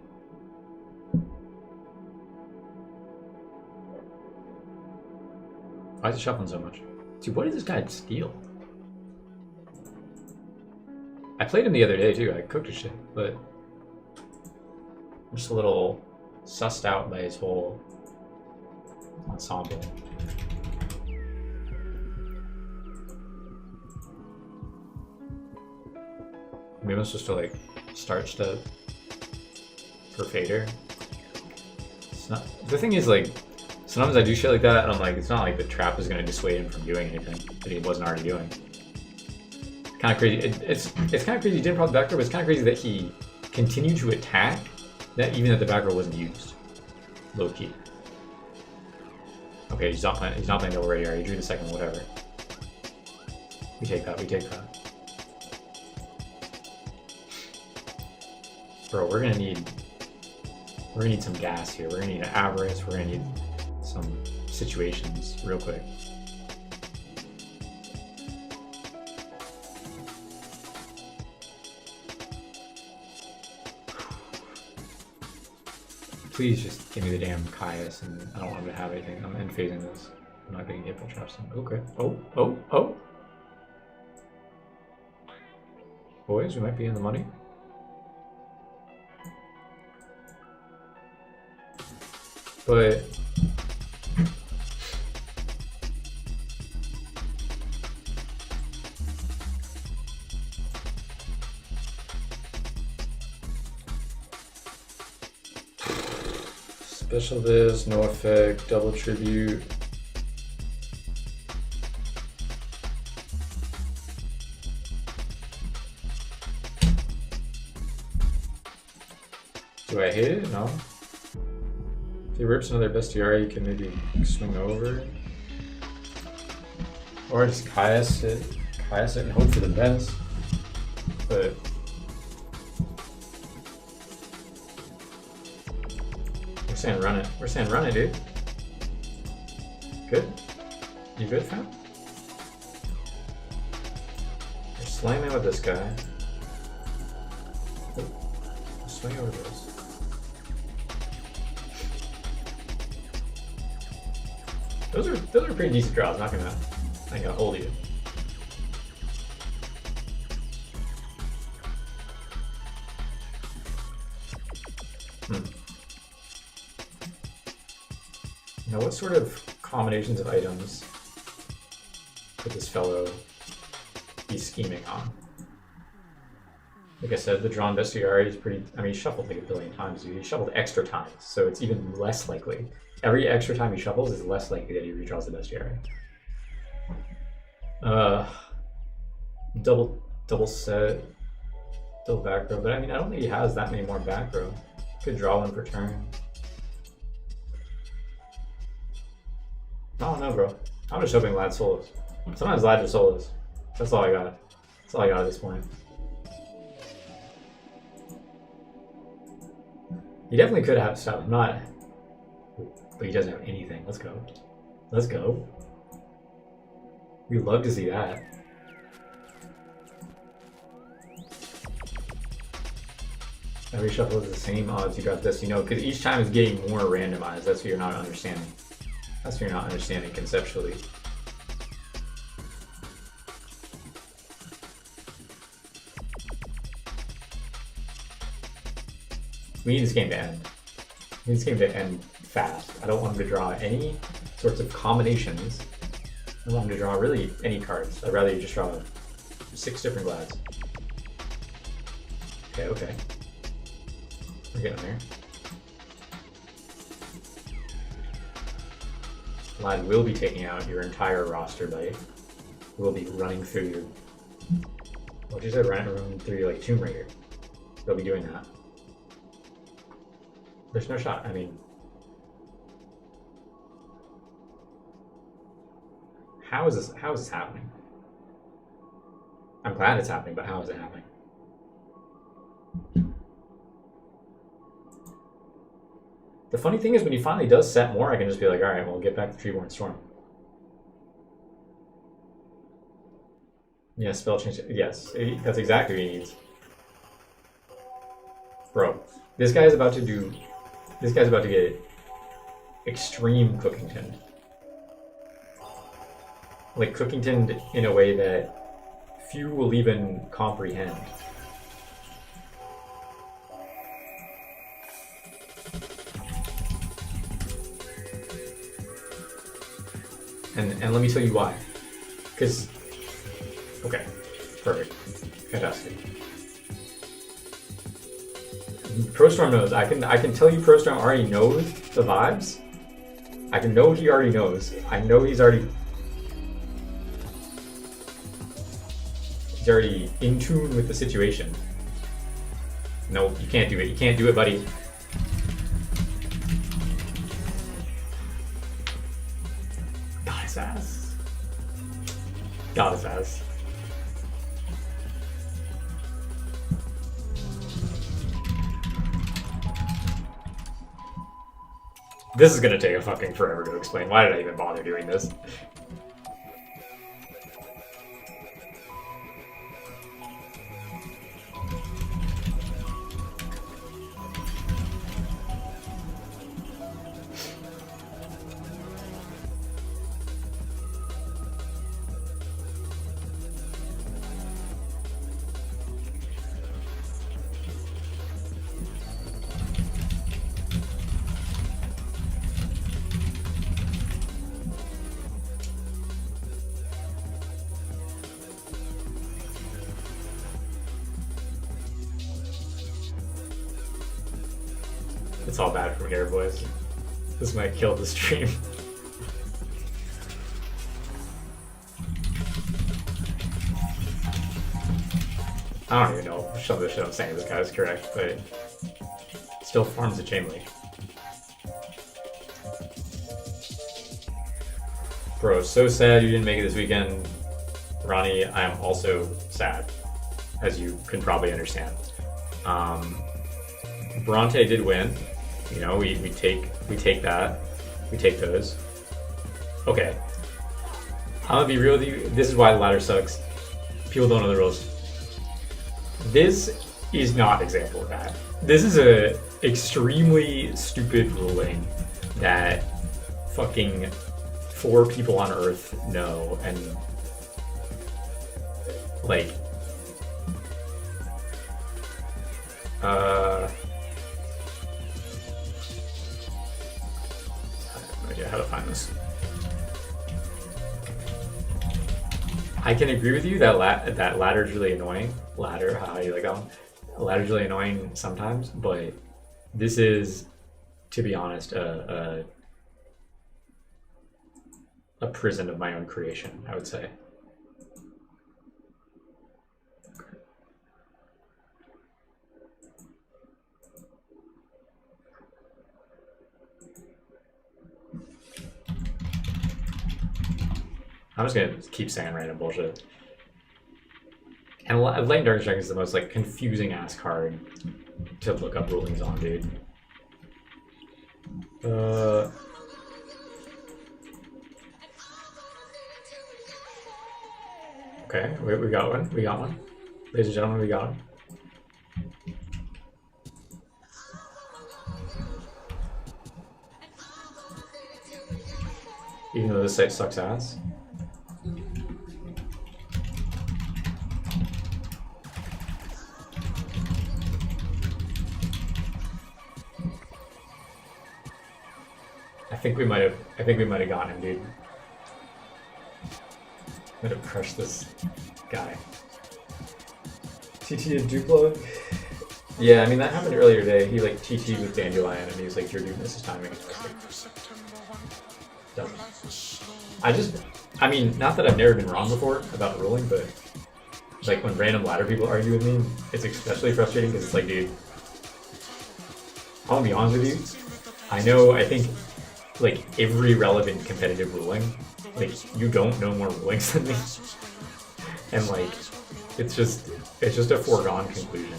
Why is it shuffling so much? Dude, what did this guy steal? I played him the other day too. I cooked his shit, but I'm just a little sussed out by his whole ensemble. Maybe I'm supposed to like start step for fader. It's not. The thing is, like, sometimes I do shit like that, and I'm like, it's not like the trap is gonna dissuade him from doing anything that he wasn't already doing. Kind of crazy. It's kind of crazy. He didn't prop the back row, but it's kind of crazy that he continued to attack that even if the back row wasn't used. Low key. Okay, he's not playing double radar. He drew the second, whatever. We take that. We take that. Bro, we're gonna need some gas here. We're gonna need an avarice. We're gonna need some situations real quick. Please just give me the damn Caius, and I don't want him to have anything. I'm end phasing this. I'm not getting hit by traps. Okay. Oh. Boys, we might be in the money. But special viz, no effect, double tribute. Do I hate it? No. If he rips another bestiary, you can maybe swing over. Or just Caius it and hope for the best. But we're saying run it. We're saying run it, dude. Good? You good, fam? We're slamming with this guy. Oh, swing over this. Those are pretty decent draws. Not gonna hold you. Now, what sort of combinations of items could this fellow be scheming on? Like I said, the drawn bestiary is pretty. I mean, he shuffled like a billion times. He shuffled extra times, so it's even less likely. Every extra time he shuffles is less likely that he redraws the bestiary. Double set, double back row, but I mean, I don't think he has that many more back row. Could draw one per turn. I don't know, bro. I'm just hoping Lad solos. Sometimes Lad just solos. That's all I got. That's all I got at this point. He definitely could have stuff. I'm not. But he doesn't have anything. Let's go. Let's go. We'd love to see that. Every shuffle is the same odds you got this, you know, because each time it's getting more randomized. That's what you're not understanding. That's what you're not understanding conceptually. We need this game to end. We need this game to end fast. I don't want him to draw any sorts of combinations. I don't want him to draw really any cards. I'd rather you just draw 6 different Glads. Okay. We're getting there. Lad will be taking out your entire roster bite. We'll be running through your... What you said? Running through your, like, Tomb Raider. They'll be doing that. There's no shot. I mean... How is this happening? I'm glad it's happening, but how is it happening? The funny thing is, when he finally does set more, I can just be like, alright, well, get back to Treeborn Storm. Yeah, spell change. Yes, that's exactly what he needs. Bro, this guy's about to get extreme Cookington. like Cookington in a way that few will even comprehend. And let me tell you why. Because, okay, perfect, fantastic. ProStorm knows. I can tell you ProStorm already knows the vibes. I can know he already knows. I know he's already in tune with the situation. No, you can't do it. You can't do it, buddy. Got his ass. Got his ass. This is gonna take a fucking forever to explain. Why did I even bother doing this? It's all bad from here, boys. This might kill the stream. I don't even know if some of the shit I'm saying to this guy is correct, but it still forms a chain link. Bro, so sad you didn't make it this weekend. Ronnie, I am also sad, as you can probably understand. Bronte did win. You know, we take that. We take those. Okay. I'm gonna be real with you. This is why the ladder sucks. People don't know the rules. This is not an example of that. This is a extremely stupid ruling that fucking 4 people on Earth know, and like I have no idea how to find this. I can agree with you that that ladder's really annoying. Ladder, how you like that one? Ladder's really annoying sometimes, but this is, to be honest, a prison of my own creation, I would say. I'm just gonna keep saying random bullshit. And Light and Dark Strike is the most like confusing ass card to look up rulings on, dude. Okay, we got one. We got one. Ladies and gentlemen, we got him. Even though this site sucks ass. I think we might have gotten him, dude. I'm gonna crush this guy. TT and Duplo? Yeah, I mean that happened earlier today. He like TT'd with Dandelion and he was like, your dude misses timing. I mean, not that I've never been wrong before about ruling, but like when random ladder people argue with me, it's especially frustrating because it's like, dude, I'll be honest with you. I think like every relevant competitive ruling, like you don't know more rulings than me, and like it's just a foregone conclusion.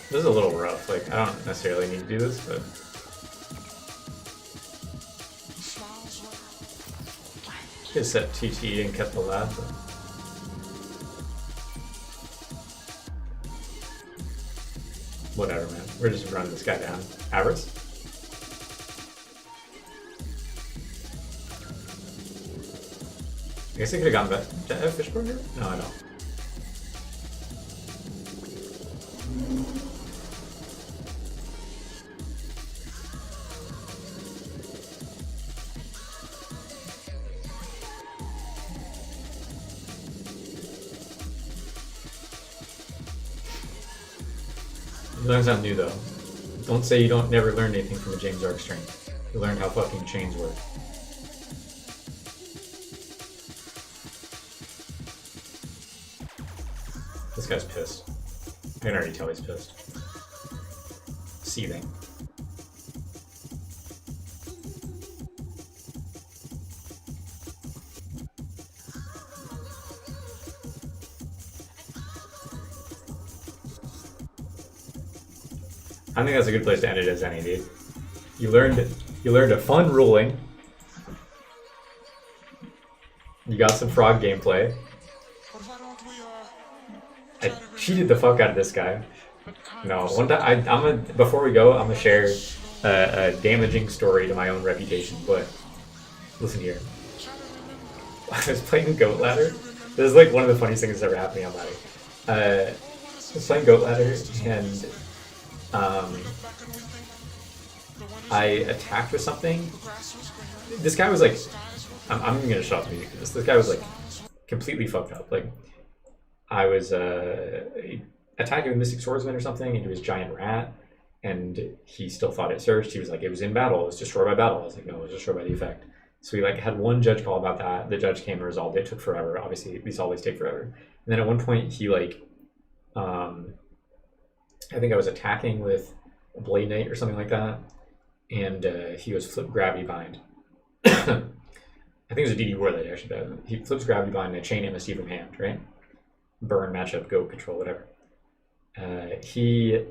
This is a little rough. Like I don't necessarily need to do this, but just set TT and kept the lab. But whatever, man. We're just running this guy down. Avarice? guess I could have gotten back to Fishbone here? No, I don't. You learn something new though. Don't say you don't never learned anything from a James Arc stream. You learned how fucking chains work. This guy's pissed. I can already tell he's pissed. Seething. I think that's a good place to end it as any, dude. You learned a fun ruling. You got some frog gameplay. I cheated the fuck out of this guy. No, one time before we go, I'm gonna share a damaging story to my own reputation. But listen here, I was playing Goat Ladder. This is like one of the funniest things that's ever happened to me on Ladder. I was playing Goat Ladder and I attacked with something. This guy was like, I'm gonna shut up me. This guy was like completely fucked up. Like I was attacking with Mystic Swordsman or something into his giant rat, and he still thought it surged. He was like, it was in battle. It was destroyed by battle. I was like, no, it was destroyed by the effect. So we like had one judge call about that. The judge came and resolved it. It took forever. Obviously, these always take forever. And then at one point, he like, I think I was attacking with a Blade Knight or something like that, and he was flip gravity bind. I think it was a DD Warlord actually, but he flips gravity bind and a chain MSD from hand, right? Burn, matchup, go, control, whatever. He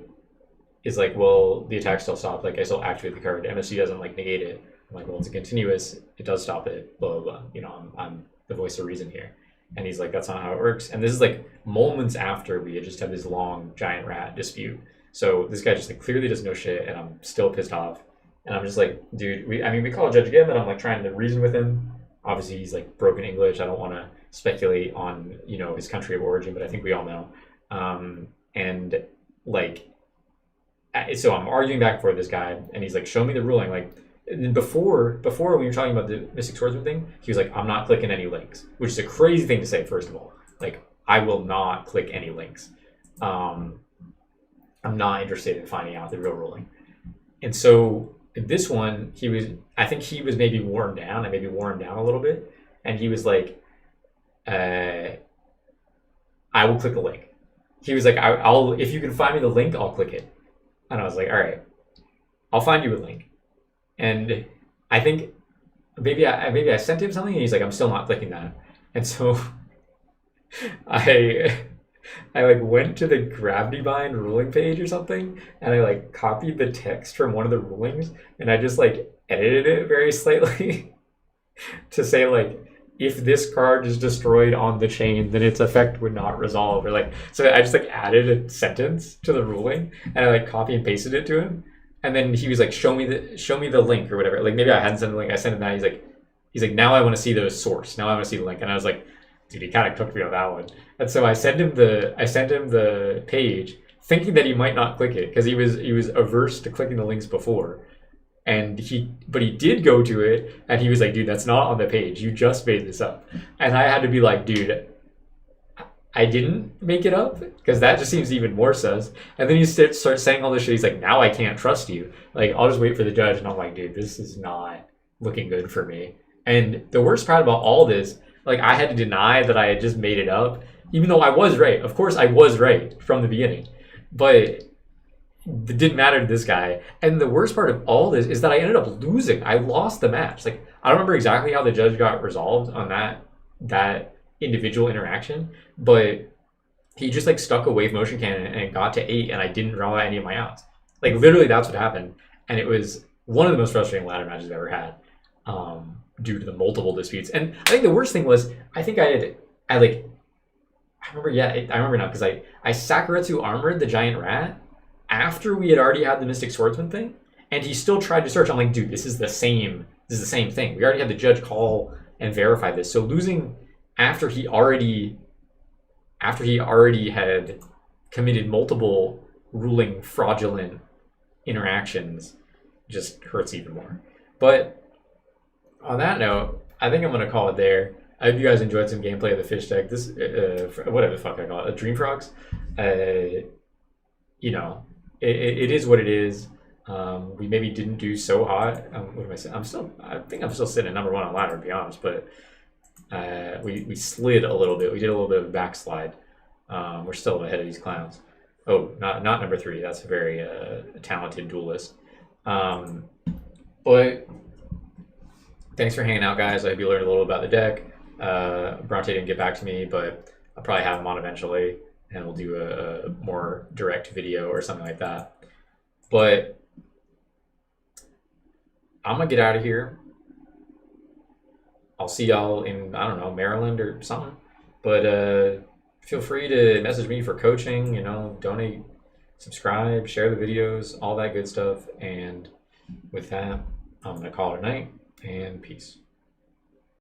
is like, well, the attack still stopped. Like I still activate the card. MSD doesn't like negate it. I'm like, well, it's a continuous. It does stop it. Blah blah blah. You know, I'm the voice of reason here. And he's like, that's not how it works. And this is like moments after we had just had this long giant rat dispute. So this guy just like clearly doesn't know shit, and I'm still pissed off. And I'm just like, dude, we call a judge again, and I'm like trying to reason with him. Obviously, he's like broken English. I don't want to speculate on, you know, his country of origin, but I think we all know. And like, so I'm arguing back and forth with this guy, and he's like, show me the ruling. Like, and before when you're talking about the Mystic Swordsman thing, he was like, I'm not clicking any links, which is a crazy thing to say, first of all. Like, I will not click any links. I'm not interested in finding out the real ruling. And so in this one, I think he was maybe worn down. I maybe wore him down a little bit. And he was like, I will click a link. He was like, I'll if you can find me the link, I'll click it. And I was like, all right, I'll find you a link. And I think maybe I sent him something, and he's like, I'm still not clicking that. And so I like went to the gravity bind ruling page or something, and I like copied the text from one of the rulings, and I just like edited it very slightly to say like, if this card is destroyed on the chain, then its effect would not resolve, or like, so I just like added a sentence to the ruling, and I like copy and pasted it to him. And then he was like, show me the link or whatever. Like maybe I hadn't sent the link. I sent him that. He's like, now I want to see the source. Now I want to see the link. And I was like, dude, he kind of cooked me on that one. And so I sent him the page, thinking that he might not click it because he was averse to clicking the links before. But he did go to it, and he was like, dude, that's not on the page. You just made this up. And I had to be like, dude, I didn't make it up, because that just seems even more sus. And then he starts saying all this shit. He's like, now I can't trust you. Like, I'll just wait for the judge. And I'm like, dude, this is not looking good for me. And the worst part about all this, like, I had to deny that I had just made it up, even though I was right. Of course, I was right from the beginning. But it didn't matter to this guy. And the worst part of all this is that I ended up losing. I lost the match. Like, I don't remember exactly how the judge got resolved on that individual interaction, but he just like stuck a wave motion cannon and it got to 8, and I didn't draw any of my outs. Like literally that's what happened, and it was one of the most frustrating ladder matches I've ever had, due to the multiple disputes. And I think the worst thing was, I remember now, because I Sakuretsu armored the giant rat after we had already had the Mystic Swordsman thing, and he still tried to search. I'm like, dude, this is the same thing. We already had the judge call and verify this. So losing after he already had committed multiple ruling fraudulent interactions, just hurts even more. But on that note, I think I'm gonna call it there. I hope you guys enjoyed some gameplay of the fish deck. This whatever the fuck I call it, Dream Frogs. You know, it is what it is. We maybe didn't do so hot. What am I saying? I think I'm still sitting at number one on ladder, to be honest. But we slid a little bit. We did a little bit of a backslide. We're still ahead of these clowns. Oh, not number 3. That's a very talented duelist. But thanks for hanging out, guys. I hope you learned a little about the deck. Bronte didn't get back to me, but I'll probably have him on eventually, and we'll do a more direct video or something like that. But I'm gonna get out of here. I'll see y'all in, I don't know, Maryland or something. But feel free to message me for coaching, you know, donate, subscribe, share the videos, all that good stuff. And with that, I'm gonna call it a night, and peace.